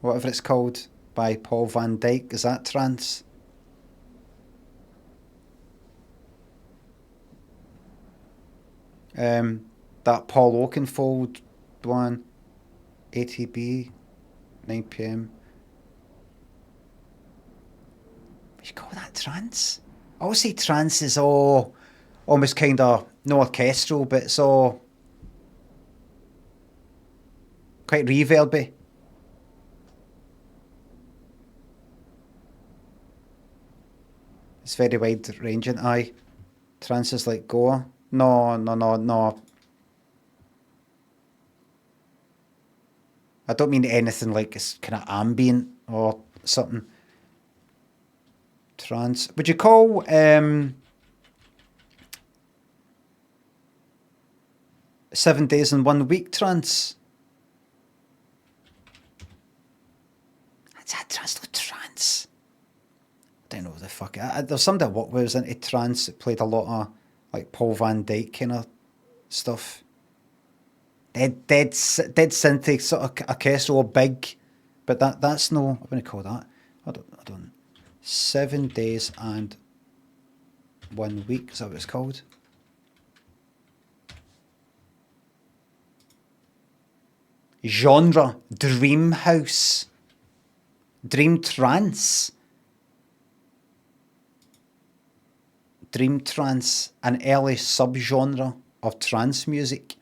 Whatever it's called, by Paul Van Dyke. Is that trance? That Paul Oakenfold one, ATB, 9 p.m. Would you call that trance? I would say trance is all almost kind of, no orchestral, but it's all quite reverby. It's very wide ranging. Aye. Trance is like Goa. No. I don't mean anything like it's kind of ambient or something. Trance. Would you call 7 Days in 1 Week trance? That's a trance, no trance. I don't know what the fuck. There's somebody I worked with who was into trance that played a lot of like Paul Van Dyke kind of stuff. Dead synthy sort of orchestral, big, but that's no. I wouldn't call that. I don't. 7 Days and 1 Week. Is that what it's called? Genre: dream house, dream trance. Dream trance, an early subgenre of trance music.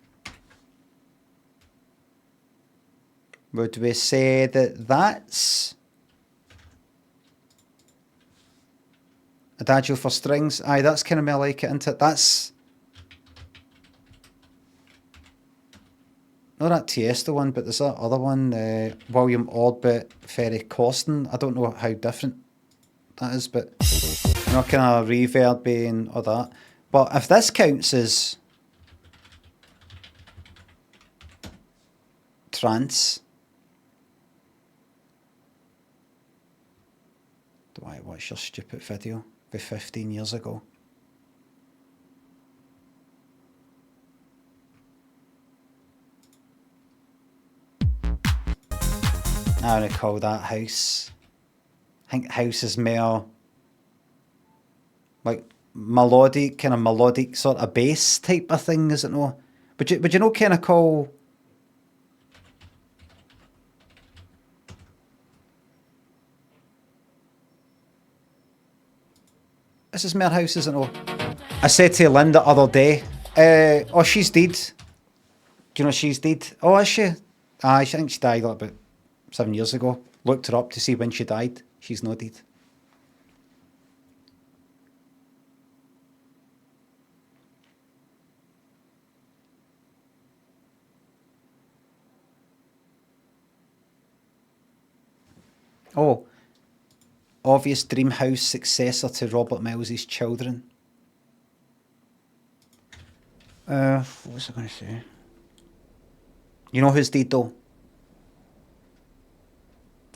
Would we say that that's Adagio for strings? Aye, that's kind of more like it, isn't it? That's not that Tiesto one, but there's that other one, William Orbit, Ferry Corsten. I don't know how different that is, but kind of reverb and all that. But if this counts as trance, do I watch your stupid video of 15 years ago? I would call that house. I think house is more like melodic sort of bass type of thing, is it no? Would you know kind of call this is mere house, isn't it? I said to Linda the other day, oh, she's dead. Do you know she's dead? Oh, is she? I think she died like about 7 years ago. Looked her up to see when she died. She's not dead. Oh, obvious Dreamhouse successor to Robert Mills's Children. What was I going to say? You know who's dead though?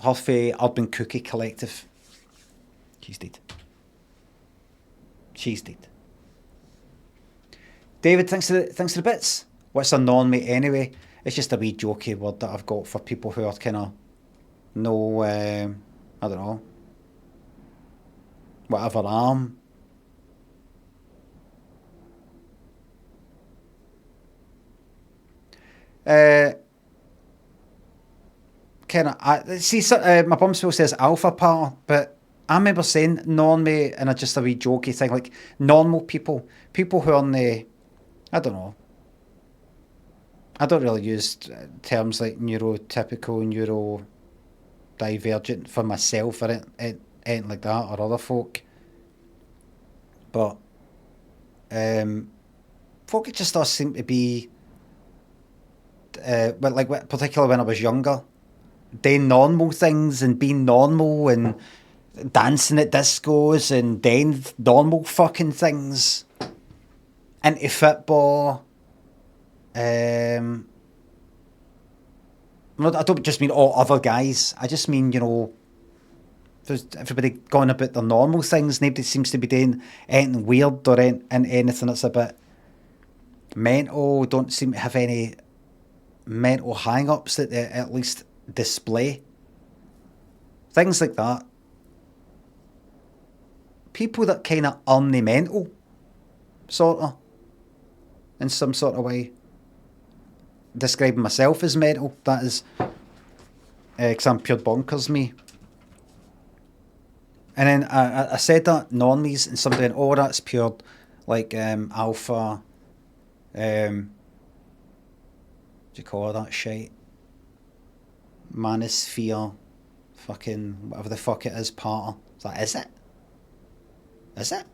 Harvey Urban Cookie Collective. She's dead. She's dead. David, thanks for the bits. What's a non-mate anyway? It's just a wee jokey word that I've got for people who are kind of no, I don't know, whatever arm. kind of, see, my bumsville says alpha power, but I remember saying normie in a just a wee jokey thing, like normal people who are in the, I don't know. I don't really use terms like neurotypical, neurodivergent for myself or anything like that, or other folk. But folk just does seem to be, but like particularly when I was younger, doing normal things and being normal and dancing at discos and doing normal fucking things, into football. I don't just mean all other guys. I just mean, you know, there's everybody going about their normal things. Nobody seems to be doing anything weird or anything that's a bit mental. Don't seem to have any mental hang-ups that they at least display. Things like that. People that kind of aren't mental, sort of, in some sort of way. Describing myself as mental, that is, because I'm pure bonkers, me. And then I said that normies, and somebody went, oh, that's pure, like, alpha, what do you call that shit? Manosphere, fucking, whatever the fuck it is, part of. It's like, is it? Is it?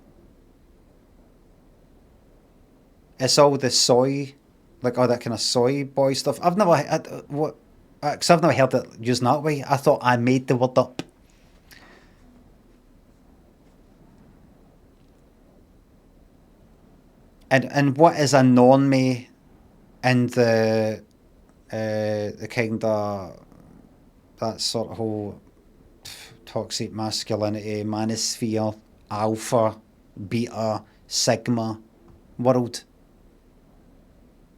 It's all the soy, like all that kind of soy boy stuff. I've never heard it used that way. I thought I made the word up. And what is a normie in the kind of that sort of whole toxic masculinity, manosphere, alpha, beta, sigma world?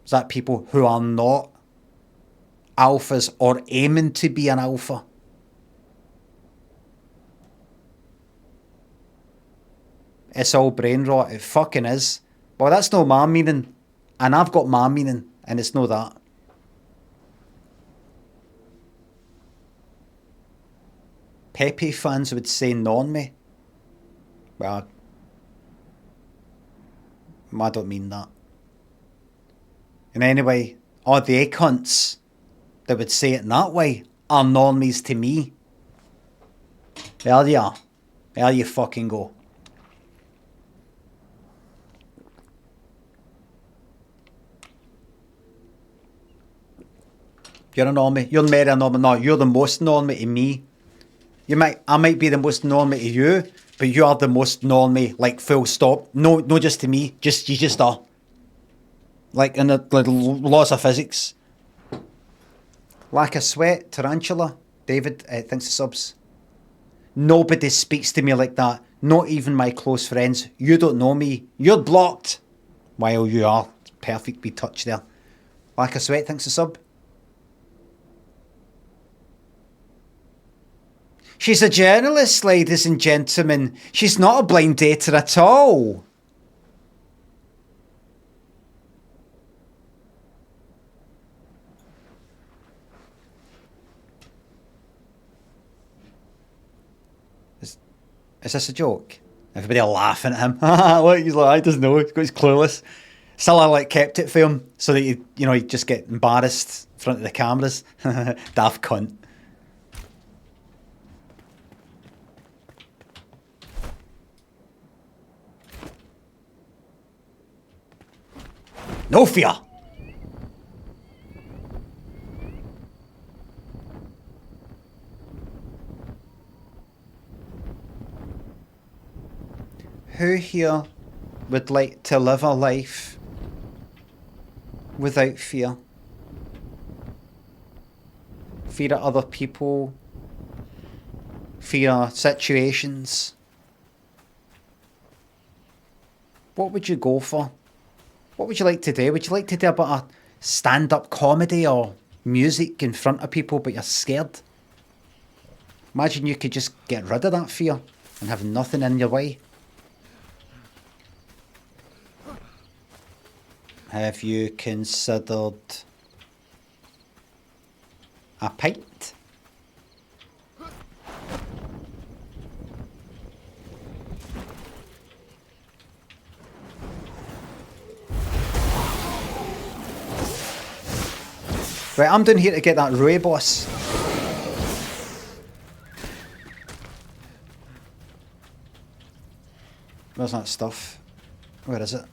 Is that people who are not alphas or aiming to be an alpha? It's all brain rot. It fucking is. Well, that's no my meaning. And I've got my meaning. And it's no that. Pepe fans would say normie. Well, I don't mean that. And anyway, all the cunts that would say it in that way are normies to me. There you are. There you fucking go. You're a normie. You're made a normie. No, you're the most normie to me. I might be the most normie to you, but you are the most normie, like full stop. No, just to me. You just are. Like in the laws of physics. Lack of sweat, tarantula. David, thanks for subs. Nobody speaks to me like that. Not even my close friends. You don't know me. You're blocked. While you are. Perfect wee touch there. Lack of sweat, thanks for sub. She's a journalist, ladies and gentlemen. She's not a blind dater at all. Is this a joke? Everybody are laughing at him. Look, he's like, I doesn't know. He's clueless. Still, I kept it for him so that you just get embarrassed in front of the cameras. Daft cunt. No fear. Who here would like to live a life without fear? Fear of other people, fear of situations. What would you go for? What would you like to do? Would you like to do a bit of stand-up comedy or music in front of people but you're scared? Imagine you could just get rid of that fear and have nothing in your way. Have you considered a pint? Right, I'm down here to get that Ray boss. Where's that stuff? Where is it?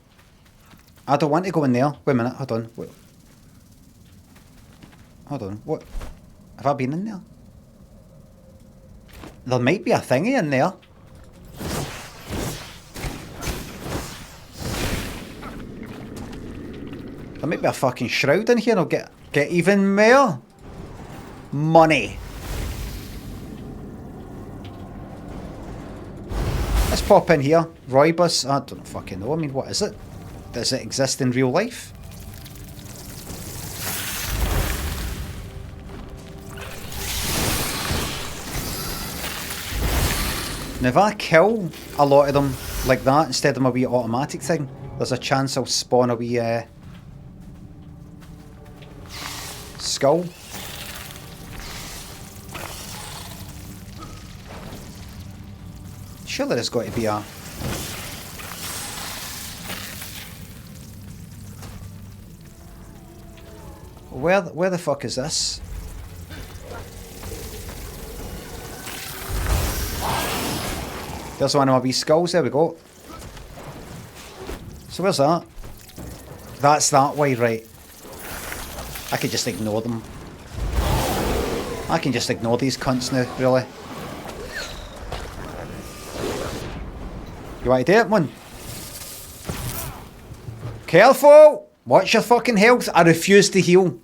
I don't want to go in there. Wait a minute, hold on. Wait. Hold on, what? Have I been in there? There might be a thingy in there. There might be a fucking shroud in here. I'll get even more money. Let's pop in here. Roybus. I don't fucking know. I mean, what is it? Does it exist in real life? Now if I kill a lot of them like that instead of my wee automatic thing, there's a chance I'll spawn a wee skull. Surely there's got to be a... Where the fuck is this? There's one of my wee skulls, there we go. So where's that? That's that way, right. I could just ignore them. I can just ignore these cunts now, really. You want to do it, man? Careful! Watch your fucking health. I refuse to heal.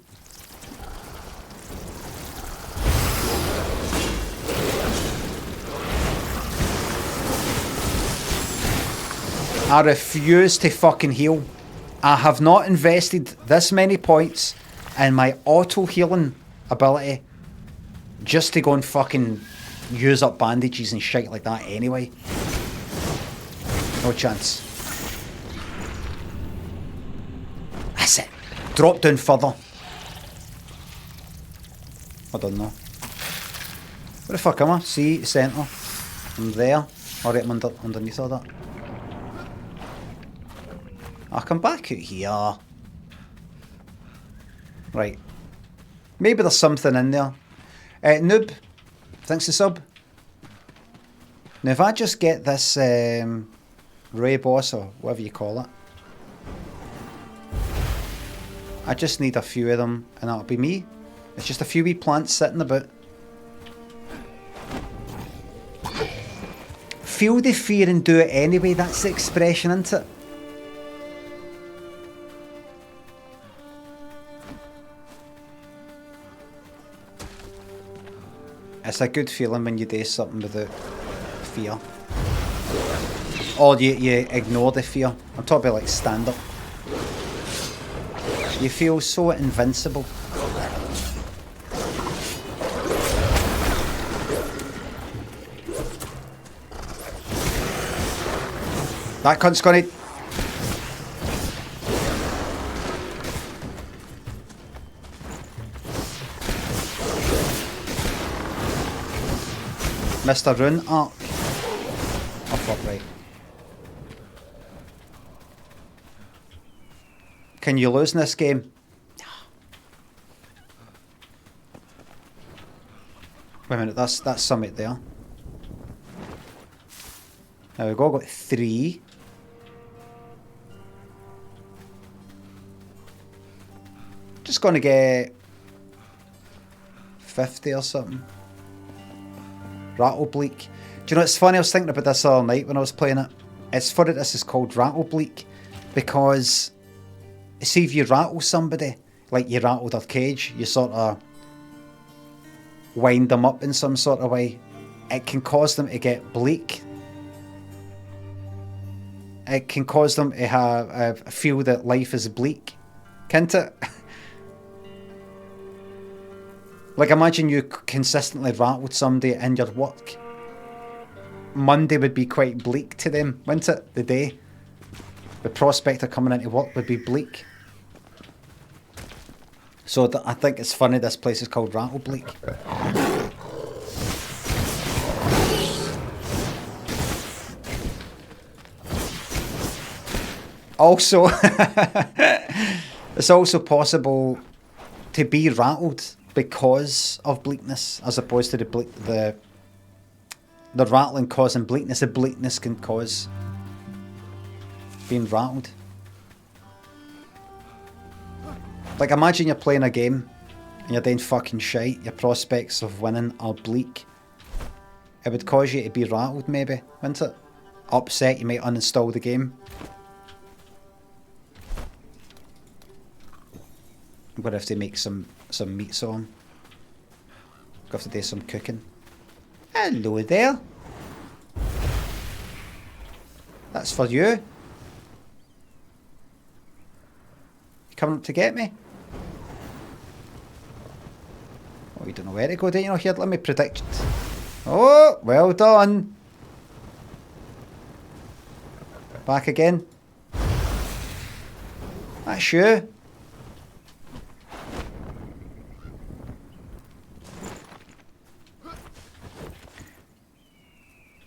I refuse to fucking heal. I have not invested this many points in my auto healing ability just to go and fucking use up bandages and shit like that anyway. No chance. That's it. Drop down further. I don't know. Where the fuck am I? See, centre. I'm there. Alright, I'm underneath all that. I'll come back out here. Right. Maybe there's something in there. Noob. Thanks to sub. Now if I just get this Ray boss or whatever you call it. I just need a few of them and that'll be me. It's just a few wee plants sitting about. Feel the fear and do it anyway. That's the expression, isn't it? It's a good feeling when you do something without fear. Or you ignore the fear. I'm talking about like stand up. You feel so invincible. That cunt's gonna... Mr. Rune Arc. Oh fuck, right. Can you lose in this game? Wait a minute, that's Summit there. There we go, got 3. Just gonna get 50 or something. Rattlebleak. Do you know, it's funny, I was thinking about this all night when I was playing it. It's funny this is called Rattlebleak because see if you rattle somebody, like you rattle their cage, you sort of wind them up in some sort of way, it can cause them to get bleak. It can cause them to have feel that life is bleak, can't it? Like imagine you consistently rattled somebody in your work. Monday would be quite bleak to them, wouldn't it? The day. The prospect of coming into work would be bleak. So I think it's funny this place is called Rattlebleak. Also, it's also possible to be rattled because of bleakness, as opposed to the rattling causing bleakness. The bleakness can cause being rattled. Like, imagine you're playing a game and you're doing fucking shite. Your prospects of winning are bleak. It would cause you to be rattled, maybe, wouldn't it? Upset, you might uninstall the game. I'm gonna have to make some meat on. Gonna have to do some cooking. Hello there. That's for you. You coming up to get me? Oh, you don't know where to go, do you? Know, here, let me predict. Oh, well done. Back again. That's you.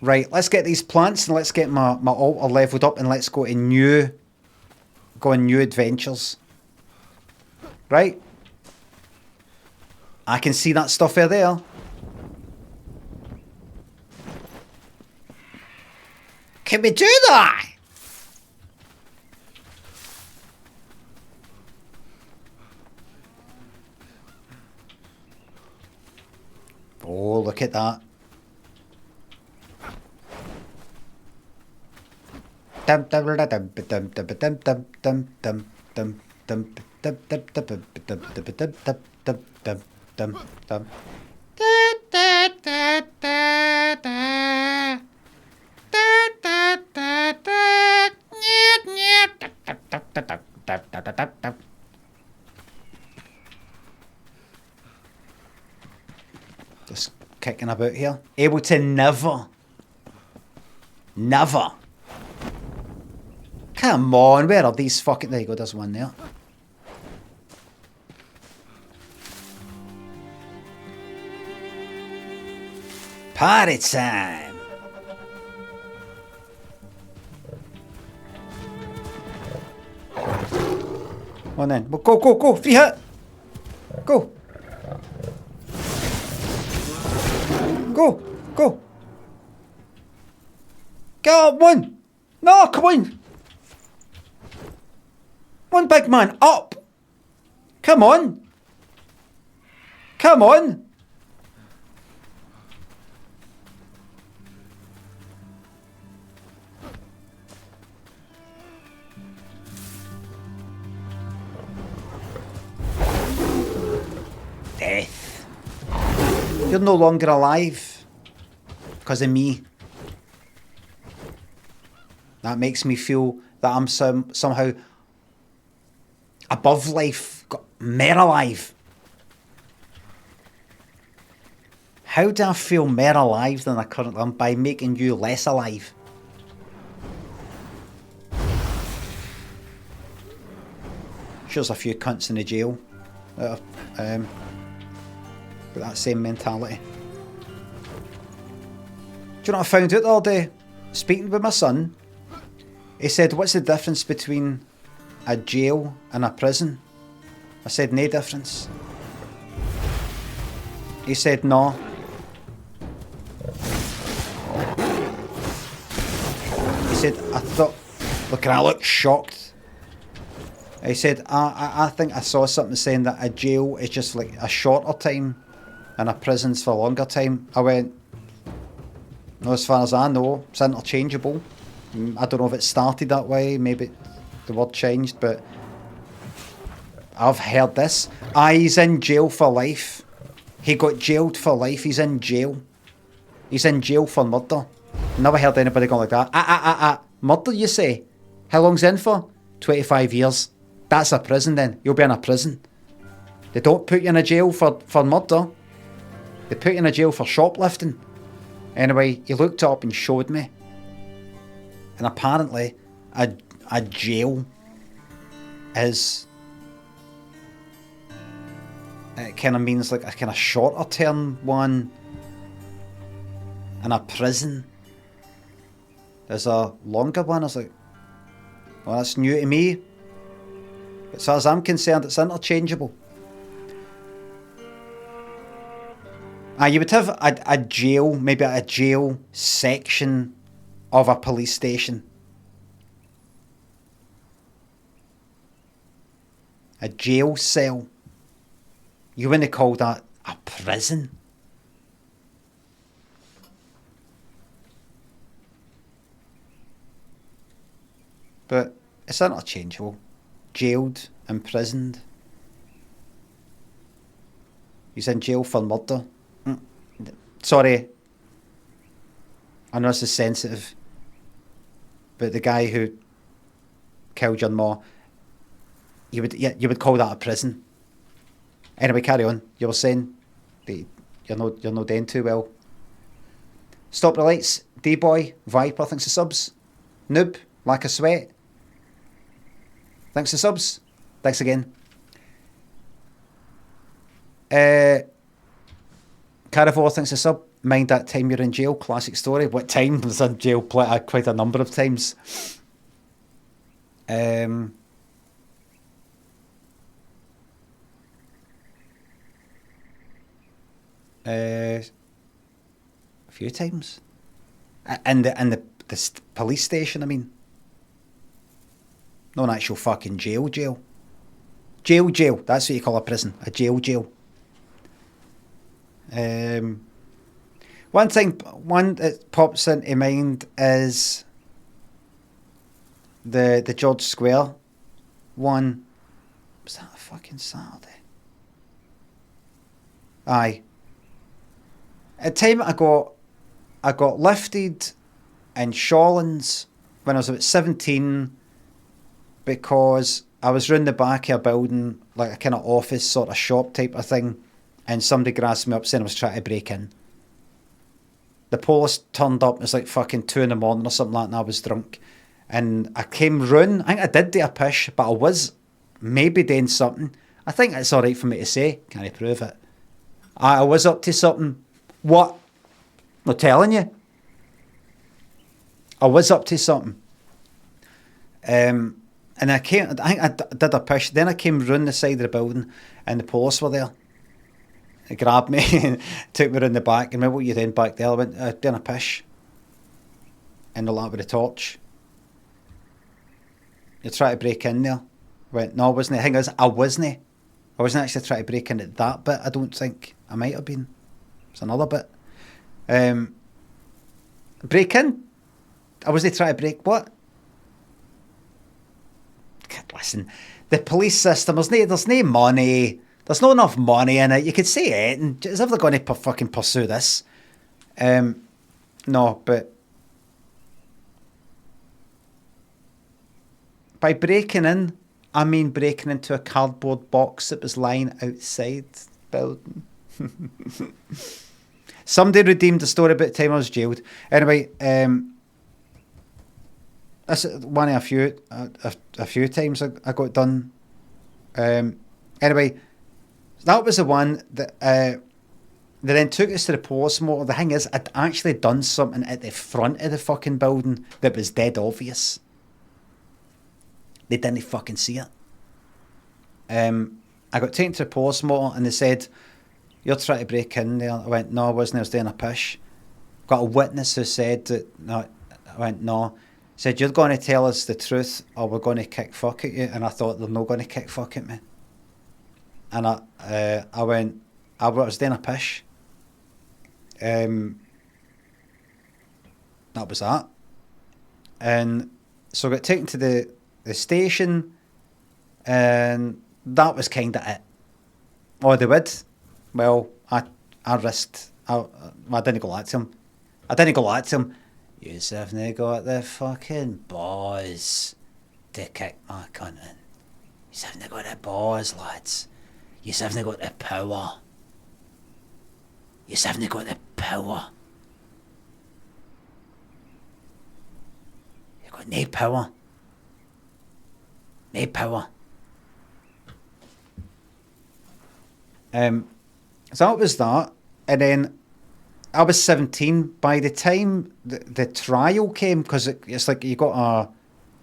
Right, let's get these plants and let's get my altar leveled up and let's go on new adventures. Right? I can see that stuff there. Can we do that? Oh, look at that. Just kicking about here. Able to never. Come on, where are these fucking... There you go, there's one there. Party time! Come on then. Well, go! Free hit! Go! Go! Get up, one! No, come on! One big man, up! Come on! Death. You're no longer alive. Because of me. That makes me feel that I'm somehow above life, more alive. How do I feel more alive than I currently am? By making you less alive. Sure, there's a few cunts in the jail that are, with that same mentality. Do you know what I found out the other day? Speaking with my son, he said, what's the difference between a jail and a prison? I said, no difference. He said, no. He said, I thought, look, and I looked shocked. He said, I think I saw something saying that a jail is just like a shorter time and a prison's for a longer time. I went, no, as far as I know, it's interchangeable. I don't know if it started that way, maybe the word changed, but I've heard this. He's in jail for life. He got jailed for life. He's in jail. He's in jail for murder. Never heard anybody go like that. Murder, you say? How long's in for? 25 years. That's a prison then. You'll be in a prison. They don't put you in a jail for murder. They put you in a jail for shoplifting. Anyway, he looked up and showed me. And apparently, a jail is... It kind of means like a kind of shorter term one. And a prison is a longer one. I was like, well, that's new to me. As far as I'm concerned, it's interchangeable. You would have a jail, maybe a jail section of a police station. A jail cell. You wouldn't call that a prison. But it's interchangeable. Jailed, imprisoned. He's in jail for murder. Sorry. I know this is sensitive. But the guy who killed your ma, you would call that a prison. Anyway, carry on. You were saying that you're not doing too well. Stop the lights. D-boy, Viper, thanks for subs. Noob, lack of sweat. Thanks for subs. Thanks again. Carivore, thanks for sub. Mind that time you're in jail. Classic story. What time was in jail? Quite a number of times. A few times. And the police station, I mean. Not an actual fucking jail. Jail. That's what you call a prison. A jail. One that pops into mind is the George Square one. Was that a fucking Saturday? Aye. At the time I got lifted in Shawlands when I was about 17 because I was round the back of a building, like a kind of office sort of shop type of thing, and somebody grasped me up saying I was trying to break in. The police turned up, it was like fucking 2 a.m. or something like that, and I was drunk. And I came round, I think I did do a push, but I was maybe doing something. I think it's alright for me to say, can I prove it? I was up to something. What? I'm telling you. I was up to something. And I think I did a push. Then I came round the side of the building and the police were there. They grabbed me and took me round the back. And remember what you doing back there? I went, doing a push. And they're like with a torch. You try to break in there. I went, no, I wasn't. The thing is, I wasn't. I wasn't actually trying to break in at that bit, I don't think. I might have been. It's another bit. Break in? I wasn't trying to break what? Listen, the police system, there's no money. There's not enough money in it. You could say it, and is ever going to fucking pursue this? No, but by breaking in, I mean breaking into a cardboard box that was lying outside the building. Somebody redeemed the story about the time I was jailed. Anyway, that's one of a few times I got done. Anyway, that was the one that they then took us to the police motor. The thing is, I'd actually done something at the front of the fucking building that was dead obvious. They didn't fucking see it. I got taken to the police motor and they said, you're trying to break in there. I went, no, I wasn't. I was doing a push. Got a witness who said that, no. I went, no. Said, you're going to tell us the truth or we're going to kick fuck at you. And I thought, they're not going to kick fuck at me. And I went, I was doing a push. That was that. And so I got taken to the station and that was kind of it. Oh, they would? Well, I risked. I didn't go at him. You haven't got the fucking balls to kick my cunt in. You haven't got the balls, lads. You haven't got the power. You haven't got the power. You got no power. No power. So that was that. And then I was 17 by the time the trial came, because it's like you got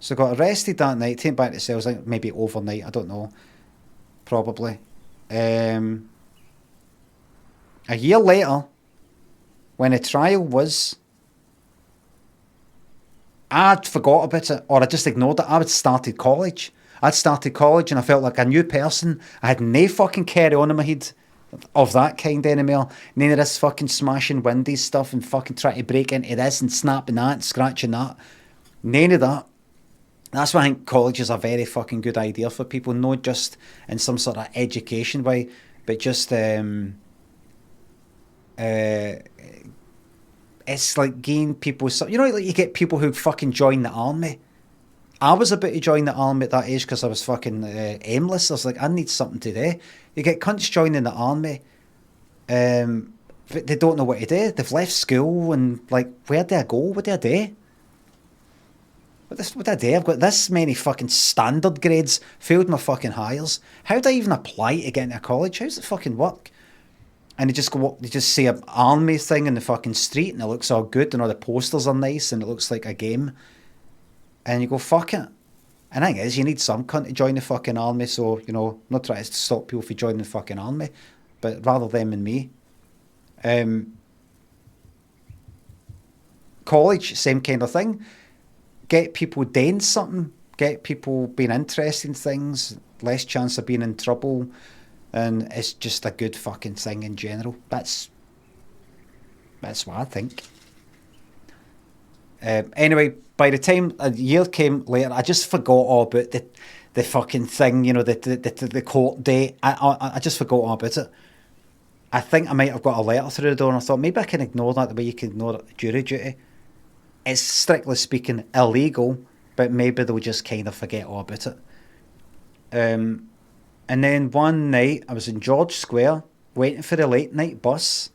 arrested that night, taken back to cells, like maybe overnight, I don't know, probably. A year later, when the trial was, I'd forgot about it, or I just ignored it. I'd started college. And I felt like a new person. I had no fucking carry on in my head of that kind anymore. None of this fucking smashing windies stuff and fucking trying to break into this and snapping that and scratching that. None of that. That's why I think college is a very fucking good idea for people, not just in some sort of education way, but just it's like getting people, you know, like you get people who fucking join the army. I was about to join the army at that age because I was fucking aimless. I was like, I need something to do. You get cunts joining the army, but they don't know what to do. They've left school and like, where do I go? What do I do? What do I do? I've got this many fucking standard grades, failed my fucking hires. How do I even apply to get into college? How does it fucking work? And they just see an army thing in the fucking street and it looks all good and all the posters are nice and it looks like a game. And you go, fuck it. And the thing is, you need some cunt to join the fucking army, so, you know, I'm not trying to stop people from joining the fucking army, but rather them than me. College, same kind of thing. Get people doing something, get people being interested in things, less chance of being in trouble, and it's just a good fucking thing in general. That's what I think. Anyway, by the time a year came later, I just forgot all about the fucking thing, you know, the court date. I just forgot all about it. I think I might have got a letter through the door and I thought maybe I can ignore that the way you can ignore jury duty. It's strictly speaking illegal, but maybe they'll just kind of forget all about it. And then one night I was in George Square waiting for the late night bus,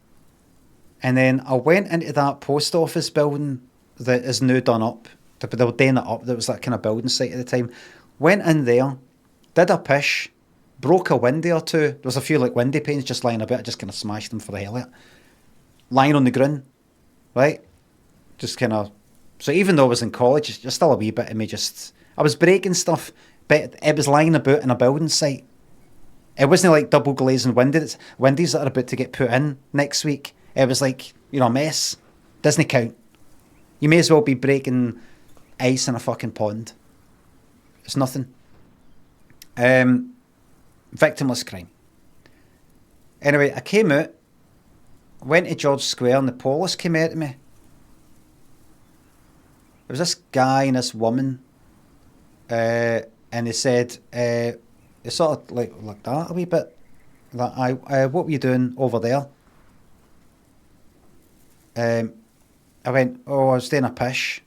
and then I went into that post office building that is now done up. But they were doing it up. There was that kind of building site at the time. Went in there, did a pish, broke a window or two. There was a few like window panes just lying about. I just kind of smashed them for the hell of it. Lying on the ground, right? Just kind of. So even though I was in college, there's still a wee bit of me just. I was breaking stuff, but it was lying about in a building site. It wasn't like double glazing windows that are about to get put in next week. It was like, you know, a mess. Doesn't count. You may as well be breaking ice in a fucking pond. It's nothing. Victimless crime. Anyway, I came out, went to George Square, and the police came out to me. There was this guy and this woman, and they said, they sort of like that a wee bit. Like, what were you doing over there? I went, I was doing a pish.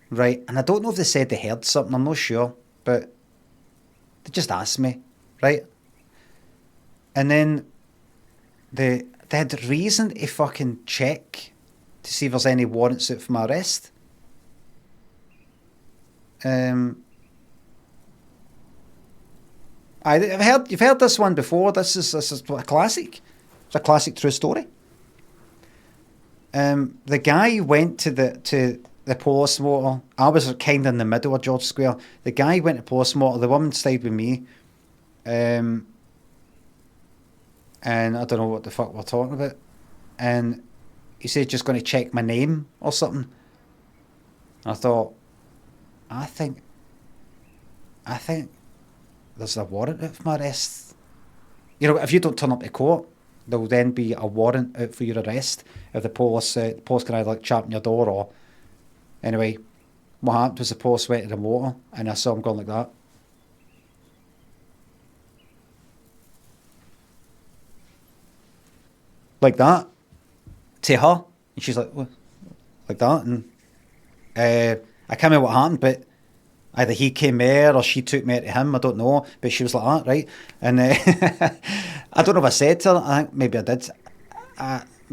Right, and I don't know if they said they heard something, I'm not sure, but they just asked me, right? And then they had reason to fucking check to see if there's any warrants out for my arrest. You've heard this one before. This is a classic. It's a classic true story. The guy went to the police motor. I was kind of in the middle of George Square. The guy went to police motor. The woman stayed with me. And I don't know what the fuck we're talking about. And he said just going to check my name or something. And I thought, I think there's a warrant out for my arrest. You know, if you don't turn up to court, there'll then be a warrant out for your arrest. If the police can either like chap on your door or... Anyway, what happened was the police went to the motor and I saw him going like that. Like that. To her. And she's like, what? Like that. And I can't remember what happened, but either he came there or she took me to him, I don't know. But she was like that, right? And I don't know if I said to her, I think maybe I did.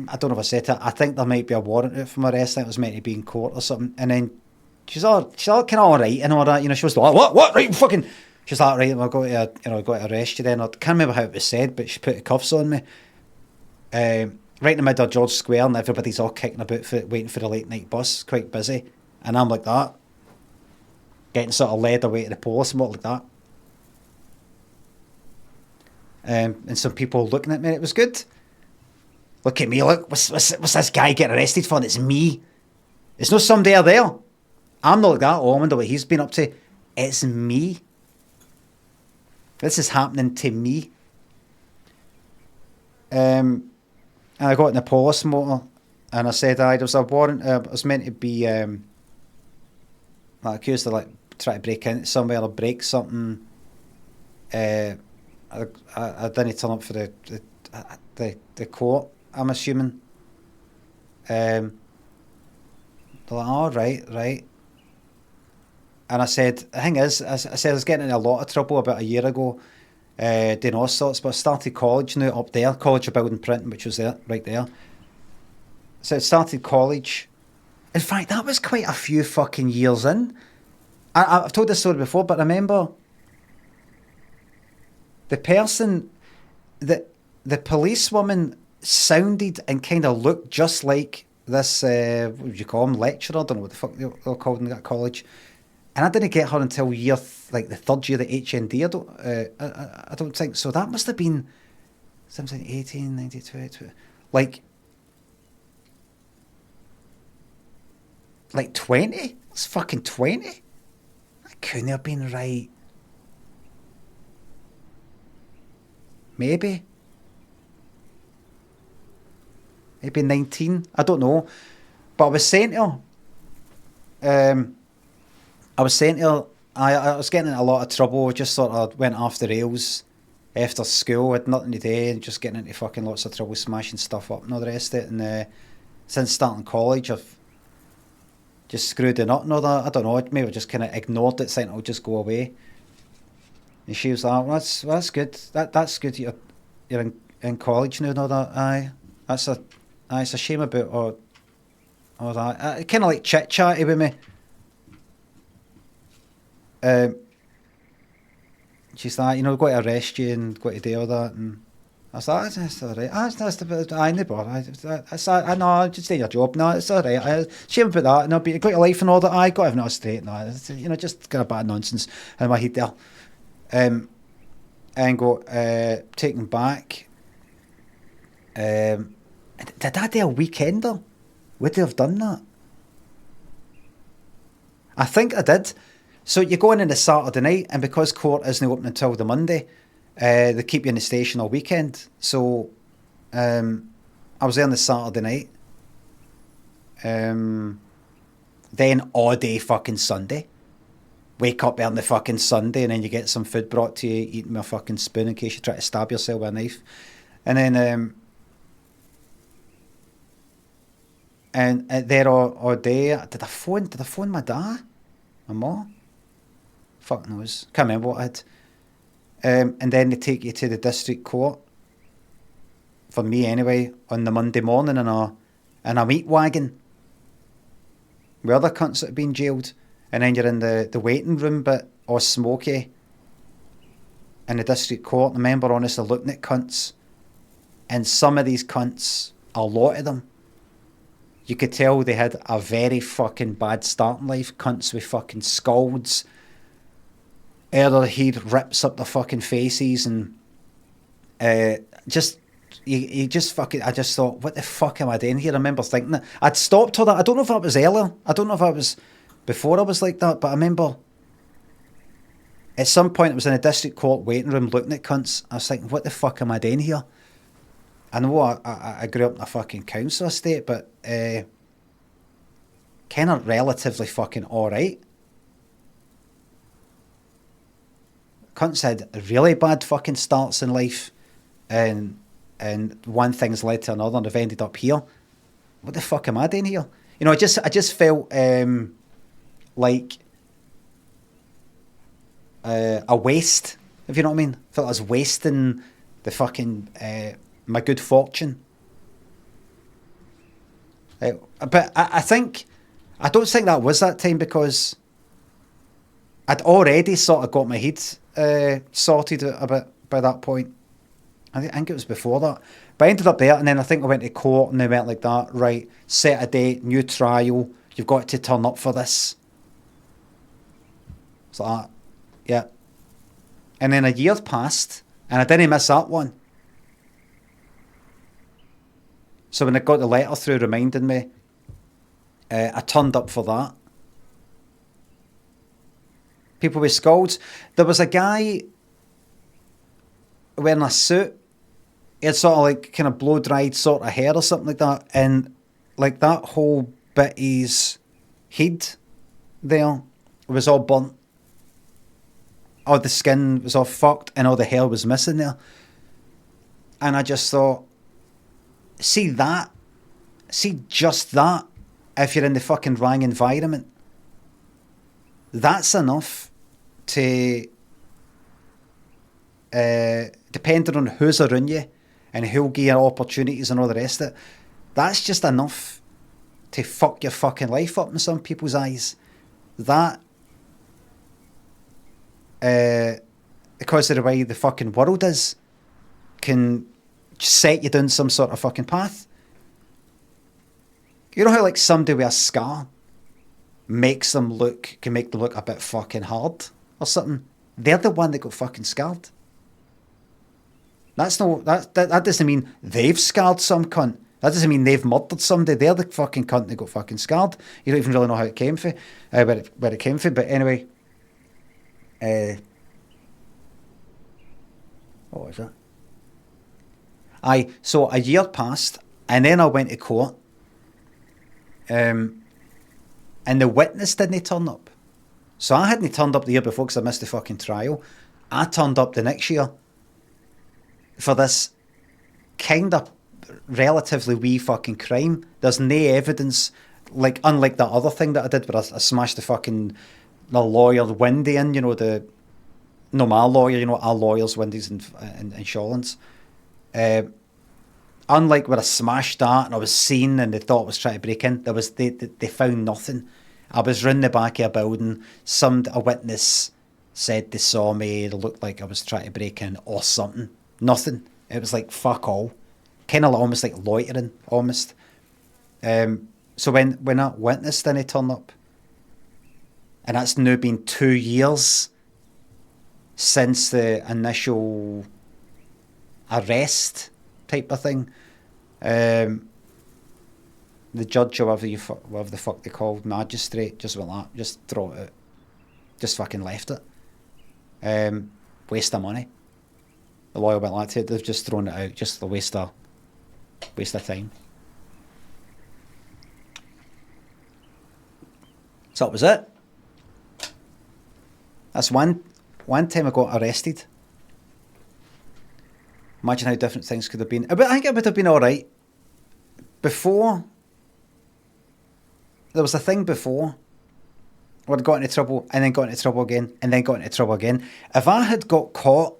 I don't know if I said to her, I think there might be a warrant out for my arrest. I think it was meant to be in court or something. And then she's all kind of all right and all that. You know, she was like, what, right, fucking... She's like, right, I'll go to arrest you then. I can't remember how it was said, but she put the cuffs on me. Right in the middle of George Square, and everybody's all kicking about waiting for the late night bus, quite busy. And I'm like that. Getting sort of led away to the police and what like that. And some people looking at me, it was good. Look at me, look, what's this guy getting arrested for? And it's me. It's not somebody out there. I'm not like that. Oh, I wonder what he's been up to. It's me. This is happening to me. And I got in a police motor, and I said, there was a warrant. I was meant to be like accused of like trying to break into somewhere or break something. I didn't turn up for the court, I'm assuming. They're like, oh, right. And I said, the thing is, I said I was getting in a lot of trouble about a year ago, doing all sorts, but I started college now up there, College of Building Printing, which was there, right there. So I started college. In fact, that was quite a few fucking years in. I've told this story before, but remember, the person, the policewoman sounded and kind of looked just like this, what would you call him, lecturer? I don't know what the fuck they're called in that college. And I didn't get her until the third year of HND. I don't think so. That must have been something 18, 92, like 20. It's fucking 20. That couldn't have been right. Maybe 19. I don't know. But I was saying to her, I was getting in a lot of trouble. Just sort of went off the rails after school. Had nothing to do and just getting into fucking lots of trouble, smashing stuff up and all the rest of it. And since starting college, I've just screwed it up and all that. I don't know. Maybe I just kind of ignored it, saying it'll just go away. And she was like, well, that's good. That's good. You're in college now and all that. Aye, it's a shame about all that. Kind of like chit chatty with me. She's like, got to arrest you and got to do all that, and I was like, that's all right. I never. I know, I'm just doing your job. No, it's all right. Shame about that. No, but you got your life and all that. I got everything all straight. No, just kind of bad nonsense in my head there. And got taken back. Did I do a weekender? Would they have done that? I think I did. So you go in on the Saturday night, and because court isn't open until the Monday, they keep you in the station all weekend. So I was there on the Saturday night. Then all day fucking Sunday. Wake up on the fucking Sunday, and then you get some food brought to you, eating with a fucking spoon in case you try to stab yourself with a knife. And then and there all day. Did I phone my dad? My mum? Fuck knows. Can't remember what I had. And then they take you to the district court, for me anyway, on the Monday morning in a meat wagon with other cunts that have been jailed. And then you're in the waiting room bit, all smoky, in the district court. I remember honestly looking at cunts, and some of these cunts, a lot of them, you could tell they had a very fucking bad start in life. Cunts with fucking scalds, either he'd rips up their fucking faces, and you just fucking, I just thought, what the fuck am I doing here? I remember thinking that. I'd stopped all that. I don't know if that was earlier. I don't know if I was before I was like that, but I remember at some point I was in a district court waiting room looking at cunts. I was thinking, what the fuck am I doing here? I know I grew up in a fucking council estate, but kind of relatively fucking alright. Cunts had really bad fucking starts in life, and one thing's led to another, and I've ended up here. What the fuck am I doing here? I just felt like a waste, if you know what I mean. I felt I was wasting the fucking my good fortune. But I don't think that was that time, because I'd already sort of got my head sorted a bit by that point. I think it was before that. But I ended up there, and then I think I went to court, and they went like that, right, set a date, new trial, you've got to turn up for this. It's like that. Yeah. And then a year passed, and I didn't miss that one. So when I got the letter through reminding me, I turned up for that. People with scalds. There was a guy wearing a suit. He had sort of like kind of blow dried sort of hair or something like that, and like that whole bit of his head there was all burnt. All the skin was all fucked and all the hair was missing there. And I just thought, see just that, if you're in the fucking wrong environment, that's enough to, depending on who's around you and who'll give you opportunities and all the rest of it, that's just enough to fuck your fucking life up in some people's eyes. That, because of the way the fucking world is, can set you down some sort of fucking path. You know how like somebody with a scar can make them look a bit fucking hard or something? They're the one that got fucking scarred. That doesn't mean they've scarred some cunt. That doesn't mean they've murdered somebody. They're the fucking cunt that got fucking scarred. You don't even really know how it came from, where it came from. But anyway, what was that? So a year passed, and then I went to court, and the witness didn't turn up. So I hadn't turned up the year before because I missed the fucking trial. I turned up the next year for this kind of relatively wee fucking crime. There's no evidence, like unlike that other thing that I did where I smashed the lawyer windy in, my lawyer, our lawyers' windies in Shawlands. Unlike where I smashed that and I was seen and they thought I was trying to break in, they found nothing. I was round the back of a building. A witness said they saw me. It looked like I was trying to break in or something. Nothing. It was like fuck all. Kind of almost like loitering, almost. So when that witness didn't turn up, and that's now been 2 years since the initial arrest type of thing, the judge or whatever the fuck they called, magistrate, just went that, just throw it out. Just fucking left it. Waste of money. The lawyer went like that, they've just thrown it out, just a waste of time. So that was it. That's one time I got arrested. Imagine how different things could have been. But I think it would have been alright. Before, there was a thing before where I got into trouble and then got into trouble again and then got into trouble again. If I had got caught,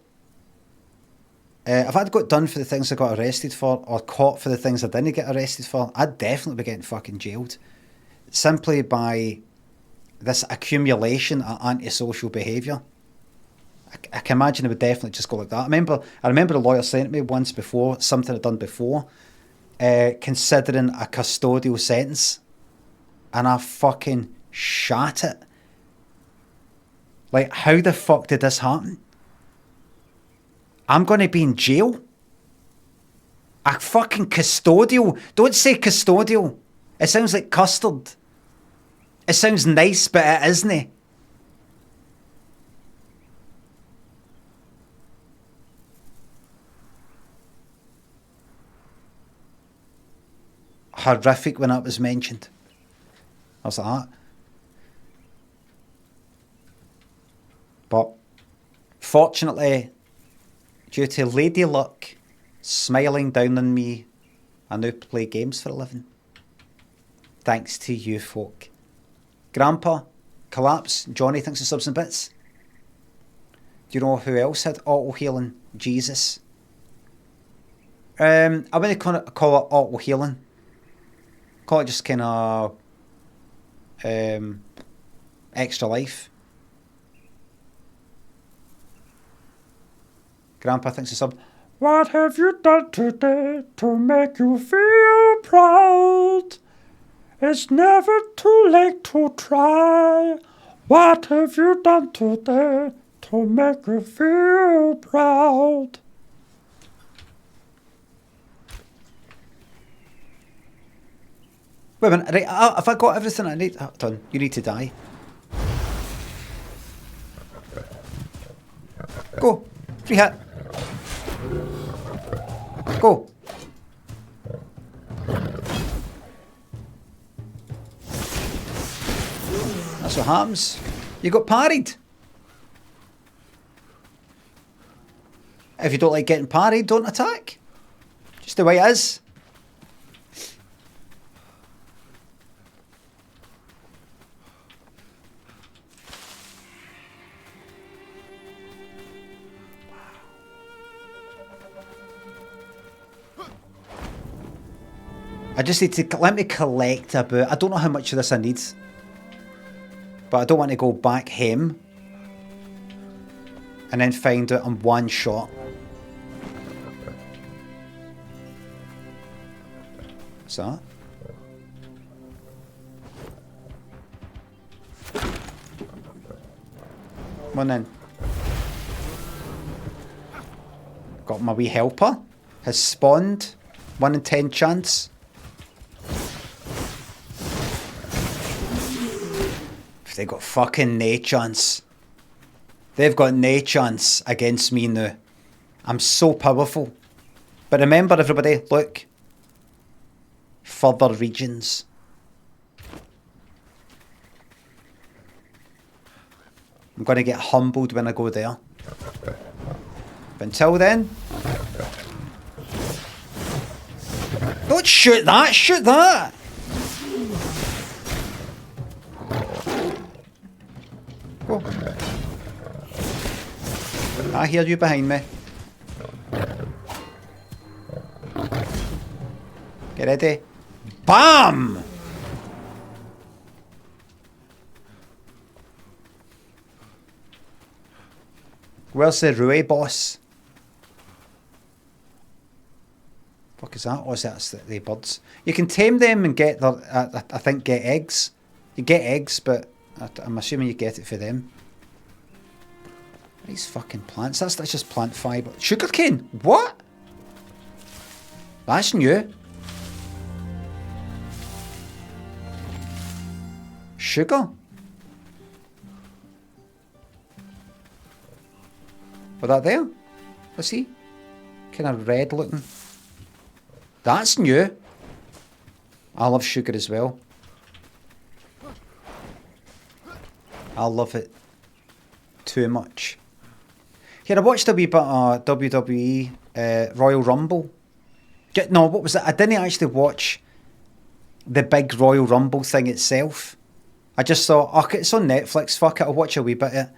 if I'd got done for the things I got arrested for or caught for the things I didn't get arrested for, I'd definitely be getting fucking jailed. Simply by this accumulation of antisocial behaviour. I can imagine it would definitely just go like that. I remember the lawyer saying to me once before, something I'd done before, considering a custodial sentence, and I fucking shat it. Like, how the fuck did this happen? I'm going to be in jail? A fucking custodial? Don't say custodial. It sounds like custard. It sounds nice, but it isn't. Horrific when that was mentioned. I was like that. But fortunately, due to lady luck smiling down on me, I now play games for a living. Thanks to you folk. Grandpa, Collapse, Johnny thinks of subs and bits. Do you know who else had auto healing? Jesus. I wouldn't call it auto healing. Call it just kind of extra life. Grandpa thinks of sub. What have you done today to make you feel proud? It's never too late to try. What have you done today to make you feel proud? Wait a minute, right, have I got everything I need? Done. You need to die. Go. Free hit. Go. That's what happens. You got parried. If you don't like getting parried, don't attack. Just the way it is. I just need to, let me collect a bit. I don't know how much of this I need. But I don't want to go back home. And then find it on one shot. What's that? Come on then. Got my wee helper. Has spawned. 1 in 10 chance. They got fucking nae chance. They've got nae chance against me now. I'm so powerful. But remember everybody, look. Further regions. I'm going to get humbled when I go there. But until then... Don't shoot that! Shoot that! Go. I hear you behind me. Get ready. BAM! Where's the Rui boss? Fuck is that? Oh, that's the birds. You can tame them and get their, I think, get eggs. You get eggs, but I'm assuming you get it for them. These fucking plants. That's just plant fibre. Sugarcane? What? That's new. Sugar? Was that there? Let's see. Kind of red looking. That's new. I love sugar as well. I love it too much. Here, I watched a wee bit of WWE Royal Rumble. No, what was it? I didn't actually watch the big Royal Rumble thing itself. I just thought, okay, it's on Netflix, fuck it, I'll watch a wee bit of it.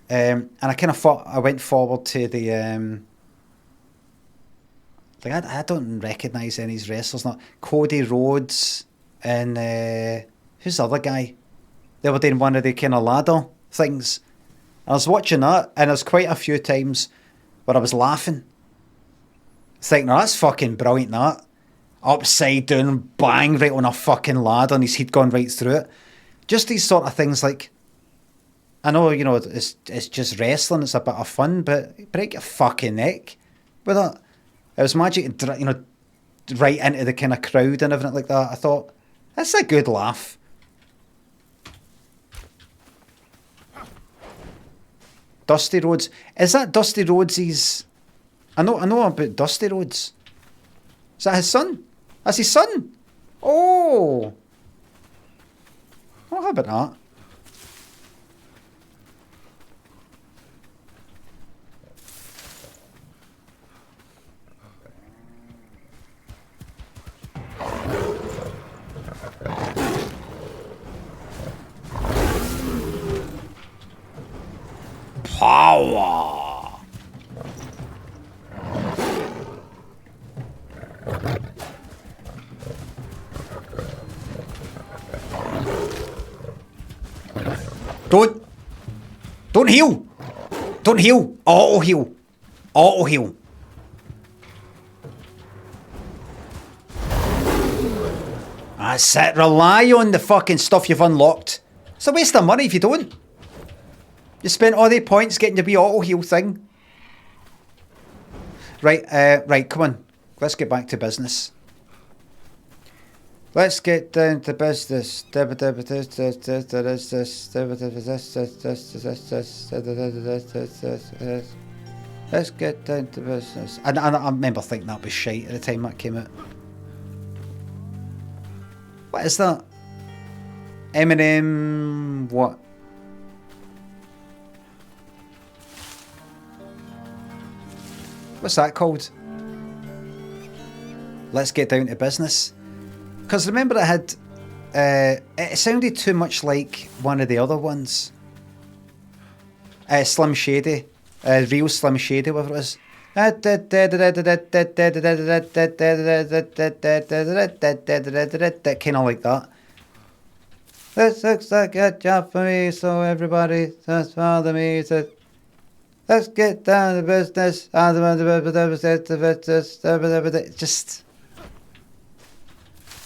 And I kind of thought, I went forward to the... like I don't recognise any of these wrestlers. Not Cody Rhodes and... who's the other guy? They were doing one of the kind of ladder things. I was watching that, and there's quite a few times where I was laughing. Thinking, no, that's fucking brilliant, that. Upside down, bang, right on a fucking ladder, and his head gone right through it. Just these sort of things, like... I know, you know, it's just wrestling, it's a bit of fun, but break your fucking neck with it. It was magic, you know, right into the kind of crowd and everything like that. I thought, that's a good laugh. Dusty Rhodes. Is that Dusty Rhodes's... I know about Dusty Rhodes. Is that his son? That's his son? Oh! How about that? Power! Don't heal! Don't heal! Auto heal! Auto heal! That's it. Rely on the fucking stuff you've unlocked. It's a waste of money if you don't. You spent all the points getting your wee auto heal thing. Right, right, come on. Let's get back to business. Let's get down to business. Let's get down to business. And I remember thinking that was shite at the time that came out. What is that? Eminem, what? What's that called? Let's get down to business. Because remember it had... it sounded too much like one of the other ones. Slim Shady. Real Slim Shady, whatever it was. Kind of like that. This looks like a job for me, so everybody just follow me. Let's get down to business. Just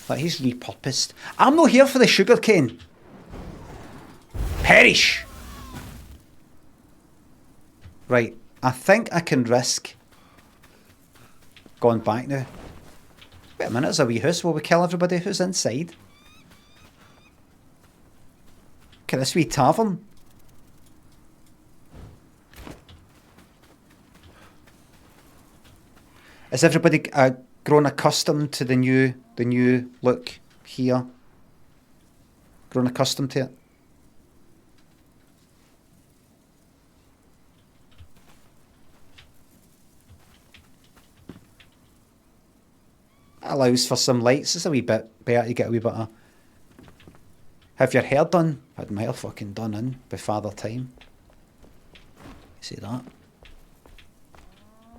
like he's repurposed. I'm not here for the sugar cane. Perish. Right, I think I can risk going back now. Wait a minute, there's a wee house. Will we kill everybody who's inside? Okay, this wee tavern. Is everybody grown accustomed to the new look here? Grown accustomed to it? Allows for some lights. It's a wee bit better to get a wee bit of... Have your hair done? I had my hair fucking done in by Father Time. You see that?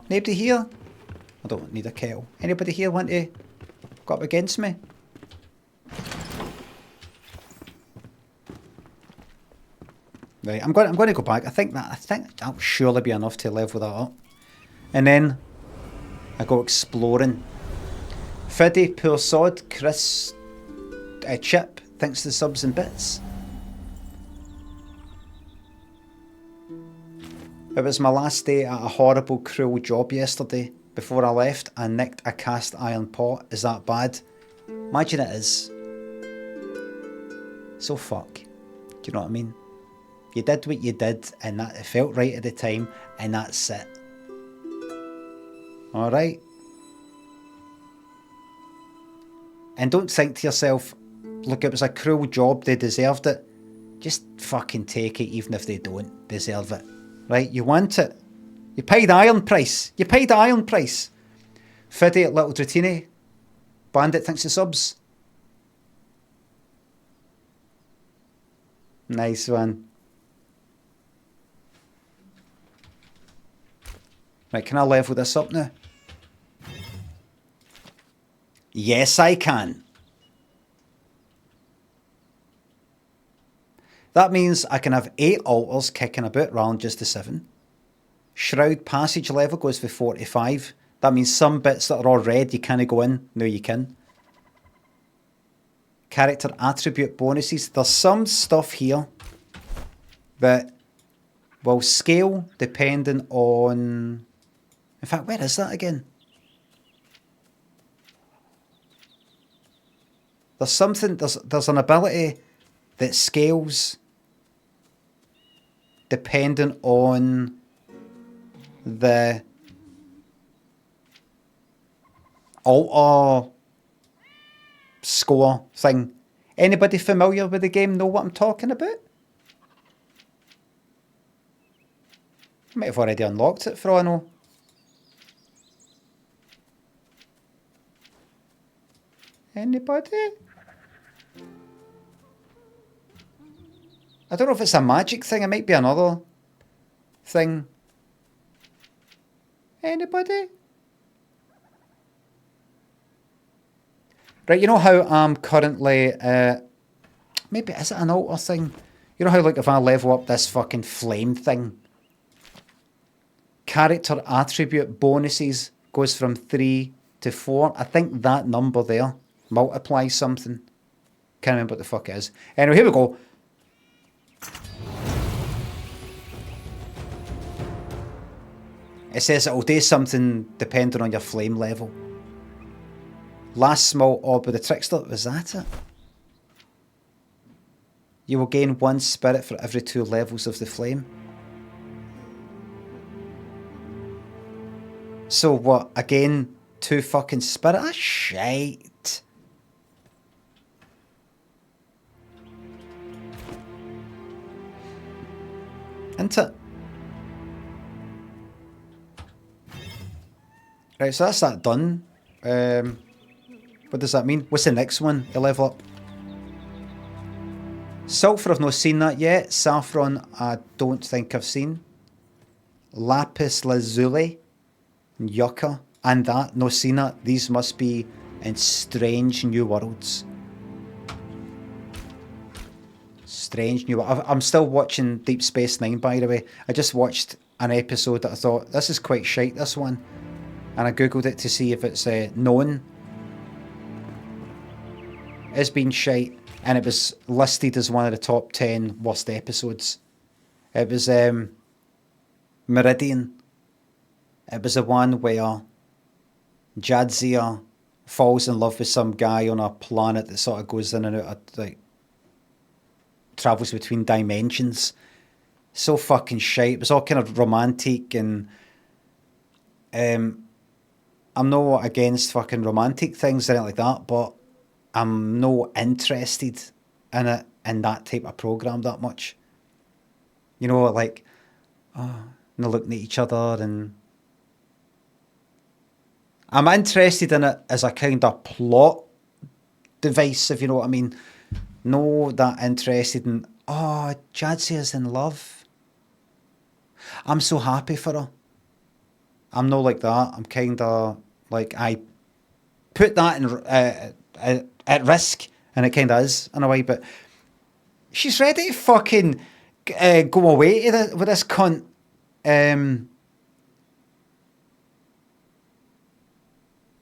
Nobody here? I don't need a kettle. Anybody here want to go up against me? Right, I'm going to go back. I think that'll surely be enough to level that up. And then I go exploring. Fiddy, Poor Sod, Chris, Chip, thanks to the subs and bits. It was my last day at a horrible, cruel job yesterday. Before I left, I nicked a cast iron pot. Is that bad? Imagine it is. So fuck. Do you know what I mean? You did what you did, and that it felt right at the time, and that's it. Alright? And don't think to yourself, look, it was a cruel job, they deserved it. Just fucking take it, even if they don't deserve it. Right? You want it. You paid the iron price. You paid the iron price. Fiddy at Little Dratini. Bandit thanks to subs. Nice one. Right, can I level this up now? Yes, I can. That means I can have 8 altars kicking about rather than just the 7. Shroud passage level goes for 45. That means some bits that are all red you can't go in. No, you can. Character attribute bonuses. There's some stuff here that will scale depending on... In fact, where is that again? There's something, there's an ability that scales depending on the altar score thing. Anybody familiar with the game know what I'm talking about? I might have already unlocked it for all I know. Anybody? I don't know if it's a magic thing, it might be another thing. Anybody? Right, you know how I'm currently, maybe, is it an altar thing? You know how, like, if I level up this fucking flame thing, character attribute bonuses goes from 3 to 4. I think that number there multiplies something. Can't remember what the fuck it is. Anyway, here we go. It says it will do something depending on your flame level. Last small orb with the trickster. Was that it? You will gain 1 spirit for every 2 levels of the flame. So what? Again, 2 fucking spirit? Ah, shite. Isn't it? Right, so that's that done. What does that mean? What's the next one? The level up. Sulphur, I've not seen that yet. Saffron, I don't think I've seen. Lapis Lazuli, Yucca, and that, no seen that. These must be in strange new worlds. Strange new. I'm still watching Deep Space Nine, by the way. I just watched an episode that I thought, this is quite shite, this one. And I googled it to see if it's known. It's been shite, and it was listed as one of the top 10 worst episodes. It was Meridian. It was the one where Jadzia falls in love with some guy on a planet that sort of goes in and out of, like, travels between dimensions. So fucking shite. It was all kind of romantic, and I'm not against fucking romantic things or anything like that, but I'm not interested in it, in that type of program that much. You know, like, they're looking at each other, and I'm interested in it as a kind of plot device, if you know what I mean. No, that interested in, Jadzia's in love. I'm so happy for her. I'm not like that. I'm kind of like, I put that in at risk, and it kind of is in a way, but she's ready to fucking go away with this cunt.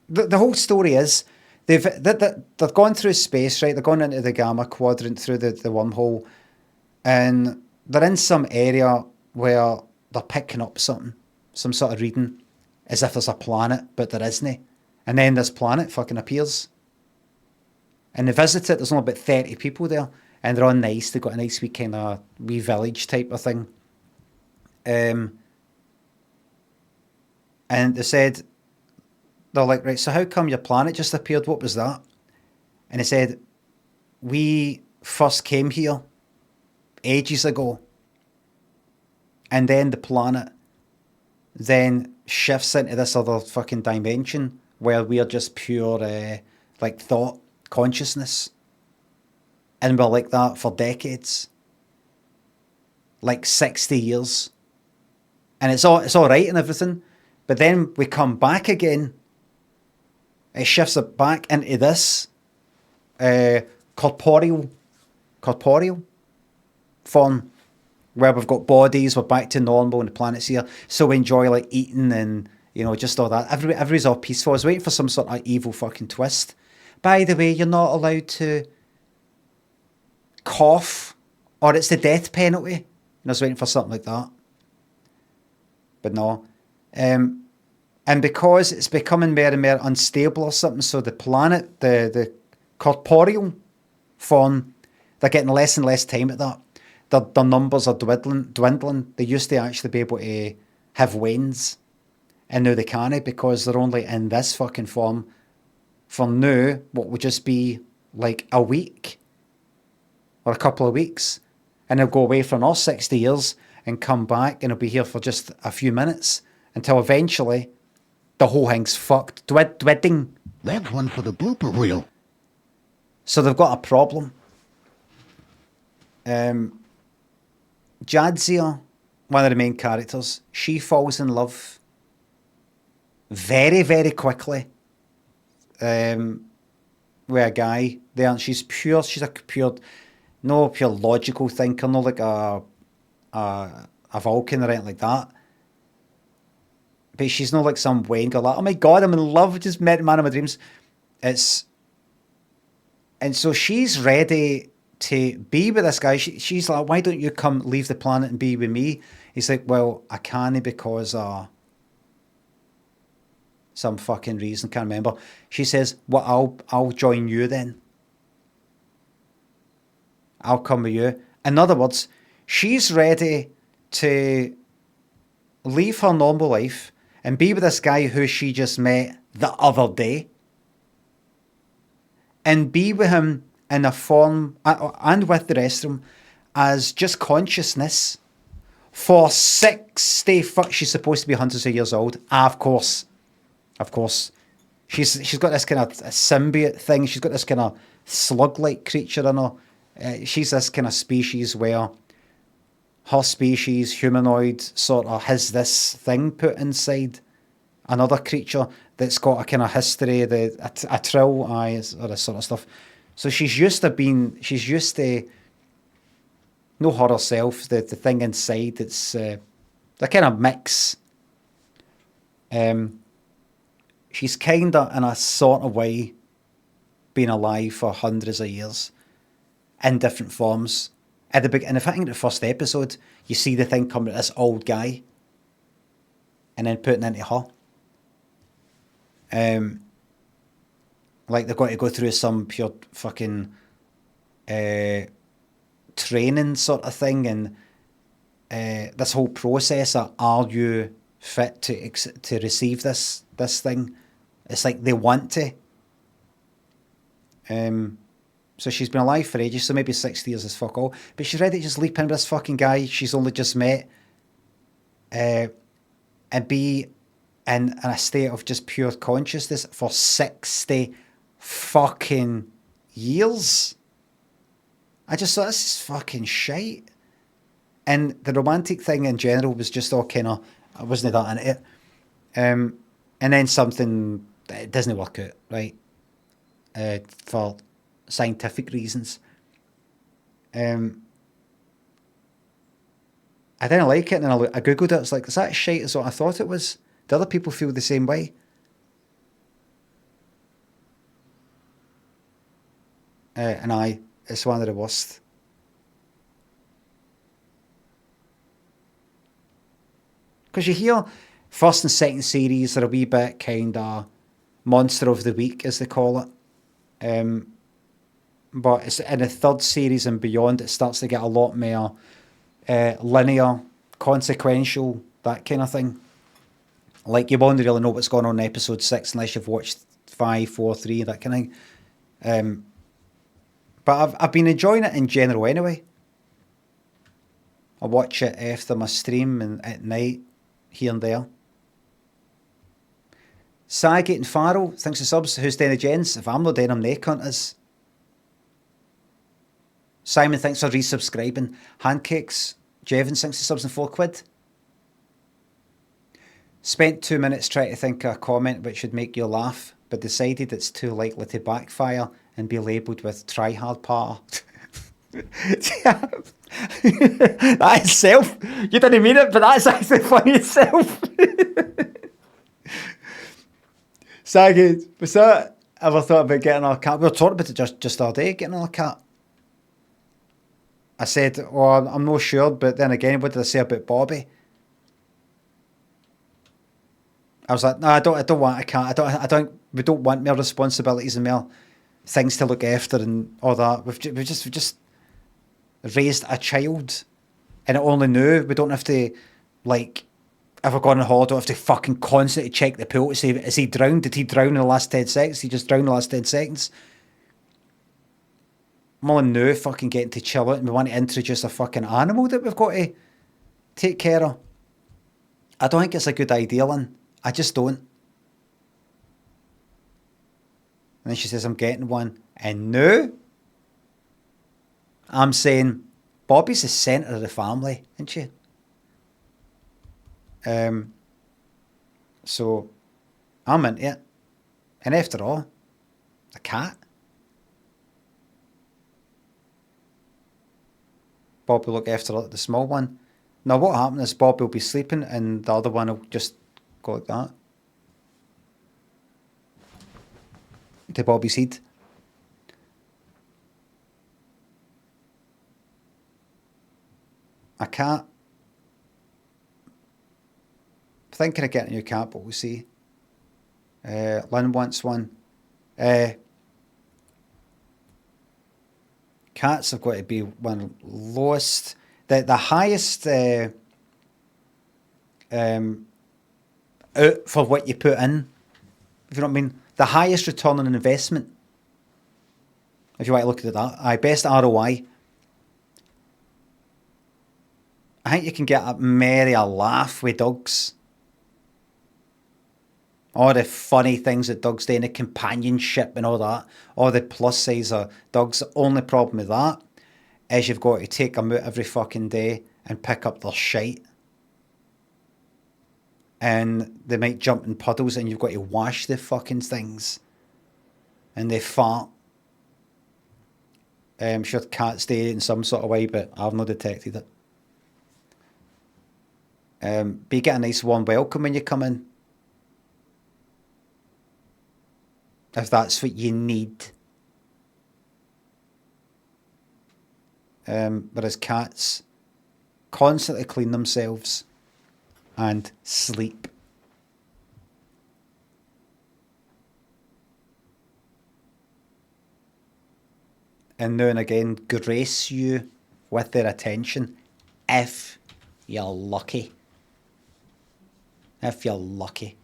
The whole story is they've gone through space, right? They're going into the Gamma Quadrant through the wormhole, and they're in some area where they're picking up something, some sort of reading, as if there's a planet, but there isn't. And then this planet fucking appears. And they visit it, there's only about 30 people there, and they're on the ice, they've got a nice wee kind of wee village type of thing. And they said, they're like, right, so how come your planet just appeared? What was that? And he said, we first came here ages ago, and then the planet then shifts into this other fucking dimension where we're just pure like thought, consciousness, and we're like that for decades, like 60 years, and it's all right and everything, but then we come back again. It shifts it back into this corporeal form where we've got bodies, we're back to normal, and the planet's here, so we enjoy like eating and, you know, just all that. Everybody's all peaceful. I was waiting for some sort of evil fucking twist. By the way, you're not allowed to cough, or it's the death penalty. And I was waiting for something like that. But no. And because it's becoming more and more unstable or something, so the planet, the corporeal form, they're getting less and less time at that. Their numbers are dwindling. They used to actually be able to have wanes, and now they can't, because they're only in this fucking form for now, what would just be like a week or a couple of weeks, and they'll go away for another 60 years and come back, and they'll be here for just a few minutes until eventually the whole thing's fucked. Dwidding. That's one for the blooper reel. So they've got a problem. Jadzia, one of the main characters, she falls in love very, very quickly with a guy there, and she's a pure logical thinker, not like a Vulcan or anything like that. But she's not like some Wayne girl, like, oh my god, I'm in love, just met the man of my dreams. And so she's ready to be with this guy. She's like, why don't you come leave the planet and be with me? He's like, well, I can't, because some fucking reason, can't remember. She says, well, I'll join you then. I'll come with you. In other words, she's ready to leave her normal life and be with this guy who she just met the other day, and be with him in a form, and with the rest of them, as just consciousness for 60 she's supposed to be hundreds of years old. Of course. She's got this kind of a symbiote thing. She's got this kind of slug-like creature in her. She's this kind of species where her species, humanoid, sort of has this thing put inside another creature that's got a kind of history, a trill eye, or this sort of stuff. So she's used to know her herself, the thing inside. It's the kind of mix. She's kind of, in a sort of way, been alive for hundreds of years in different forms. At the beginning, if I think the first episode, you see the thing coming at this old guy and then putting into her. Like they've got to go through some pure fucking training sort of thing, and this whole process of, are you fit to receive this thing? It's like they want to. So she's been alive for ages, so maybe 60 years is fuck all. But she's ready to just leap in with this fucking guy she's only just met, and be in a state of just pure consciousness for 60 fucking years. I just thought, this is fucking shite. And the romantic thing in general was just all kind of, I wasn't that into it. And then something that doesn't work out, right? For scientific reasons. I didn't like it, and then I googled it. It's like, is that shite as what I thought it was? Do other people feel the same way? And it's one of the worst. Because you hear first and second series are a wee bit kind of monster of the week, as they call it. But it's in the third series and beyond, it starts to get a lot more linear, consequential, that kind of thing. Like, you won't really know what's going on in episode 6 unless you've watched 5, 4, 3, that kind of thing. But I've been enjoying it in general anyway. I watch it after my stream and at night, here and there. Saggate and Farrell, thanks for subs. Who's doing the gents? If I'm not doing them, they cunters. Simon, thanks for resubscribing. Handcakes, Jevons, thanks for subs and £4. Spent 2 minutes trying to think of a comment which should make you laugh, but decided it's too likely to backfire and be labelled with try-hard part. That itself, you didn't mean it, but that's actually funny itself. Sagged, was that? Ever thought about getting a cat? We were talking about it just all day, getting a cat. I said, oh, I'm not sure, but then again, what did I say about Bobby? I was like, no, I don't want a cat. We don't want more responsibilities and more things to look after and all that. We've just raised a child, and it only knew. We don't have to, like, if we're going on holiday, don't have to fucking constantly check the pool to see, is he drowned? Did he drown in the last 10 seconds? Did he just drown in the last 10 seconds? I'm only now fucking getting to chill out, and we want to introduce a fucking animal that we've got to take care of. I don't think it's a good idea, Lynn. I just don't. And then she says, I'm getting one. And now, I'm saying, Bobby's the centre of the family, isn't she? So, I'm into it. And after all, a cat. Bob will look after the small one. Now, what happened is Bob will be sleeping and the other one will just go like that. To Bobby's head. A cat. Thinking of getting a new cat, but we'll see. Lynn wants one. Cats have got to be one of the lowest. The highest out for what you put in, if you know what I mean. The highest return on investment, if you want to look at that. Best ROI. I think you can get a merry a laugh with dogs. All the funny things that dogs do, and the companionship and all that. All the plus size of dogs. The only problem with that is you've got to take them out every fucking day and pick up their shite. And they might jump in puddles and you've got to wash the fucking things. And they fart. I'm sure cats do it in some sort of way, but I've not detected it. But you get a nice warm welcome when you come in. If that's what you need. Whereas cats constantly clean themselves and sleep. And now and again grace you with their attention if you're lucky. If you're lucky.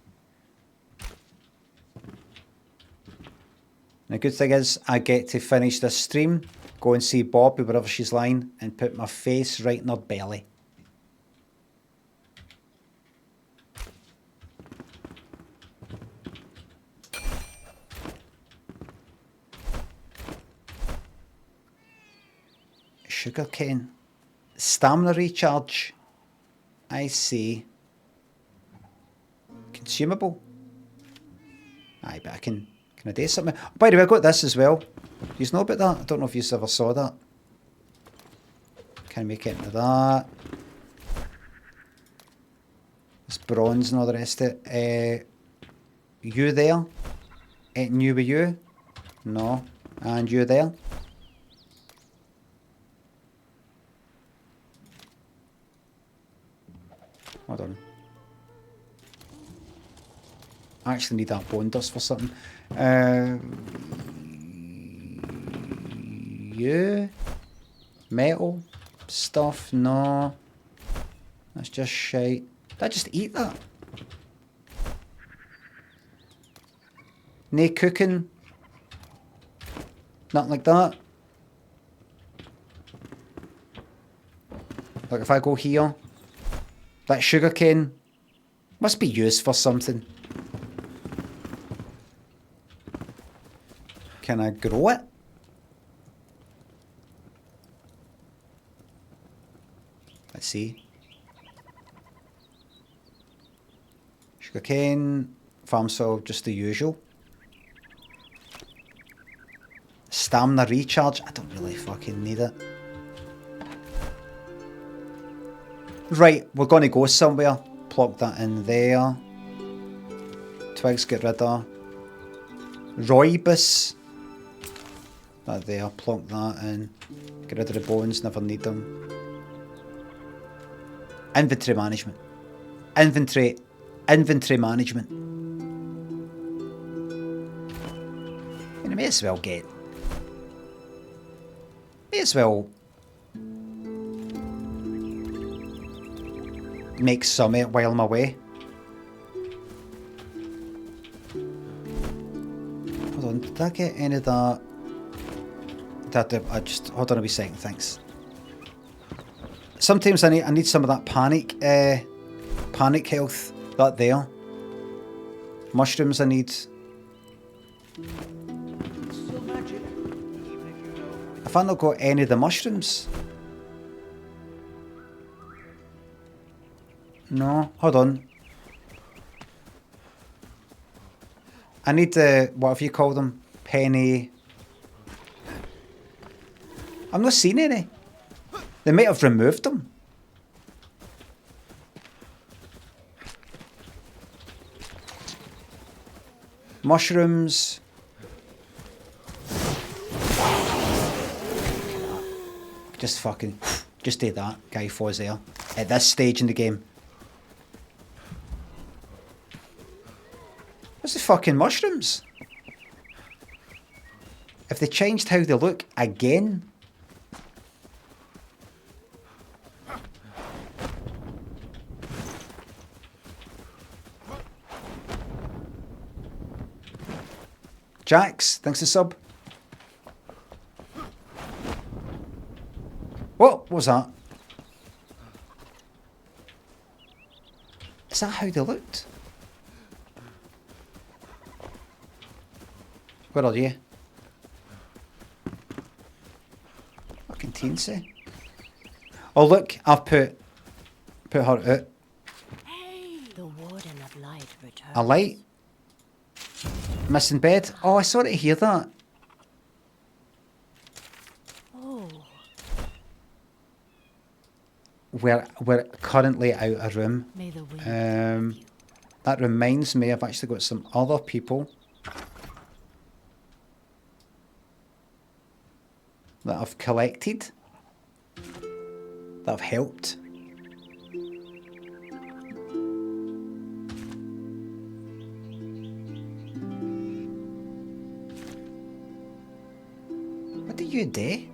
And the good thing is I get to finish this stream, go and see Bobby wherever she's lying, and put my face right in her belly. Sugarcane. Stamina recharge. I see. Consumable. Aye, but can I do something? Oh, by the way, I got this as well. You know about that? I don't know if you ever saw that. Can I make it into that? It's bronze and all the rest of it. You there? Anything new with you? No. And you there? Hold on. I actually need that bone dust for something. You? Metal? Stuff? No. That's just shite. Did I just eat that? No cooking? Nothing like that? Like if I go here, that sugarcane must be used for something. Can I grow it? Let's see. Sugarcane, farm soil, just the usual. Stamina recharge, I don't really fucking need it. Right, we're going to go somewhere. Plug that in there. Twigs get rid of. Rooibos. That there, plonk that in. Get rid of the bones, never need them. Inventory management. Inventory management. And I may as well make some while I'm away. Hold on, did I get any of that? Hold on a wee second, thanks. Sometimes I need some of that panic health. That there. Mushrooms I need. Have I not got any of the mushrooms? No, hold on. I need whatever you call them, penny. I'm not seeing any. They might have removed them. Mushrooms. Just do that. Guy falls there. At this stage in the game. Where's the fucking mushrooms? If they changed how they look again. Jax, thanks for sub. What was that? Is that how they looked? Where are you? Fucking teensy. Oh look, I've put her out. The Warden of Light returns. A light? Missing bed? Oh, I sort of hear that. Oh, We're currently out of room. may the wind be with you. That reminds me, I've actually got some other people that I've collected, that have helped. What do you do?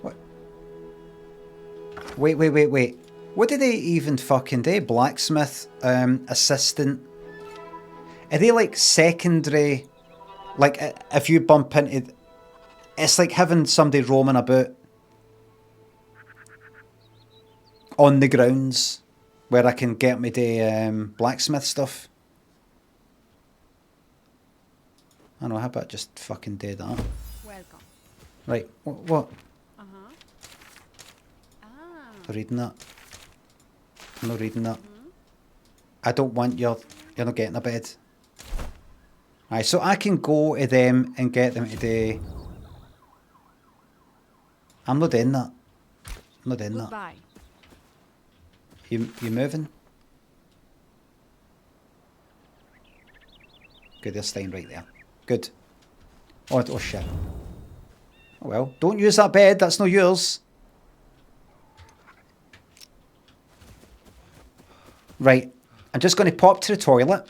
What? Wait. What do they even fucking do? Blacksmith, assistant. Are they like secondary? Like if you bump into, it's like having somebody roaming about on the grounds where I can get me the blacksmith stuff. I don't know, how about just fucking do that? Welcome. Right, what? Uh-huh. I'm reading that. I'm not reading that. I don't want you're not getting a bed. Right, so I can go to them and get them to do... I'm not doing that. I'm not doing that. Goodbye. You moving? Good, they're staying right there. Good. Oh shit. Oh well, don't use that bed, that's not yours. Right, I'm just going to pop to the toilet.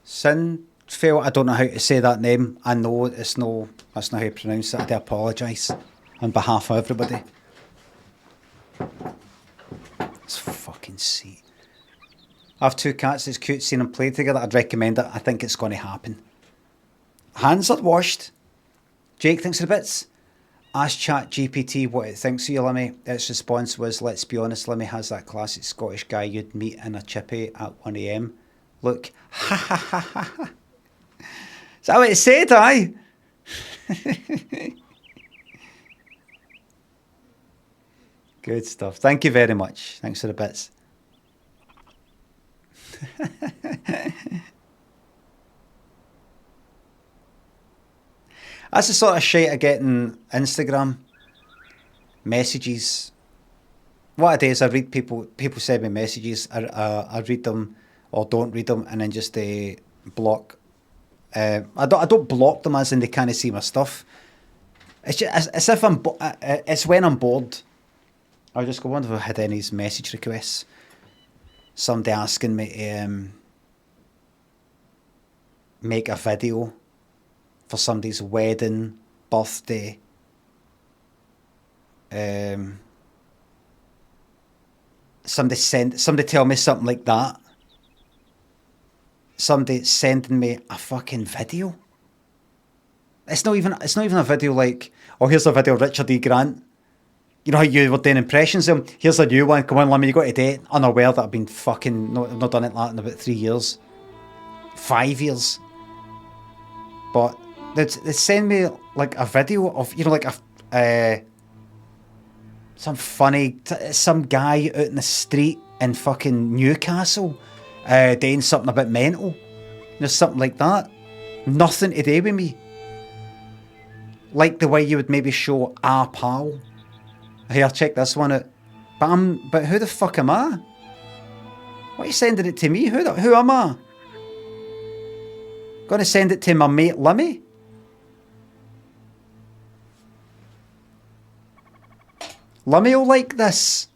Sinfel, I don't know how to say that name. I know that's not how you pronounce it. I do apologise on behalf of everybody. It's fucking seat. I have two cats. It's cute seeing them play together. I'd recommend it. I think it's going to happen. Hands are washed. Jake thinks of the bits. Ask Chat GPT what it thinks of you, Limmy. Its response was, let's be honest, Limmy has that classic Scottish guy you'd meet in a chippy at 1 AM. Look, ha ha ha ha ha. Is that what it said, aye? Good stuff. Thank you very much. Thanks for the bits. That's the sort of shit I get in Instagram. Messages. What I do is I read people send me messages. I read them or don't read them and then just block. I don't block them as in they can't see my stuff. It's just as if it's when I'm bored. I just go, wonder if I had any message requests. Somebody asking me to make a video for somebody's wedding, birthday. Somebody tell me something like that. Somebody sending me a fucking video. It's not even a video like, oh, here's a video of Richard E. Grant. You know how you were doing impressions of him? Here's a new one. Come on, Limmy, you got to do it. Unaware that I've been fucking... No, I've not done it like in about 3 years. 5 years. But they send me like a video of, you know, like some guy out in the street in fucking Newcastle doing something a bit mental. You know, something like that. Nothing to do with me. Like the way you would maybe show a pal. Here, check this one out. But who the fuck am I? Why are you sending it to me? Who am I? Gonna send it to my mate Limmy? Limmy will like this.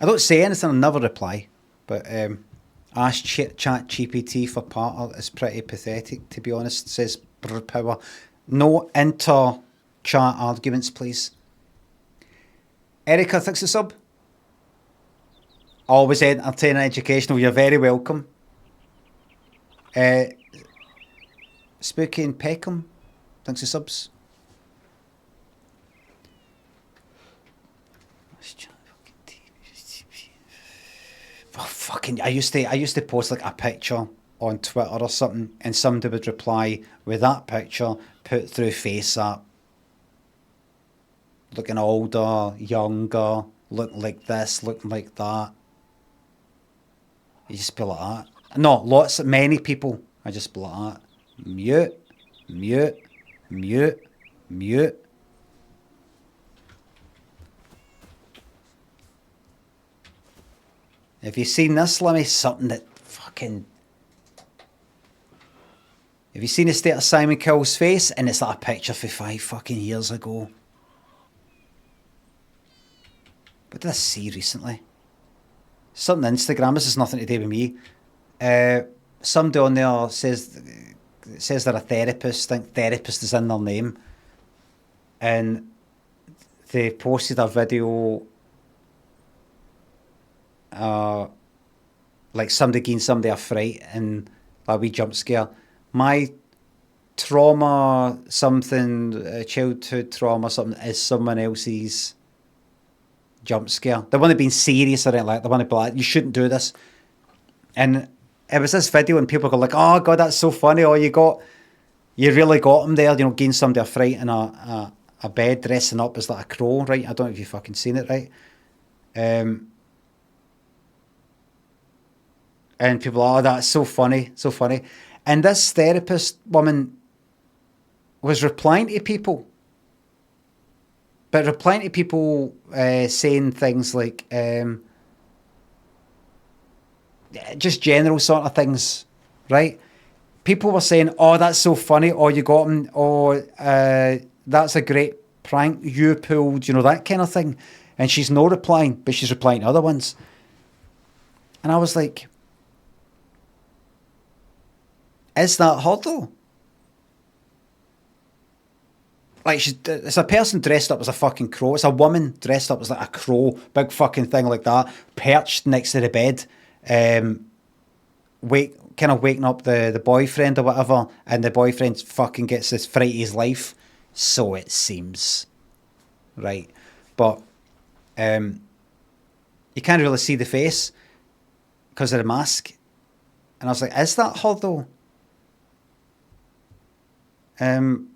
I don't say anything, I'll never reply. But ask Chat GPT for part is pretty pathetic, to be honest, says Brr Power. No inter-chat arguments, please. Erica, thanks a sub. Always entertaining and educational. You're very welcome. Spooky and Peckham, thanks for subs. Oh, fucking! I used to post like a picture on Twitter or something, and somebody would reply with that picture put through FaceApp, looking older, younger, looking like this, looking like that. You just be like that. No, many people. I just be like that. Mute, mute, mute, mute. Have you seen this, Limmy? Something that fucking... Have you seen the state of Simon Cowell's face? And it's like a picture for 5 fucking years ago. What did I see recently? Something on Instagram. This has nothing to do with me. Somebody on there says they're a therapist. I think therapist is in their name. And they posted a video... like somebody giving somebody a fright and a wee jump scare. My trauma, childhood trauma, something is someone else's jump scare. They want to be serious or anything like that. They want to be like, you shouldn't do this. And it was this video and people go like, oh God, that's so funny. Oh, you really got him there, you know, giving somebody a fright in a bed, dressing up as like a crow, right? I don't know if you've fucking seen it, right? And people are, oh, that's so funny, so funny. And this therapist woman was replying to people. But replying to people saying things like, just general sort of things, right? People were saying, oh, that's so funny, or you got him, or that's a great prank you pulled, you know, that kind of thing. And she's no replying, but she's replying to other ones. And I was like... Is that her though? Like, it's a person dressed up as a fucking crow. It's a woman dressed up as like a crow, big fucking thing like that, perched next to the bed, waking up the boyfriend or whatever, and the boyfriend fucking gets this fright of his life. So it seems, right? But you can't really see the face because of the mask. And I was like, is that her though?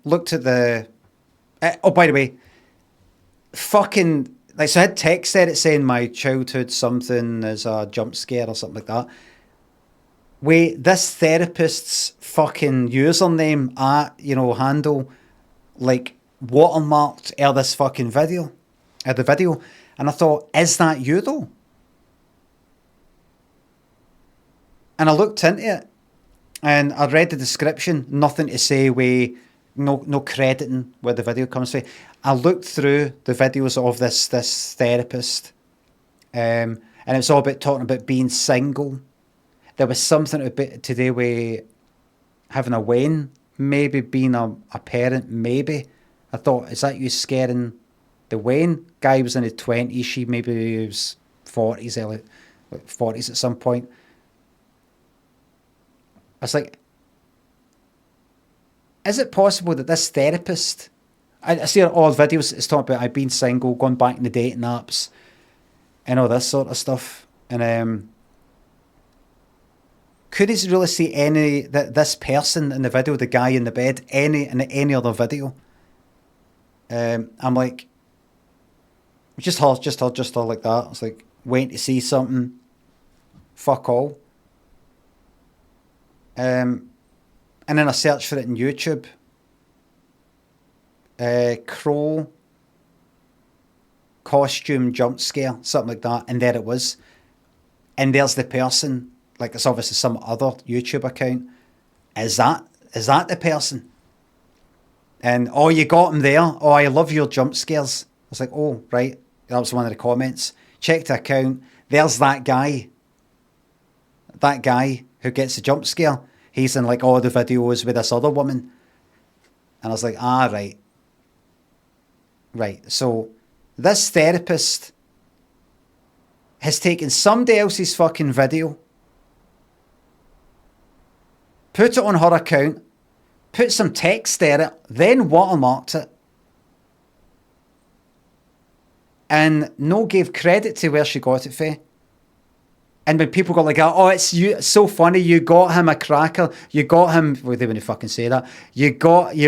Looked at the... oh, by the way, fucking... Like, so I had text said it saying my childhood something is a jump scare or something like that. Wait, this therapist's fucking username handle, like, watermarked this fucking video. The video. And I thought, is that you though? And I looked into it. And I read the description, nothing to say no crediting where the video comes from. I looked through the videos of this therapist, and it was all about talking about being single. There was something a bit to do with having a wedding, maybe being a parent, maybe. I thought, is that you scaring the wedding? Guy was in his 20s, she maybe was 40s, early 40s at some point. I was like, is it possible that this therapist, I see all videos, it's talking about I've been single, gone back in the dating apps, and all this sort of stuff. And could he really see this person in the video, the guy in the bed, in any other video? I'm like, just her like that. It's like, waiting to see something. Fuck all. And then I searched for it in YouTube. Crow costume jump scare, something like that, and there it was. And there's the person, like it's obviously some other YouTube account. Is that the person? And oh, you got him there. Oh, I love your jump scares. I was like, oh, right. That was one of the comments. Check the account. There's that guy. That guy who gets the jump scare. He's in like all the videos with this other woman. And I was like, right. Right. So this therapist has taken somebody else's fucking video, put it on her account, put some text there, then watermarked it, and no gave credit to where she got it from. And when people go like, oh, it's you, it's so funny, you got him a cracker, you got him, well, they wouldn't fucking say that, you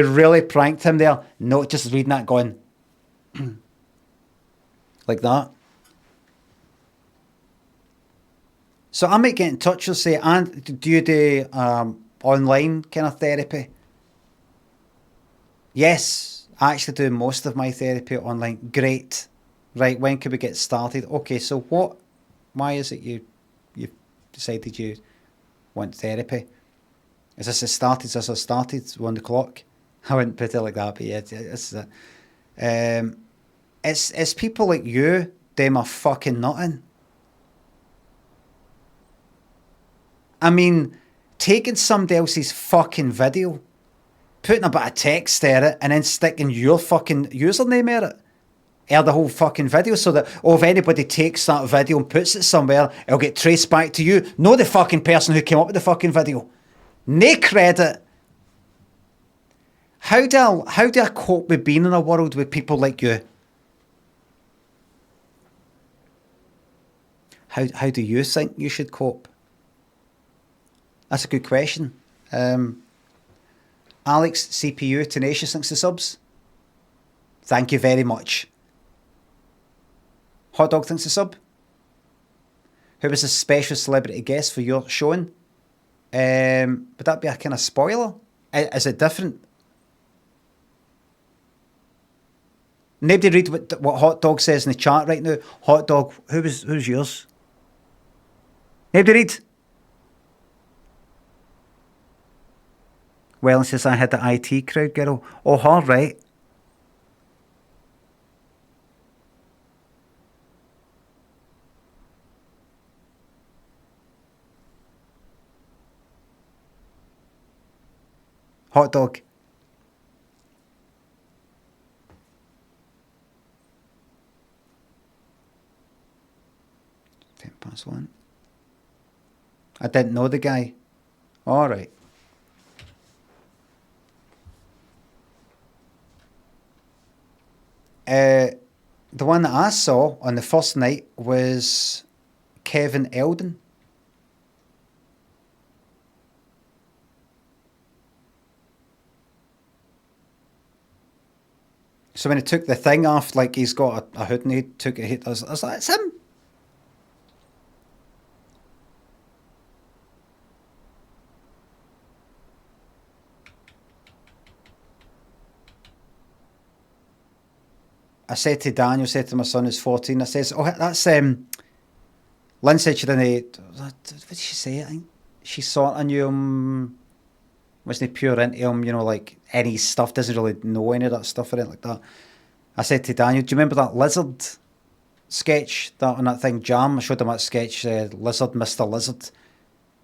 really pranked him there. No, just reading that going, like that. So I might get in touch and say, and do you do online kind of therapy? Yes, I actually do most of my therapy online. Great. Right, when can we get started? Okay, so why is it you decided you want therapy? Is this a started 1 o'clock? I wouldn't put it like that, but yeah, it's people like you, them are fucking nothing. I mean, taking somebody else's fucking video, putting a bit of text there, and then sticking your fucking username in it, or the whole fucking video, so that, if anybody takes that video and puts it somewhere, it'll get traced back to you. No, the fucking person who came up with the fucking video. No credit. How do I cope with being in a world with people like you? How do you think you should cope? That's a good question. Alex CPU Tenacious thanks to subs. Thank you very much. Hot Dog thanks to sub. Who was a special celebrity guest for your showing? Would that be a kind of spoiler? Is it different? Nobody read what Hot Dog says in the chat right now. Hot Dog, who's yours? Nobody read. Well, says I had the IT crowd girl. Oh, her, right. Hot Dog. +1. I didn't know the guy. All right. The one that I saw on the first night was Kevin Eldon. So when he took the thing off, like he's got a hood and he took it, I was like, it's him. I said to Daniel, said to my son who's 14, I says, oh, that's, Lynn said she didn't, what did she say? I think she sort of knew him, wasn't pure into him, you know, like any stuff, doesn't really know any of that stuff or anything like that. I said to Daniel, do you remember that lizard sketch, that on that thing, Jam? I showed him that sketch, Lizard, Mr. Lizard. I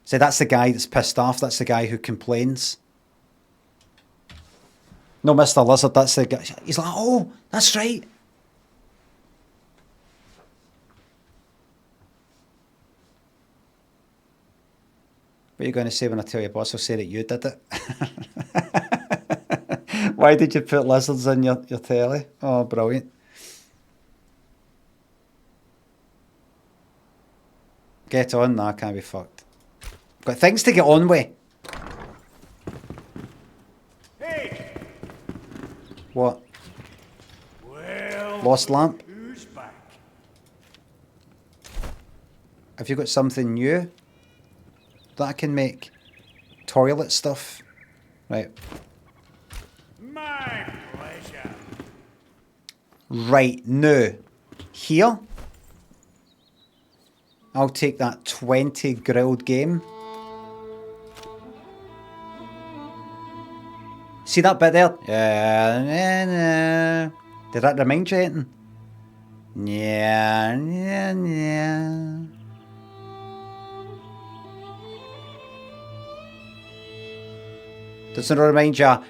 said, that's the guy that's pissed off, that's the guy who complains. No, Mr. Lizard, that's the guy. He's like, oh, that's right. What are you going to say when I tell your boss? I'll say that you did it. Why did you put lizards in your telly? Oh, brilliant. Get on, nah, I can't be fucked. Got things to get on with. Hey! What? Well, Lost lamp? who's back? Have you got something new that I can make? Toilet stuff? Right. My pleasure. Right, now. Here. I'll take that 20 grilled game. See that bit there? Yeah. Did that remind you of anything? Yeah. Does it remind you? Or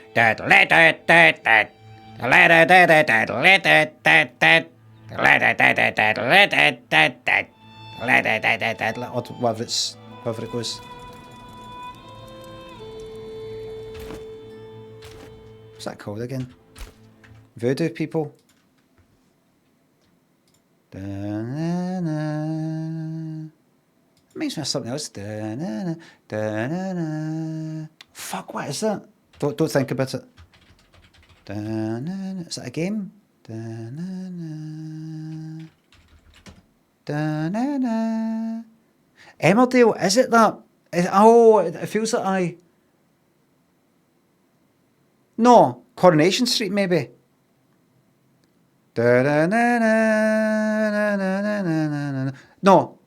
whatever it goes. What's that called again? Voodoo people? Reminds me of something else. Fuck, what is that? Don't think about it. Is that a game? Emmerdale, is it that? Oh, it feels like I... No, Coronation Street maybe. No.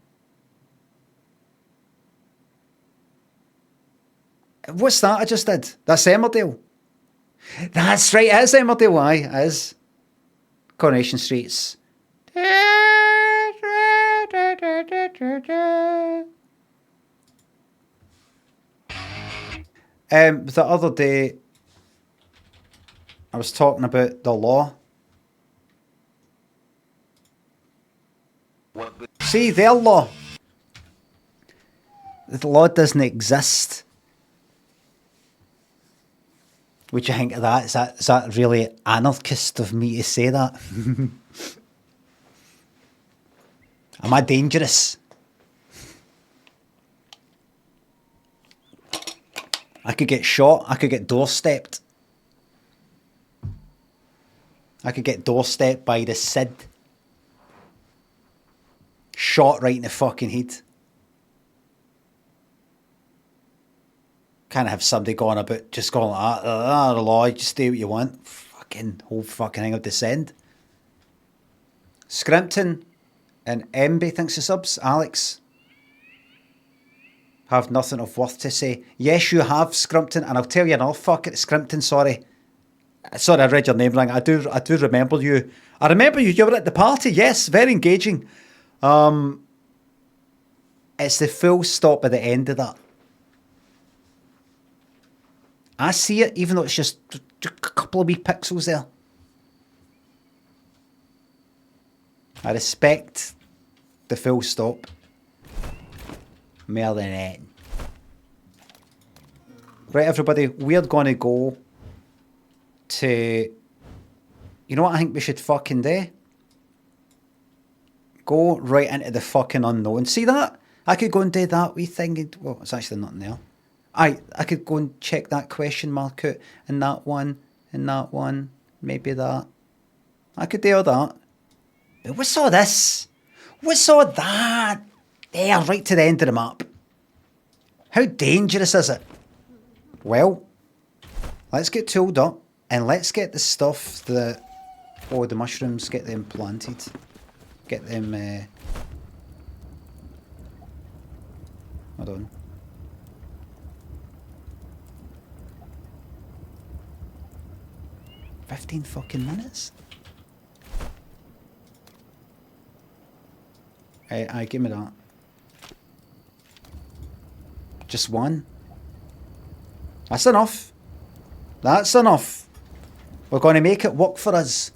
What's that I just did? That's Emmerdale. That's right, it is Emmerdale, aye, it is. Coronation Street's. The other day, I was talking about the law. See, their law. The law doesn't exist. What do you think of that? Is that really anarchist of me to say that? Am I dangerous? I could get shot. I could get doorstepped. I could get doorstepped by the Sid. Shot right in the fucking head. Can't have somebody going about just going like that. The law, just do what you want. Fucking whole fucking thing of descend. Scrimpton and MB thinks the subs. Alex. Have nothing of worth to say. Yes, you have, Scrimpton, and I'll tell you another fuck it, Scrimpton, sorry. Sorry, I read your name wrong. I do remember you. I remember you. You were at the party. Yes, very engaging. It's the full stop at the end of that. I see it, even though it's just a couple of wee pixels there. I respect the full stop more than that. Right, everybody, we're going to go to... You know what I think we should fucking do? Go right into the fucking unknown. See that? I could go and do that wee thing. Well, it's actually nothing there. I could go and check that question mark out, and that one, maybe that. I could do all that. But what's all this? What's all that? There, right to the end of the map. How dangerous is it? Well, let's get tooled up, and let's get the stuff that... Oh, the mushrooms, get them planted. Get them... Hold on. $15 fucking minutes? Aye, give me that. Just one? That's enough. That's enough. We're going to make it work for us.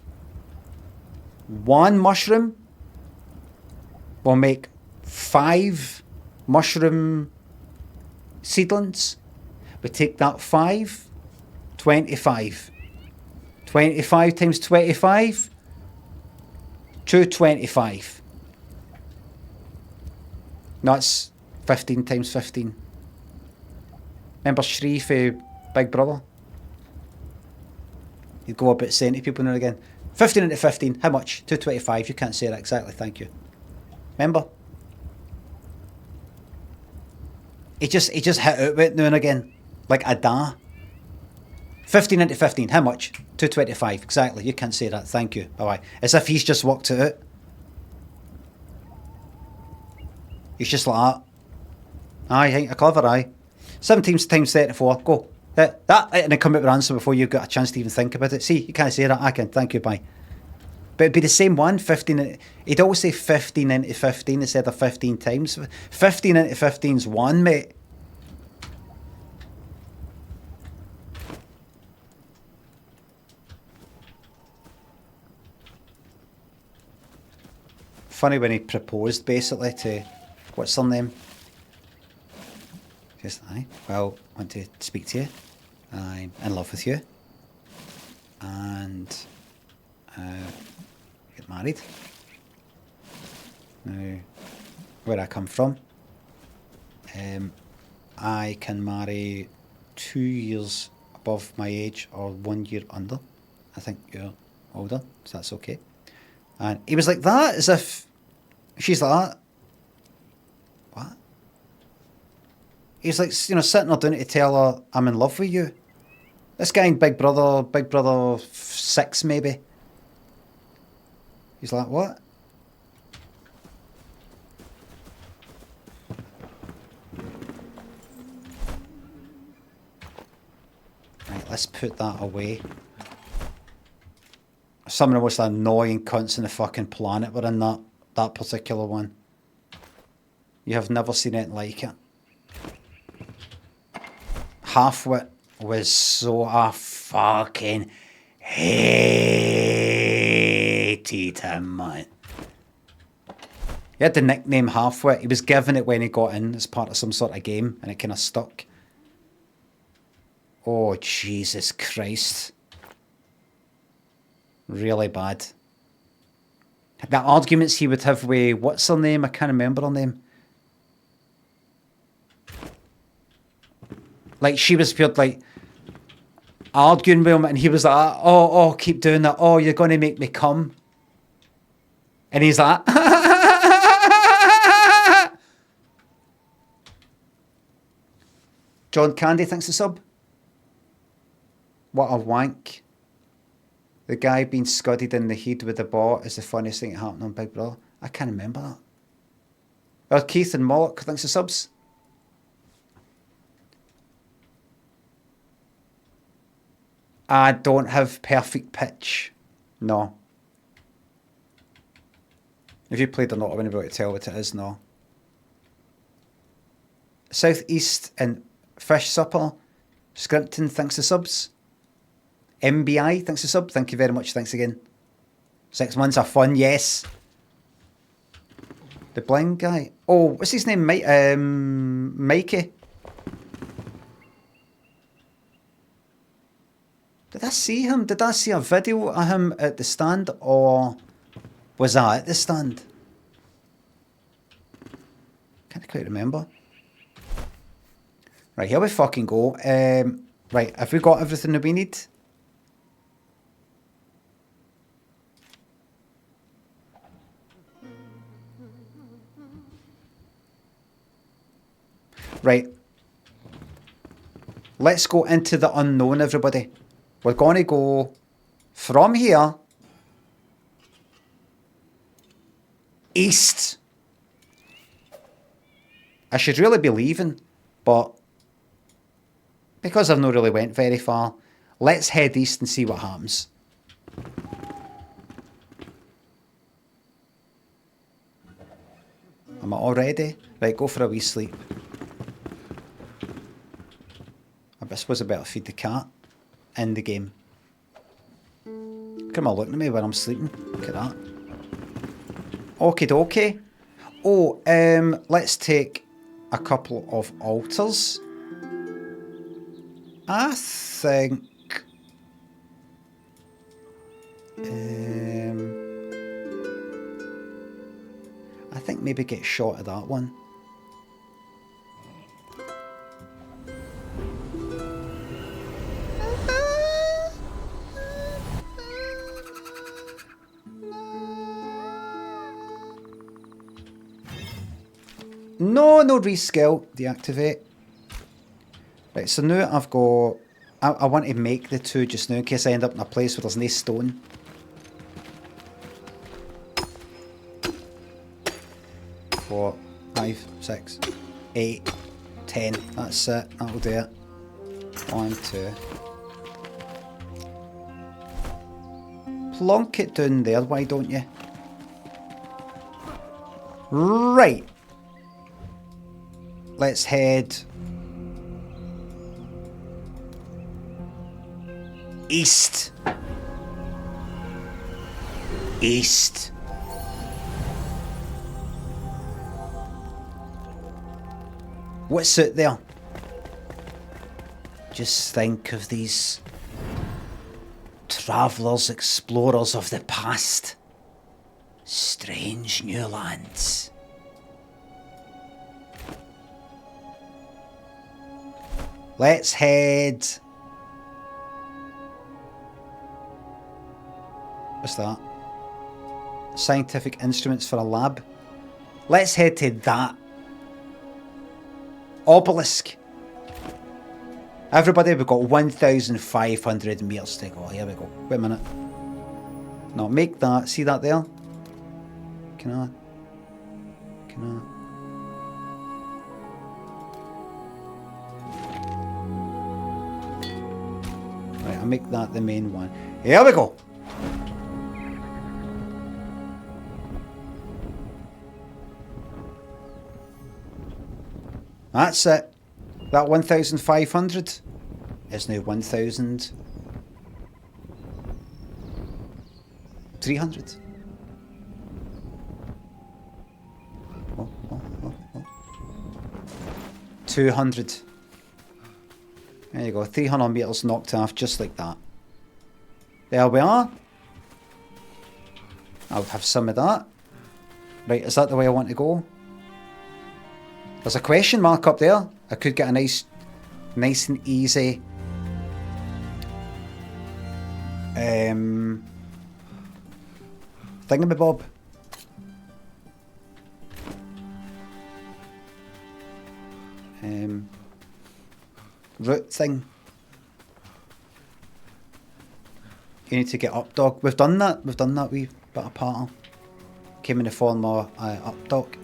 One mushroom will make 5 mushroom seedlings. We take that 5, 25. 25 times 25? 225. No, it's 15 times 15. Remember Shree for Big Brother? You'd go about saying to people now and again, 15 into 15, how much? 225. You can't say that exactly, thank you. Remember? He just hit out with it now and again. Like a da. 15 into 15, how much? 225, exactly. You can't say that, thank you. Bye-bye. As if he's just worked it out. He's just like that. Aye, ain't a clever eye. 17 times 34, go. That, and then come out with an answer before you've got a chance to even think about it. See, you can't say that, I can, thank you, bye. But it'd be the same one, 15, he'd always say 15 into 15 instead of 15 times. 15 into 15's 1, mate. Funny when he proposed, basically, to, what's her name? Just, aye, well, want to speak to you. I'm in love with you. And get married. Now, where I come from, I can marry 2 years above my age or 1 year under. I think you're older, so that's okay. And he was like that, as if she's like that. What? He's like, you know, sitting her down to tell her, I'm in love with you. This guy in Big Brother 6 maybe. He's like, what? Right, let's put that away. Some of the most annoying cunts on the fucking planet were in that particular one. You have never seen anything like it. Halfwit was so I fucking hated him, man. He had the nickname Halfwit. He was given it when he got in as part of some sort of game, and it kind of stuck. Oh, Jesus Christ. Really bad. The arguments he would have with, what's her name? I can't remember her name. Like, she was pure, like, arguing with him, and he was like, oh, keep doing that. Oh, you're going to make me come. And he's like, John Candy thinks the sub. What a wank. The guy being scudded in the head with the ball is the funniest thing that happened on Big Brother. I can't remember that. Oh, Keith and Moloch thanks the subs. I don't have perfect pitch. No. If you played or not, I wouldn't be able to tell what it is, no. Southeast and Fish Supper. Scrimpton thanks the subs. MBI thanks the sub. Thank you very much. Thanks again. 6 months of fun, yes. The blind guy. Oh, what's his name? Mikey. Did I see him? Did I see a video of him at the stand, or was I at the stand? Can't quite remember. Right, here we fucking go. Right, have we got everything that we need? Right. Let's go into the unknown, everybody. We're going to go from here east. I should really be leaving, but because I've not really went very far, let's head east and see what happens. Am I all ready? Right, go for a wee sleep. I suppose I better feed the cat in the game. Come on, looking at me when I'm sleeping. Look at that. Okie dokie. Oh, let's take a couple of altars. I think I think maybe get shot at that one. No reskill. Deactivate. Right, so now I've got... I want to make the two just now in case I end up in a place where there's no stone. Four, 5, 6, 8, 10. That's it. That'll do it. 1, 2. Plonk it down there, why don't you? Right. Let's head east. East. What's it there? Just think of these travellers, explorers of the past. Strange new lands. Let's head... What's that? Scientific instruments for a lab. Let's head to that obelisk. Everybody, we've got 1,500 metres to go. Here we go. Wait a minute. No, make that. See that there? Can I? Right, I'll make that the main one. Here we go. That's it. That 1,500 is now 1,300. Oh. 200. There you go. 300 metres knocked off just like that. There we are. I'll have some of that. Right, is that the way I want to go? There's a question mark up there. I could get a nice and easy thingamabob. Route thing. You need to get up dog. We've done that wee bit of pattern. Came in the form of up dog.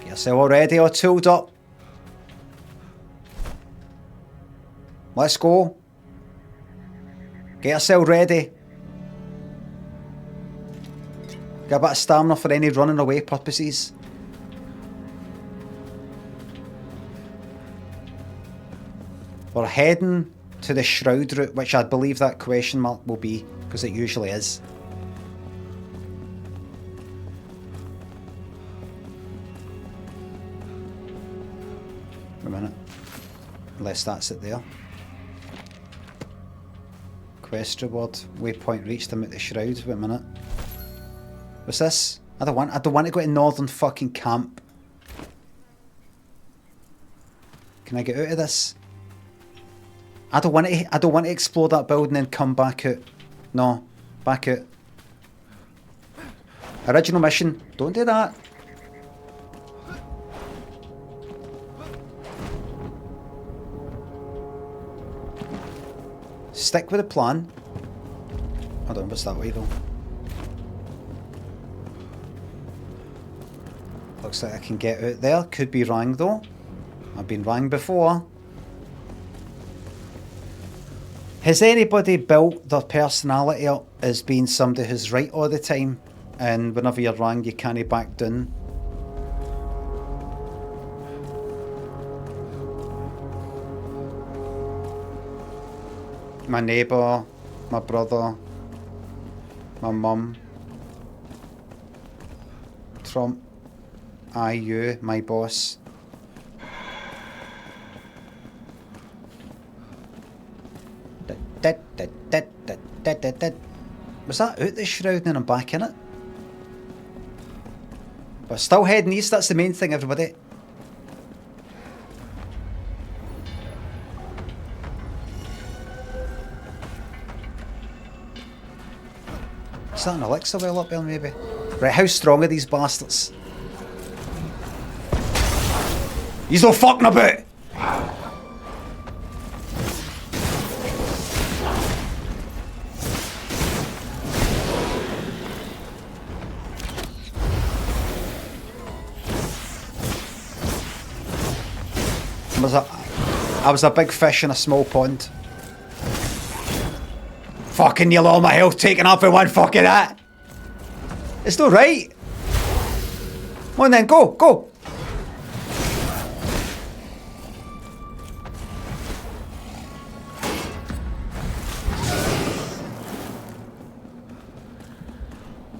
Get yourself all ready or tooled up. Let's go. Get yourself ready. Get a bit of stamina for any running away purposes. We're heading to the Shroud route, which I believe that question mark will be, because it usually is. Wait a minute. Unless that's it there. Quest reward. Waypoint reached. I'm at the Shroud. Wait a minute. What's this? I don't want to go to Northern fucking camp. Can I get out of this? I don't want to explore that building and come back out. No, back out. Original mission. Don't do that. Stick with the plan. I don't know what's that way though. Looks like I can get out there. Could be wrong though. I've been wrong before. Has anybody built their personality up as being somebody who's right all the time, and whenever you're wrong you can't back down? My neighbour, my brother, my mum, Trump, you, my boss. Was that out the shroud and I'm back in it? But still heading east, that's the main thing, everybody. Is that an elixir well up there, maybe? Right, how strong are these bastards? He's no fucking about! I was a big fish in a small pond. Fucking nearly all my health taken up in one fucking hit. It's not right. Come on then, go, go.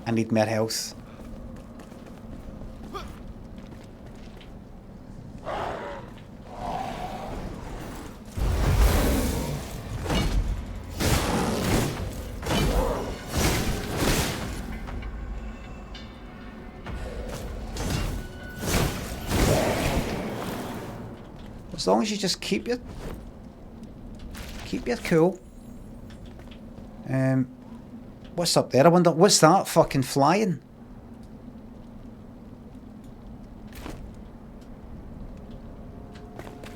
I need more health. As long as you just keep your cool. What's up there? I wonder what's that fucking flying?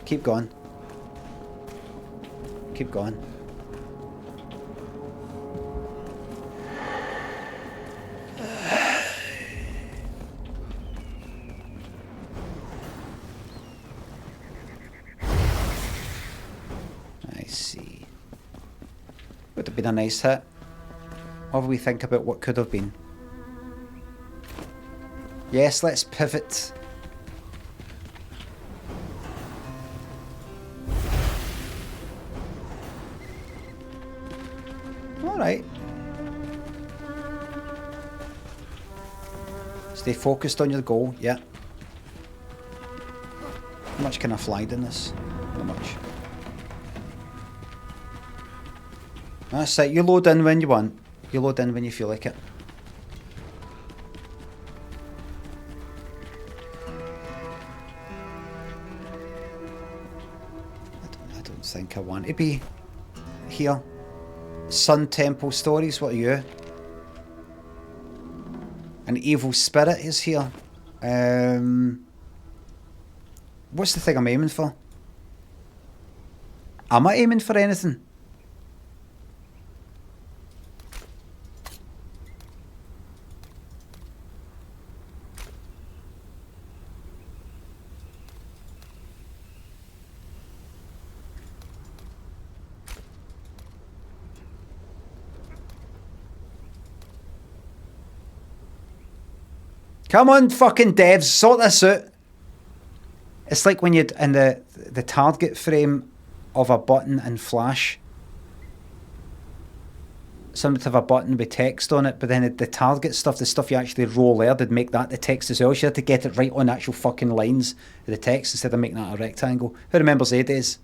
Keep going. Keep going. Would have been a nice hit. Or we think about what could have been. Yes, let's pivot. Alright. Stay focused on your goal, yeah. How much can I fly in this? Not much. That's it, you load in when you want. You load in when you feel like it. I don't think I want to be here. Sun Temple Stories, what are you? An evil spirit is here. What's the thing I'm aiming for? Am I aiming for anything? Come on, fucking devs, sort this out. It's like when you're in the target frame of a button in Flash. Somebody have a button with text on it, but then the target stuff, the stuff you actually roll there, they'd make that the text as well. So you had to get it right on the actual fucking lines of the text instead of making that a rectangle. Who remembers their days?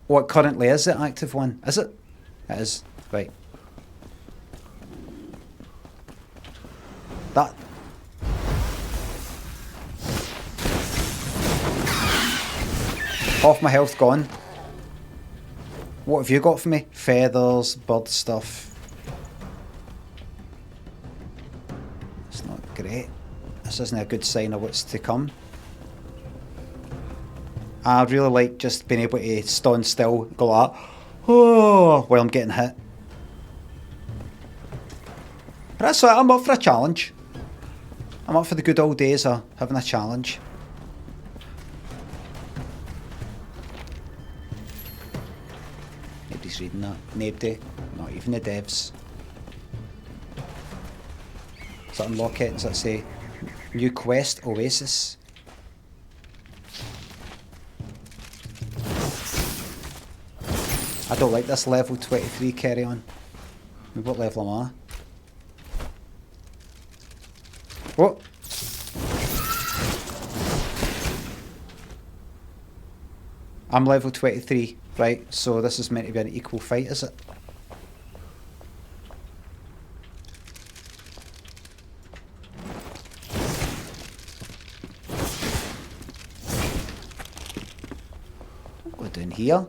What currently is it, active one? Is it? It is. Right. That. Half my health gone. What have you got for me? Feathers, bird stuff. It's not great. This isn't a good sign of what's to come. I really like just being able to stand still, go like that, oh, while I'm getting hit. But that's right, I'm up for a challenge. I'm up for the good old days of having a challenge. Nobody's reading that. Nobody. Not even the devs. Does that unlock it? Does that say new quest, Oasis? I don't like this level 23 carry on. What level am I? What? I'm level 23, right? So this is meant to be an equal fight, is it? Go down here.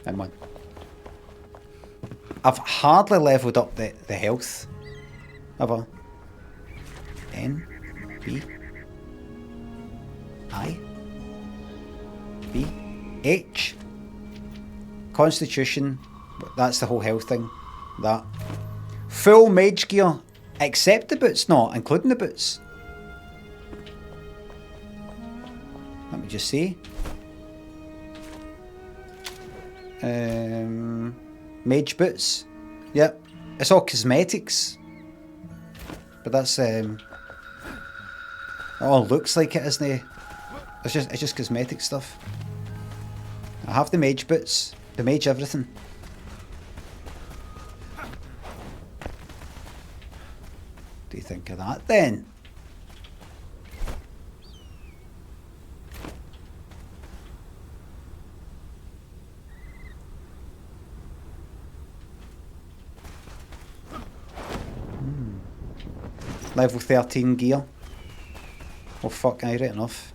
Come on. I've hardly leveled up the health. Have I? N, B, I, B, H. Constitution. That's the whole health thing. That. Full mage gear. Except the boots, not including the boots. Let me just see. Mage boots. Yep. It's all cosmetics. But that's it all looks like it, isn't it? It's just cosmetic stuff. I have the mage boots, the mage everything. What do you think of that then? Level 13 gear. Oh fuck, I right enough.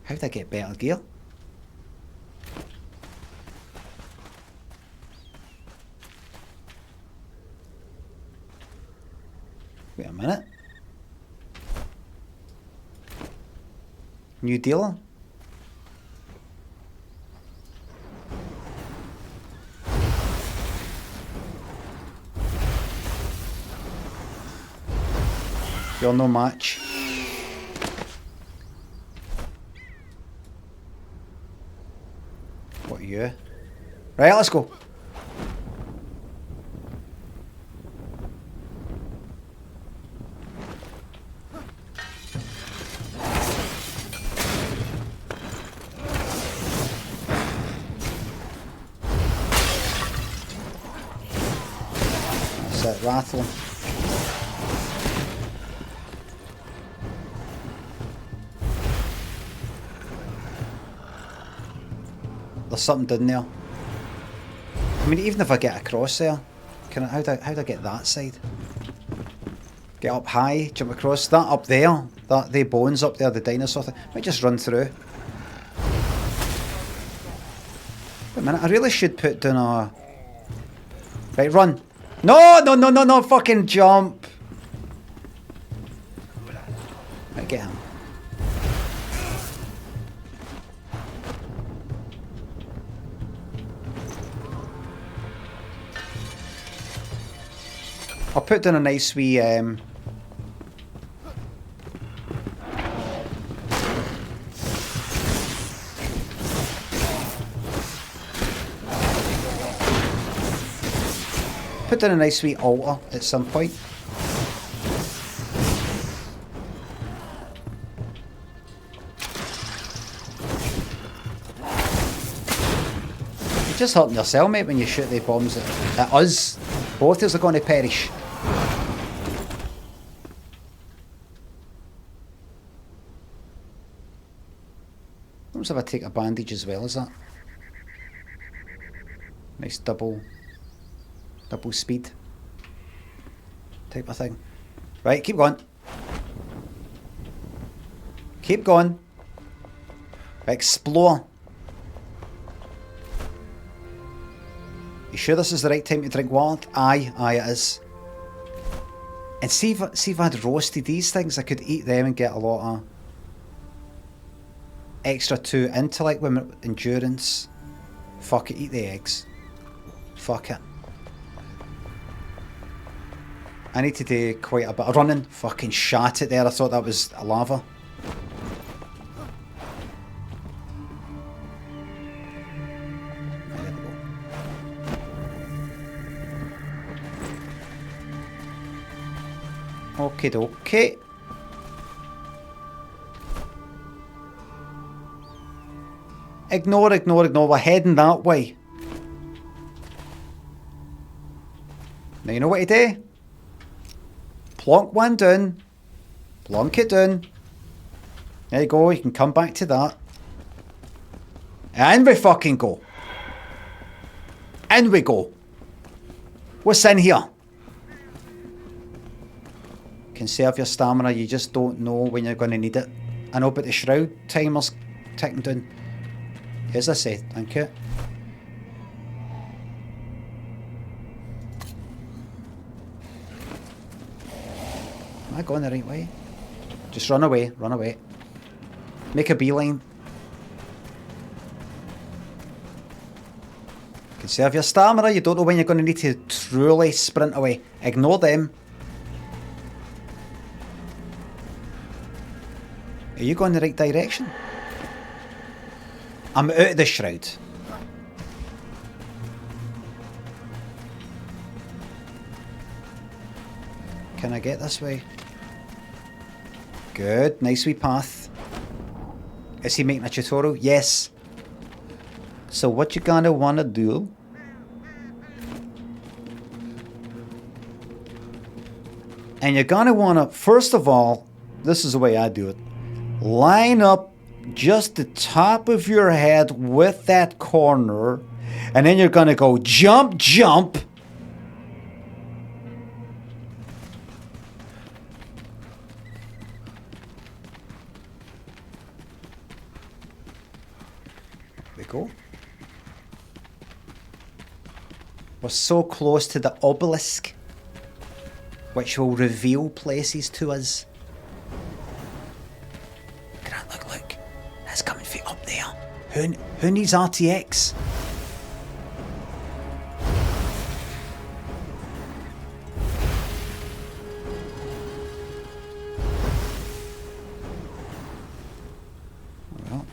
How did I get better gear? Wait a minute. New dealer? You're no match. What are you? Right, let's go. That's it, rattling. There's something down there. I mean, even if I get across there, how do I get that side? Get up high, jump across. That up there, the bones up there, the dinosaur thing. Might just run through. Wait a minute, I really should put down a... Right, run. No, fucking jump. Right, get him. I'll put down a nice wee put down a nice wee altar at some point. You're just hurting yourself, mate, when you shoot the bombs at us. Both of us are going to perish. What happens if I take a bandage as well as that? Nice double speed type of thing. Right, keep going. Keep going. Explore. You sure this is the right time to drink water? Aye, it is. And see if I'd roasted these things, I could eat them and get a lot of extra 2 intellect, women, endurance. Fuck it, eat the eggs. Fuck it. I need to do quite a bit of running. Fucking shat it there, I thought that was a lava. Okay, okay. Ignore. We're heading that way. Now you know what to do? Plonk one down. Plonk it down. There you go, you can come back to that. And we fucking go. And we go. What's in here? Conserve your stamina, you just don't know when you're going to need it. I know, but the shroud timer's ticking down. As I said, thank you. Am I going the right way? Just run away, run away. Make a beeline. Conserve your stamina, you don't know when you're going to need to truly sprint away. Ignore them. Are you going the right direction? I'm out of the shroud. Can I get this way? Good, nice wee path. Is he making a tutorial? Yes. So what you gonna wanna do? And you're gonna wanna, first of all, this is the way I do it. Line up just the top of your head with that corner, and then you're gonna go jump, jump. There we go. We're so close to the obelisk, which will reveal places to us. Grant, look. That's coming from up there. Who needs RTX? Well.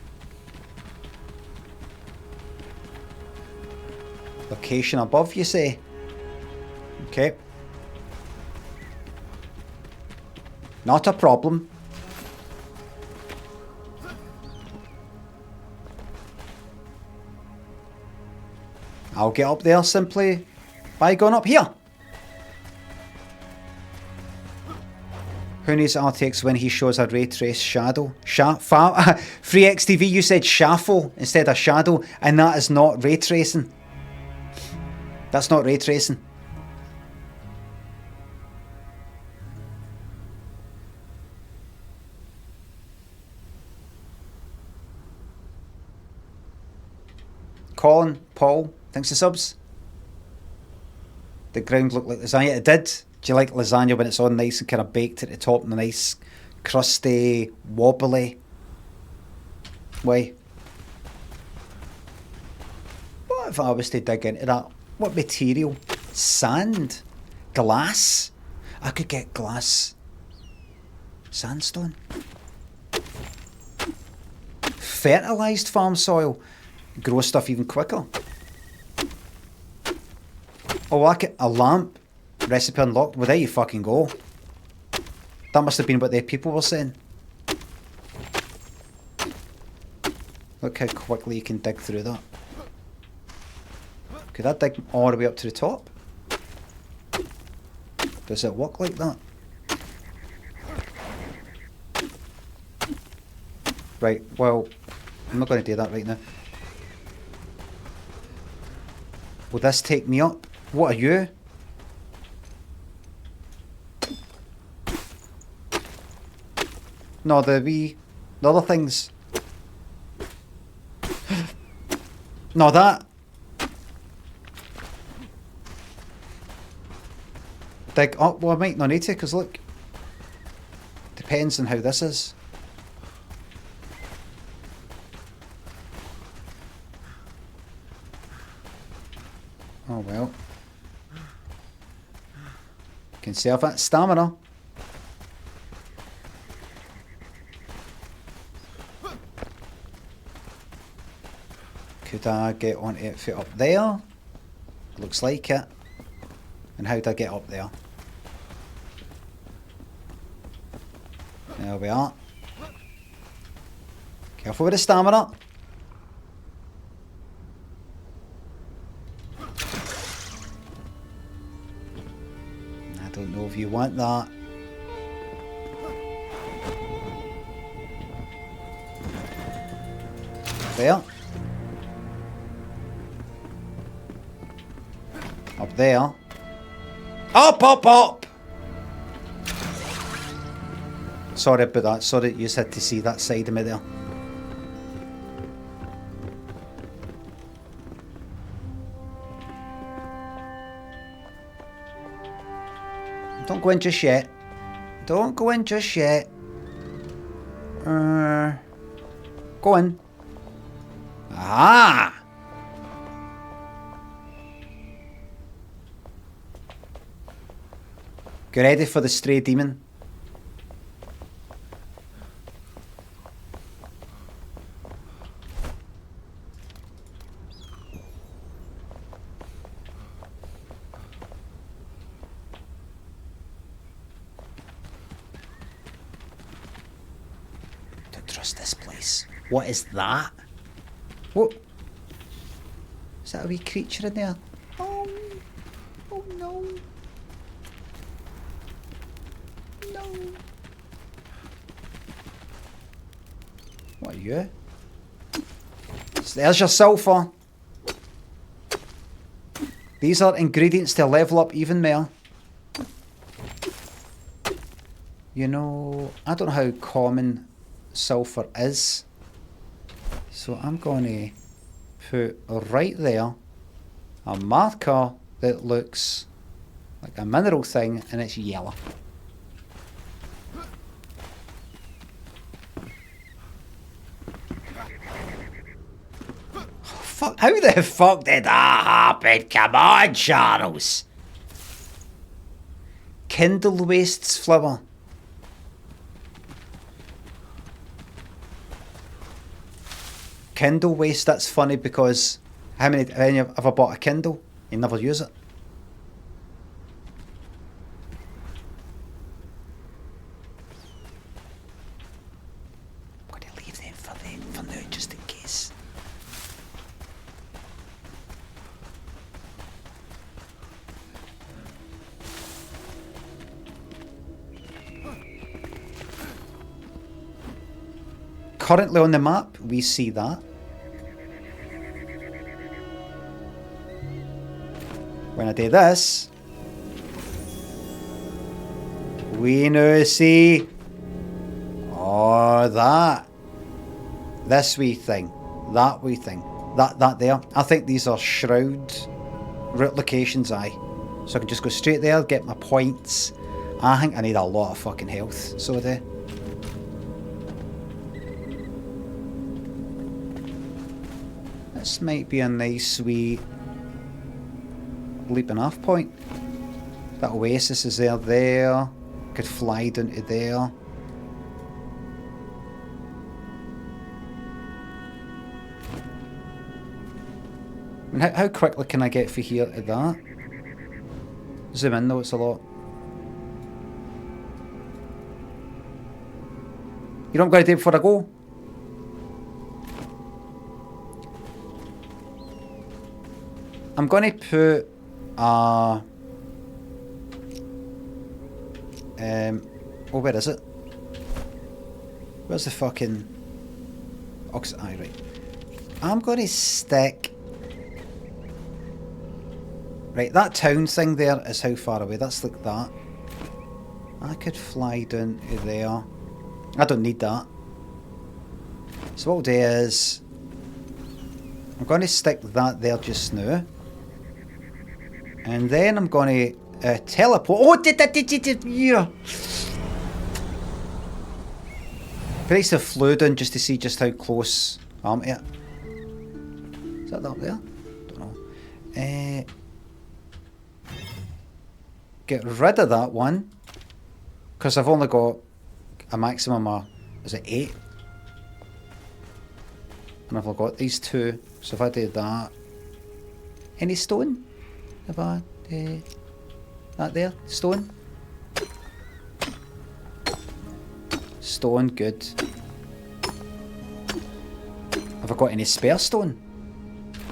Location above, you say? Okay. Not a problem. I'll get up there simply by going up here. Who needs RTX when he shows a ray trace shadow? Free XTV, you said shaffle instead of shadow, and that is not ray tracing. That's not ray tracing. Colin, Paul, thanks for subs. The ground looked like lasagna. It did. Do you like lasagna when it's all nice and kind of baked at the top and the nice, crusty, wobbly way? What if I was to dig into that? What material? Sand? Glass? I could get glass. Sandstone? Fertilised farm soil? Grow stuff even quicker. Oh, I get a lamp. Recipe unlocked. Well, there you fucking go. That must have been what the people were saying. Look how quickly you can dig through that. Could I dig all the way up to the top? Does it work like that? Right, well, I'm not going to do that right now. Will this take me up? What are you? No, the other things. No, that. Dig up. Well, I might not need to, because look. Depends on how this is. Oh well. Conserve that stamina. Could I get onto it fit up there? Looks like it. And how do I get up there? There we are. Careful with the stamina. don't know if you want that. There. Up there. Up, up, up! Sorry about that. Sorry you just had to see that side of me there. Don't go in just yet. Don't go in just yet. Go in. Ah! Get ready for the stray demon. Don't trust this place. What is that? What? Is that a wee creature in there? Oh no. No. What are you? So there's your sulphur. These are ingredients to level up even more. You know, I don't know how common sulphur is. So I'm going to put right there a marker that looks like a mineral thing and it's yellow. Fuck, how the fuck did that happen? Come on, Charles. Kindle wastes flower. Kindle waste, that's funny because how many have I bought a Kindle? You never use it. I'm going to leave them for now just in case. Currently on the map, we see that. When I do this, we now see, oh, that. This wee thing, that wee thing, that there. I think these are shroud route locations, aye. So I can just go straight there, get my points. I think I need a lot of fucking health, so I do. This might be a nice wee leaping off point. That oasis is there. Could fly down to there. I mean, how quickly can I get from here to that? Zoom in though, it's a lot. You know what I'm going to do before I go? I'm going to put oh, where is it? Where's the fucking aye, right. I'm going to stick right, that town thing there is how far away. That's like that. I could fly down to there. I don't need that. So what I'll do is I'm going to stick that there just now. And then I'm going to teleport. Oh, yeah. Place the flew down just to see just how close I'm to it. Is that up there? Don't know. Get rid of that one. Because I've only got a maximum of, is it 8? And I've got these 2. So if I do that. Any stone? Have I that there? Stone? Stone, good. Have I got any spare stone?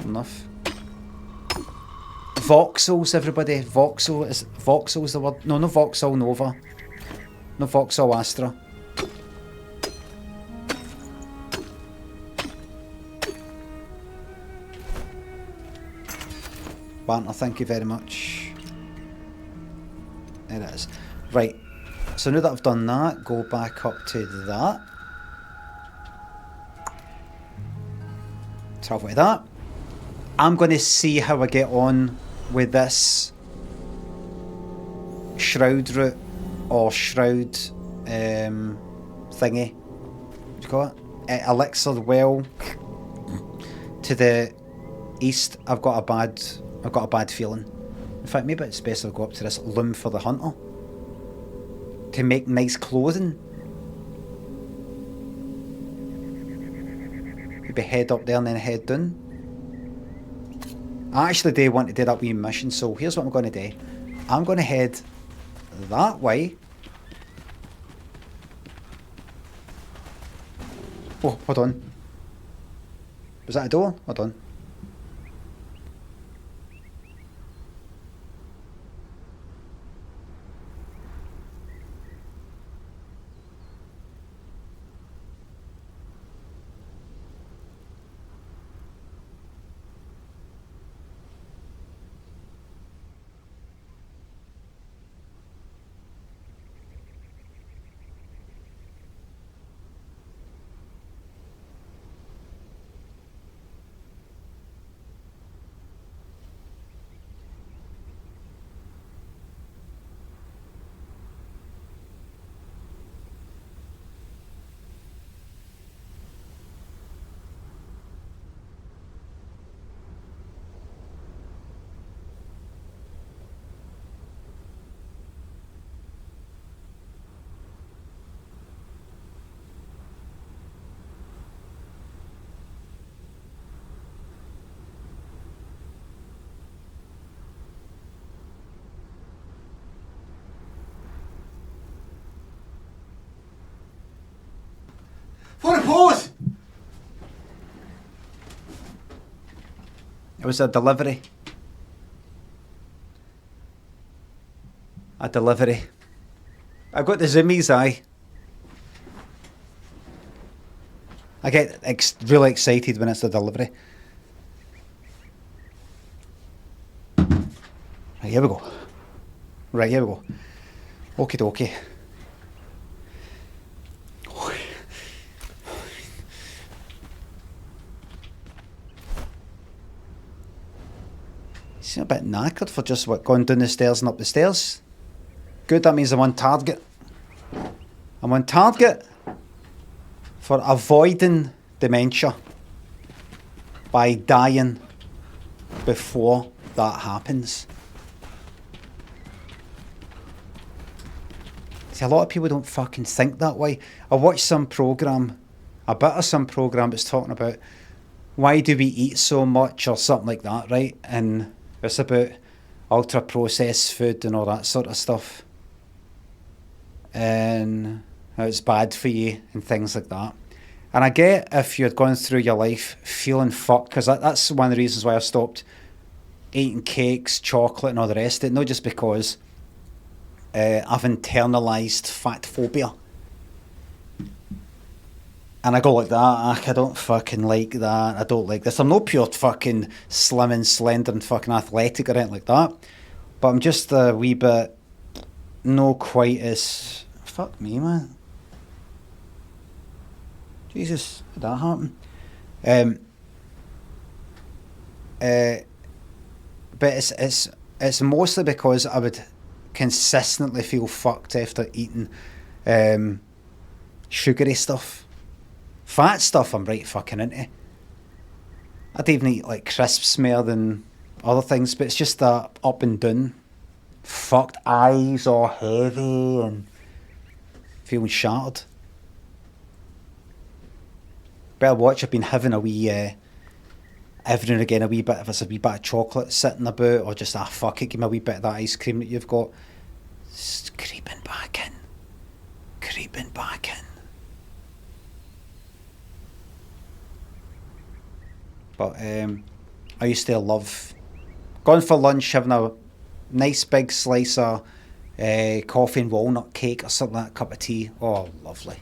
Enough. Voxels, everybody. Voxel's the word. No, no Vauxhall Nova. No Vauxhall Astra. Banter, thank you very much. There it is. Right. So now that I've done that, go back up to that. Travel to that. I'm going to see how I get on with this shroud route or shroud thingy. What do you call it? Elixir well to the east. I've got a bad feeling. In fact, maybe it's best to go up to this loom for the hunter to make nice clothing. Maybe head up there and then head down. I actually do want to do that wee mission, so here's what I'm going to do. I'm going to head that way. Oh, hold on. Was that a door? Hold on. For a pause! It was a delivery. A delivery. I got the zoomies, aye. I get really excited when it's a delivery. Right, here we go. Right, here we go. Okie dokie. Seem a bit knackered for just going down the stairs and up the stairs. Good, that means I'm on target. I'm on target for avoiding dementia by dying before that happens. See, a lot of people don't fucking think that way. I watched some programme, a bit of some programme that's talking about why do we eat so much or something like that, right? And it's about ultra processed food and all that sort of stuff. And how it's bad for you and things like that. And I get if you're going through your life feeling fucked, because that's one of the reasons why I stopped eating cakes, chocolate and all the rest of it. Not just because I've internalised fat phobia. And I go like that, I don't fucking like that, I don't like this. I'm no pure fucking slim and slender and fucking athletic or anything like that. But I'm just a wee bit, no quite as, fuck me, man. Jesus, did that happen? But it's mostly because I would consistently feel fucked after eating sugary stuff. Fat stuff I'm right fucking into. I'd even eat like crisps more than other things, but it's just that up and down. Fucked eyes all heavy and feeling shattered. Better watch, I've been having a wee, every now and again, a wee bit, if it's a wee bit of chocolate sitting about, or just, fuck it, give me a wee bit of that ice cream that you've got. It's creeping back in. Creeping back in. But I used to love Gone for lunch, having a nice big slice of coffee and walnut cake or something like that, cup of tea. Oh, lovely.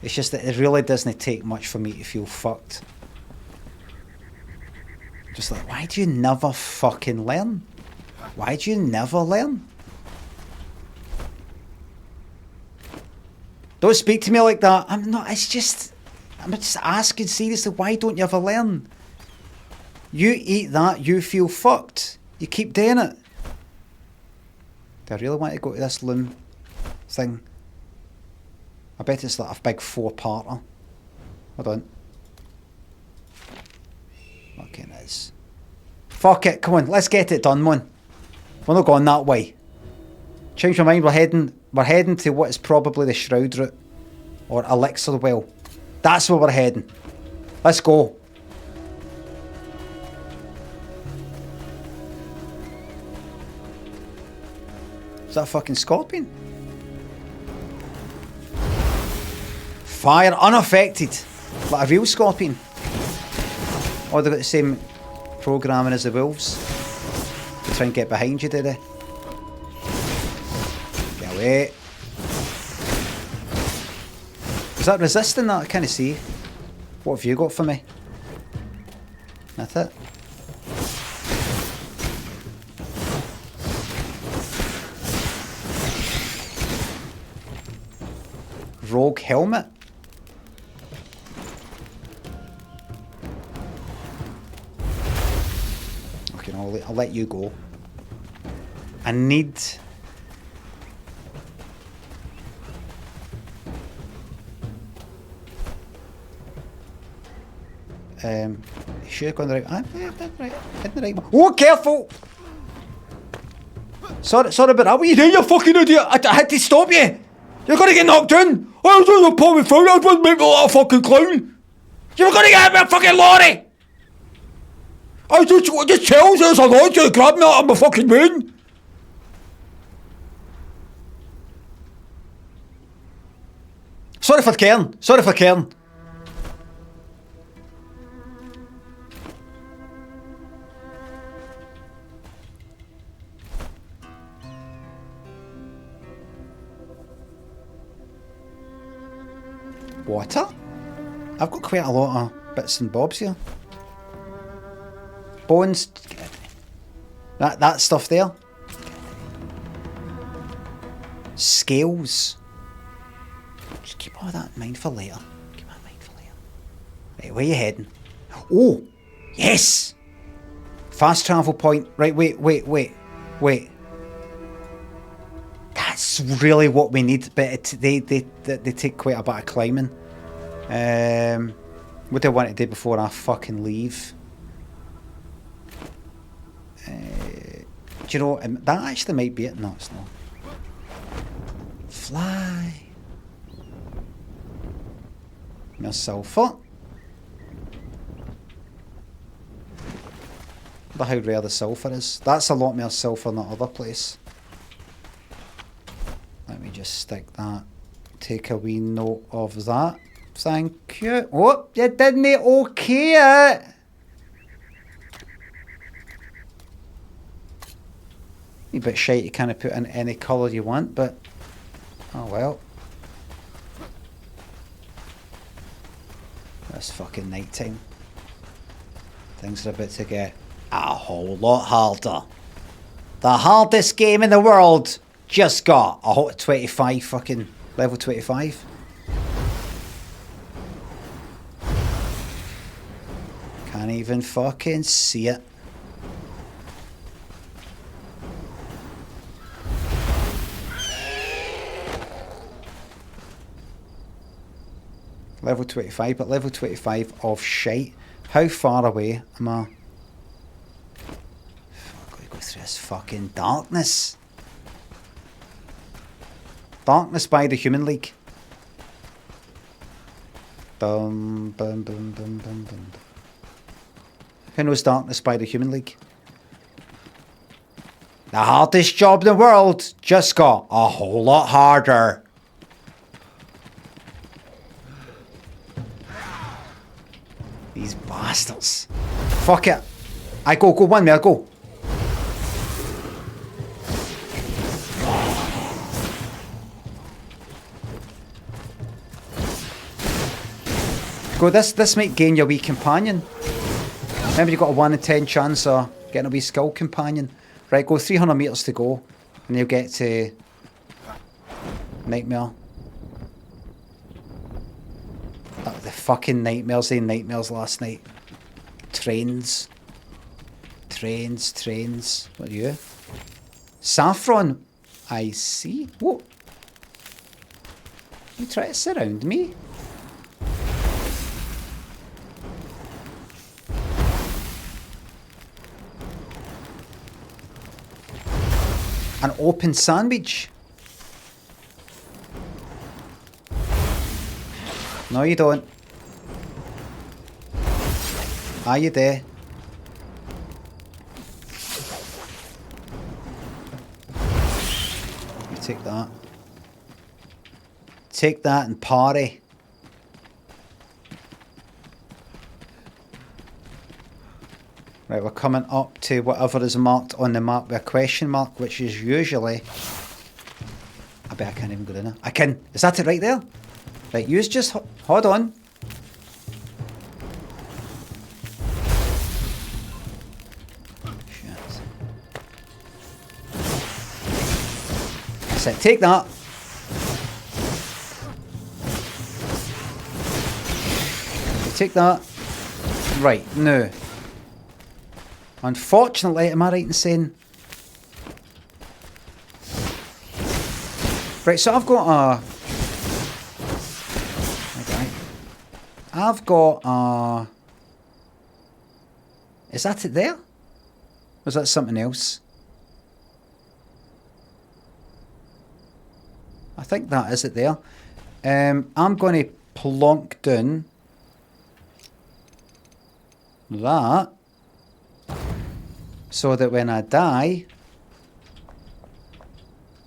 It's just that it really doesn't take much for me to feel fucked. Just like, why do you never fucking learn? Why do you never learn? Don't speak to me like that. I'm just asking seriously, why don't you ever learn? You eat that, you feel fucked. You keep doing it. Do I really want to go to this loom thing? I bet it's like a big 4-parter. Hold on. Fucking is. Fuck it, come on, let's get it done, man. We're not going that way. Change my mind, we're heading to what is probably the Shroud route. Or Elixir Well. That's where we're heading. Let's go. Is that a fucking scorpion? Fire unaffected. Like a real scorpion. Oh, they've got the same programming as the wolves. To try and get behind you, do they? Get away. Is that resisting that? I can't see. What have you got for me? That's it. Rogue helmet. Okay, no, I'll let you go. I need... should have gone the right... in the right... Oh, careful! Sorry about that. What are you doing, you fucking idiot? I had to stop you. You're gonna get knocked in. I was trying to pull me through. I was going to make me like a fucking clown. You were gonna get me a fucking lorry. I just tells there's a lorry to grab me out of my fucking brain. Sorry for caring. Sorry for caring. Water? I've got quite a lot of bits and bobs here. Bones. That stuff there. Scales. Just keep all that in mind for later. Keep that in mind for later. Right, where are you heading? Oh! Yes! Fast travel point. Right, wait. That's really what we need, but they take quite a bit of climbing. What do I want to do before I fucking leave? Do you know, that actually might be it. No, it's not. Fly. More sulphur. I wonder how rare the sulphur is. That's a lot more sulphur than that other place. Let me just stick that. Take a wee note of that. Thank you. Oh, you didn't okay it. A bit shite, you kind of put in any colour you want, but oh well. It's fucking night time. Things are about to get a whole lot harder. The hardest game in the world just got a hot 25 fucking level 25. Can't even fucking see it. Level 25, but level 25 of shite. How far away am I? I've got to go through this fucking darkness. Darkness by the Human League. Bum, bum, bum, bum, bum, bum. Who knows Darkness by the Human League? The hardest job in the world just got a whole lot harder. These bastards. Fuck it. I go, one more, go. Go, this might gain your wee companion. Remember, you've got a 1 in 10 chance of getting a wee skull companion. Right, go 300 metres to go, and you'll get to Nightmare. Oh, the fucking nightmares, nightmares last night. Trains. What are you? Saffron. I see. What? You try to surround me? An open sandwich. No, you don't. Are you there? You take that. Take that and party. Right, we're coming up to whatever is marked on the map with a question mark, which is usually... I bet I can't even go in there. I can. Is that it right there? Right, use just... Hold on. Shit. That's it. Take that. Take that. Right, now... Unfortunately, am I right in saying... Right, so I've got a... Okay. I've got a... Is that it there? Or is that something else? I think that is it there. I'm going to plonk down that, so that when I die,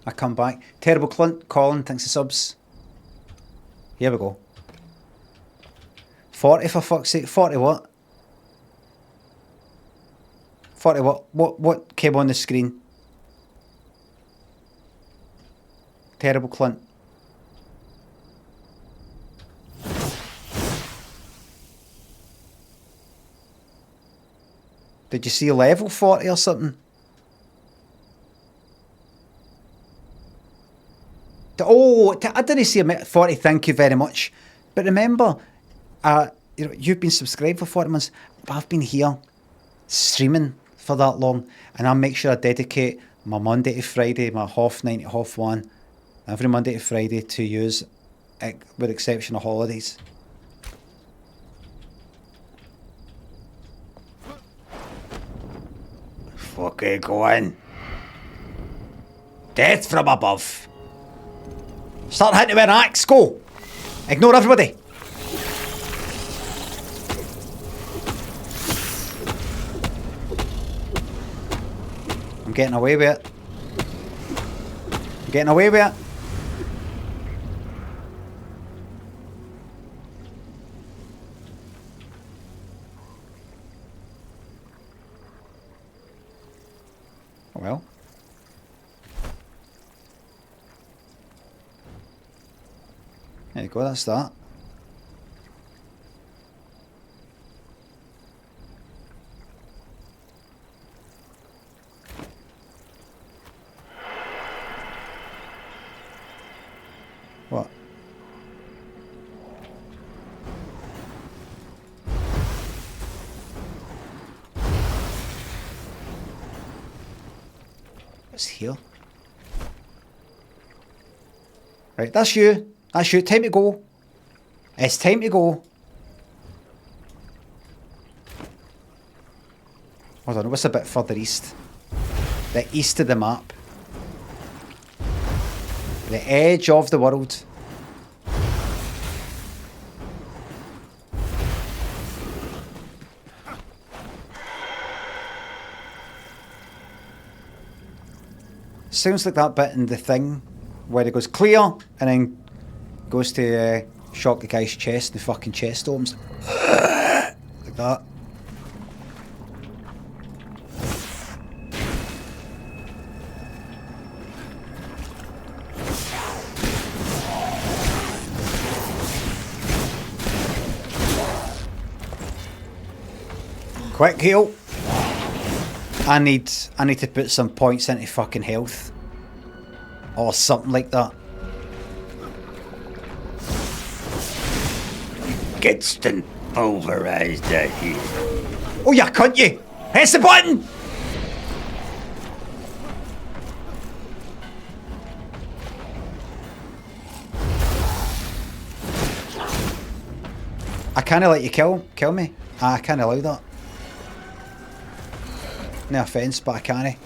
I come back. Terrible Clint, Colin, thanks for subs. Here we go. 40 for fuck's sake. 40 what? 40 what? What came on the screen? Terrible Clint. Did you see level 40 or something? Oh, I didn't see 40, thank you very much. But remember, you've been subscribed for 40 months, but I've been here streaming for that long, and I make sure I dedicate my Monday to Friday, my 9:30 to 1:30, every Monday to Friday to use, with exception of holidays. Okay, go in. Death from above. Start hitting with an axe, go. Ignore everybody. I'm getting away with it. I'm getting away with it. Well. There you go, that's that. What? What's here? Right, that's you. That's you. Time to go. It's time to go. Hold on, what's a bit further east? The east of the map. The edge of the world. Sounds like that bit in the thing where it goes clear and then goes to shock the guy's chest, the fucking chest opens. Like that. Quick heal. I need to put some points into fucking health. Or something like that. Instant pulverize that heat. Oh, you cunt, you! Press the button! I can't let you kill me. I can't allow that. No offence, but I can't.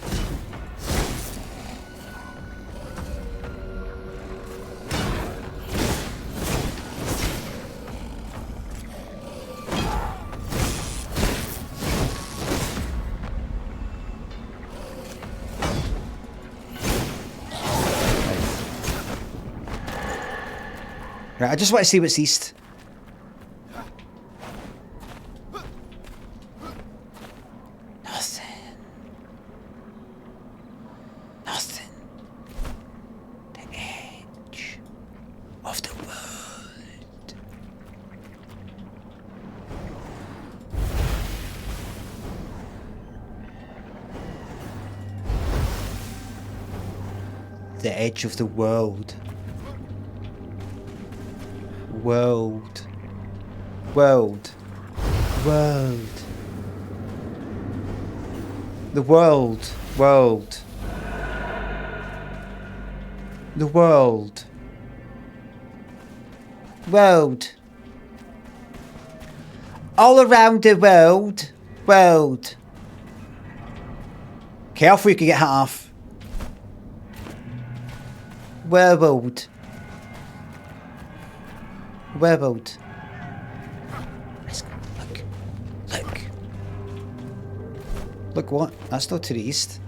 Right, I just want to see what's east. Nothing. Nothing. The edge of the world. The edge of the world. World. World. World. The world. World. The world. World. All around the world. World. Careful, you can get half. World. World. Look. Look. Look what? That's not to the east.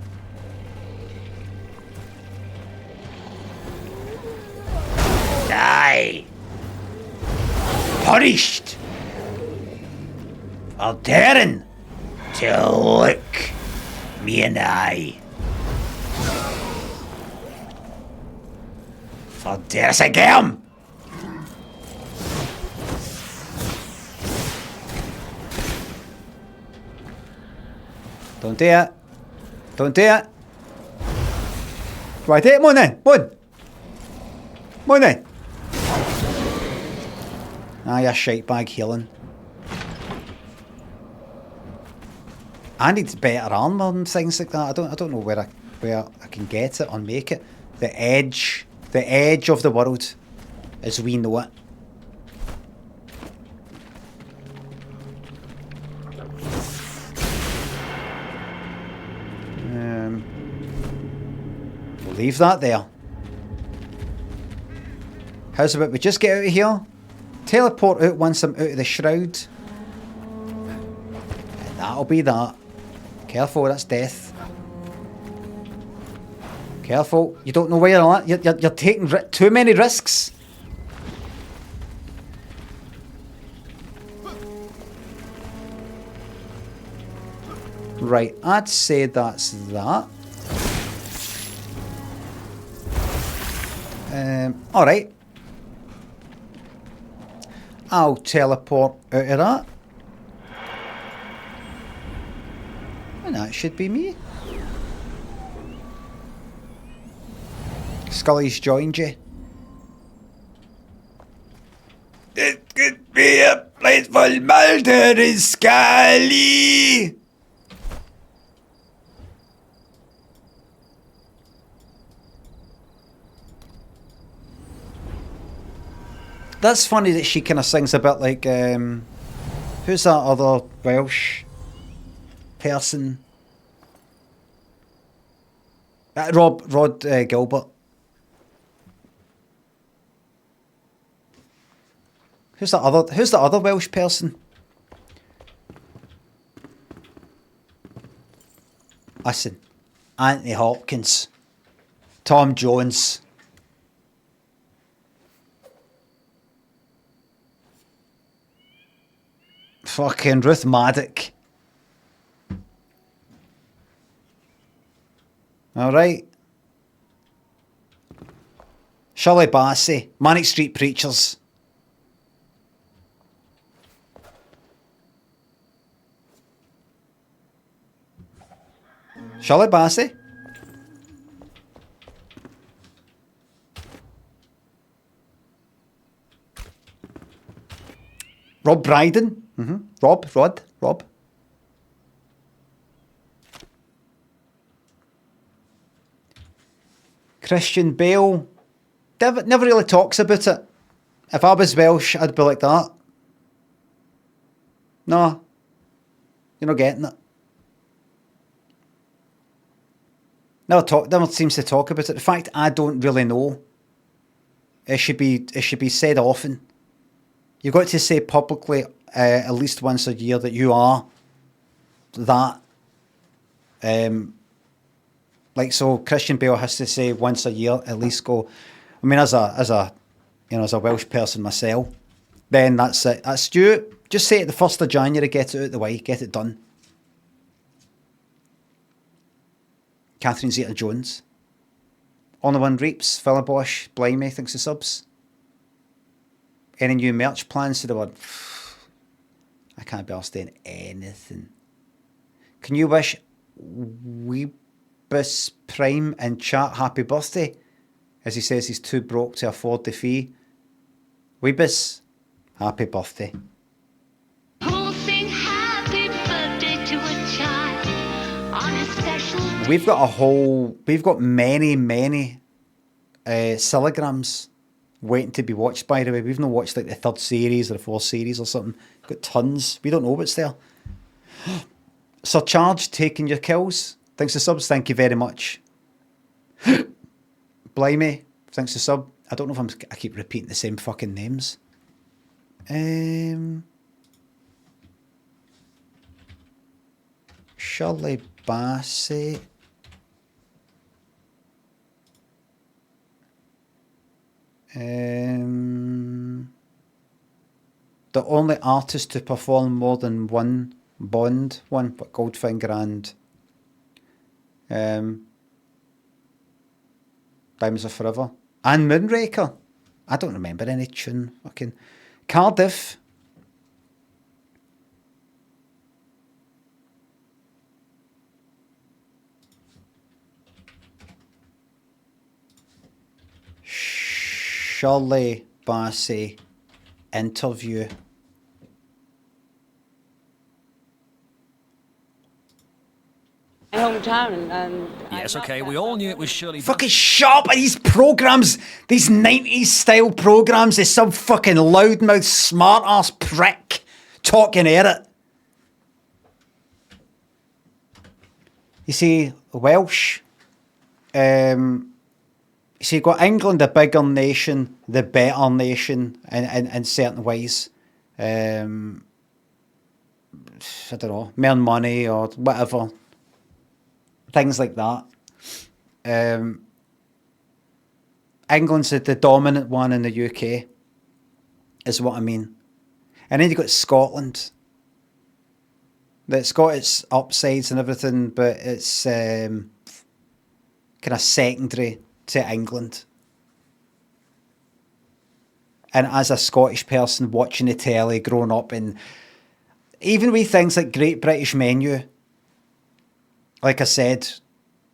Die. Punished. For daring to look me in the eye. For dares again. Don't do it. Don't do it. Right, come on then. Come on. Come on then. Ah, you shite bag healing. I need better armor and things like that. I don't know where I can get it or make it. The edge of the world, as we know it. We'll leave that there. How's about we just get out of here? Teleport out once I'm out of the shroud. And that'll be that. Careful, that's death. Careful, you don't know where you're at. You're taking too many risks. Right, I'd say that's that. Alright. I'll teleport out of that. And that should be me. Scully's joined you. It could be a place for Mulder and Scully. That's funny that she kind of sings a bit like, who's that other Welsh person? Rod Gilbert. Who's the other Welsh person? Listen, Anthony Hopkins, Tom Jones. Fucking Ruth Maddock. Alright. Shirley Bassey. Manic Street Preachers. Shirley Bassey. Rob Brydon. Rob. Christian Bale. Never really talks about it. If I was Welsh, I'd be like that. No. You're not getting it. Never seems to talk about it. In fact, I don't really know. It should be said often. You've got to say publicly at least once a year that you are that. Like, so Christian Bale has to say once a year at least go. I mean, as a Welsh person myself, then that's it. That's Stuart. Just say it the 1st of January, get it out of the way, get it done. Catherine Zeta-Jones. On the One Reaps, Philabosh, Blimey, thanks to subs. Any new merch plans to the one? I can't be asked doing anything. Can you wish Weebus Prime in chat happy birthday? As he says he's too broke to afford the fee. Weebus, happy birthday. Who'll sing happy birthday to a child on a special day? We've got many silligrams waiting to be watched, by the way. We've not watched like the 3rd series or the 4th series or something. We've got tons. We don't know what's there. Sir Charge, taking your kills. Thanks to subs, thank you very much. Blimey, thanks to sub. I don't know if I keep repeating the same fucking names. Shirley Bassey. The only artist to perform more than one Bond one, but Goldfinger and Diamonds Are Forever. And Moonraker. I don't remember any tune. Fucking Cardiff. Shirley Bassey interview. My hometown, and yes, okay, we all knew it was Shirley. Fucking shut up! These programs, these 90s style programs, there's some fucking loudmouth smart ass prick talking at it. You see, Welsh, you see, you've got England, the bigger nation, the better nation in certain ways. I don't know, more money or whatever. Things like that. England's the dominant one in the UK, is what I mean. And then you've got Scotland. That's got its upsides and everything, but it's kind of secondary to England. And as a Scottish person watching the telly, growing up, and even with things like Great British Menu, like I said,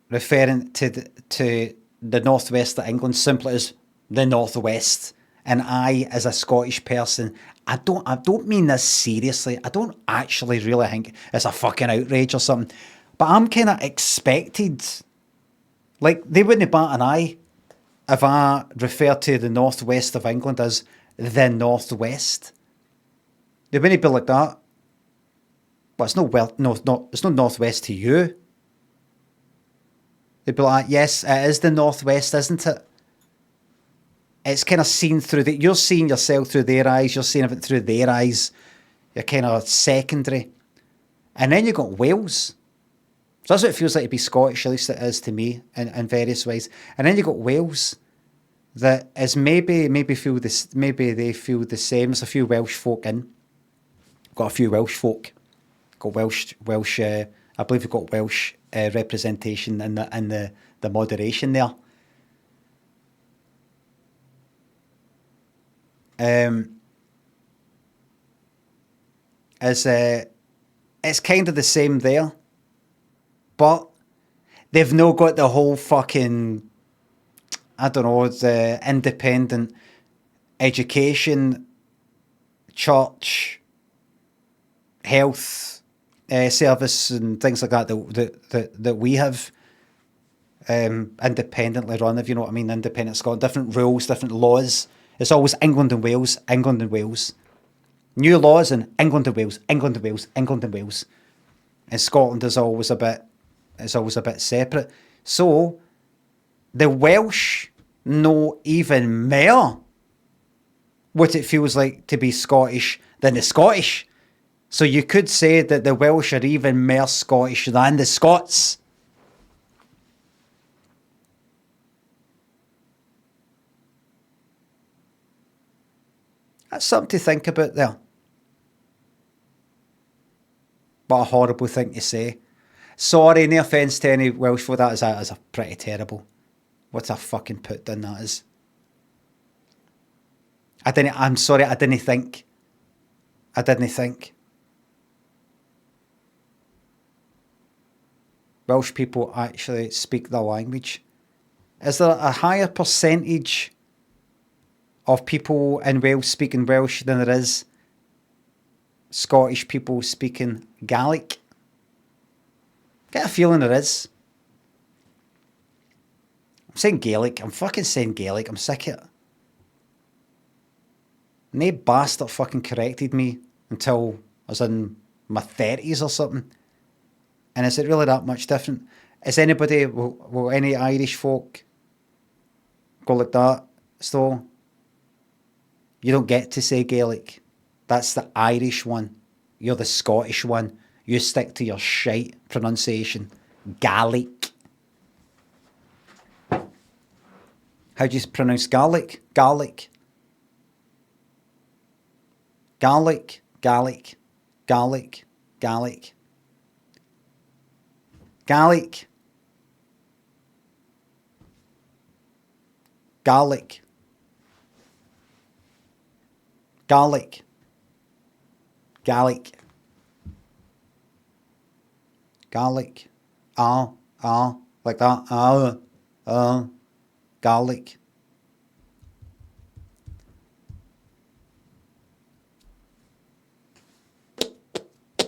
referring to the northwest of England simply as the northwest, and I, as a Scottish person, I don't mean this seriously. I don't actually really think it's a fucking outrage or something, but I'm kind of expected. Like, they wouldn't bat an eye if I refer to the northwest of England as the northwest. They wouldn't be like that. But it's it's not northwest to you. They'd be like, yes, it is the northwest, isn't it? It's kind of seen through you're seeing yourself through their eyes, you're seeing it through their eyes. You're kind of secondary. And then you've got Wales. So that's what it feels like to be Scottish, at least it is to me, in various ways. And then you've got Wales, that is maybe they feel the same. There's a few Welsh folk in. Got a few Welsh folk. Got Welsh. I believe we've got Welsh representation in the moderation there. It's kind of the same there, but they've no got the whole fucking, I don't know, the independent education, church, health service and things like that that we have independently run, if you know what I mean. Independent Scotland, different rules, different laws. It's always England and Wales, England and Wales. New laws in England and Wales, England and Wales, England and Wales. And Scotland is always a bit separate. So the Welsh know even more what it feels like to be Scottish than the Scottish. So you could say that the Welsh are even more Scottish than the Scots. That's something to think about there. What a horrible thing to say. Sorry, no offence to any Welsh folk, that is a pretty terrible. What a fucking put down that is. I'm sorry, I didn't think. Welsh people actually speak the language. Is there a higher percentage of people in Wales speaking Welsh than there is Scottish people speaking Gaelic? Get a feeling there is. I'm saying Gaelic. I'm fucking saying Gaelic. I'm sick of it. No bastard fucking corrected me until I was in my 30s or something. And is it really that much different? Is anybody, will any Irish folk go like that? So, you don't get to say Gaelic. That's the Irish one. You're the Scottish one. You stick to your shite pronunciation. Gaelic. How do you pronounce Gaelic? Gaelic. Gaelic. Gaelic. Gaelic. Gaelic. Gaelic. Gaelic. Gaelic. Gaelic. Gaelic. Like that. Gaelic.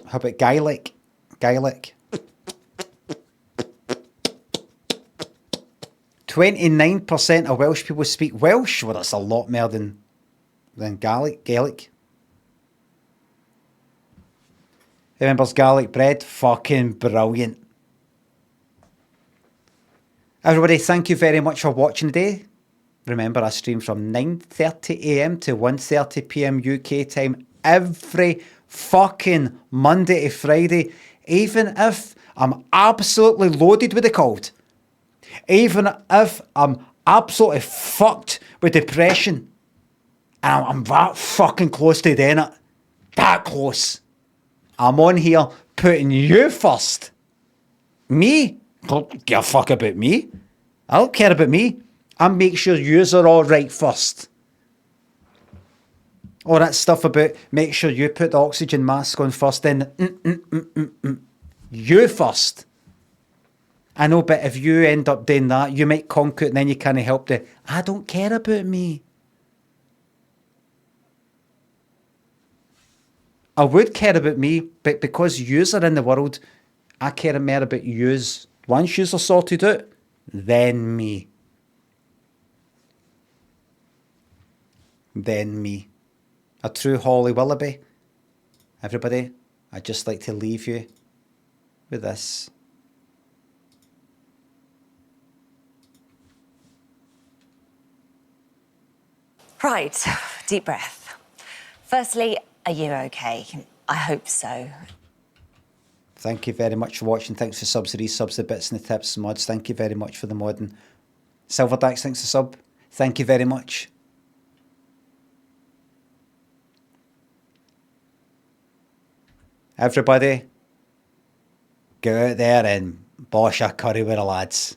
How about Gaelic? Gaelic. 29% of Welsh people speak Welsh. Well, that's a lot more than Gaelic. Gaelic. Who remembers garlic bread? Fucking brilliant. Everybody, thank you very much for watching today. Remember, I stream from 9:30 AM to 1:30 PM UK time every fucking Monday to Friday, even if I'm absolutely loaded with a cold. Even if I'm absolutely fucked with depression. And I'm that fucking close to doing it. That close. I'm on here putting you first. Me? Don't give a fuck about me. I don't care about me. I make sure yous are all right first. All that stuff about make sure you put the oxygen mask on first, then you first. I know, but if you end up doing that, you might conk it and then you can't help the, I don't care about me. I would care about me, but because yous are in the world, I care more about yous. Once yous are sorted out, then me. Then me. A true Holly Willoughby. Everybody, I'd just like to leave you with this. Right, deep breath. Firstly, are you okay? I hope so. Thank you very much for watching. Thanks for subs, the resubs, the bits and the tips and mods. Thank you very much for the modding. Silverdax, thanks for sub. Thank you very much. Everybody, go out there and bosh a curry with the lads.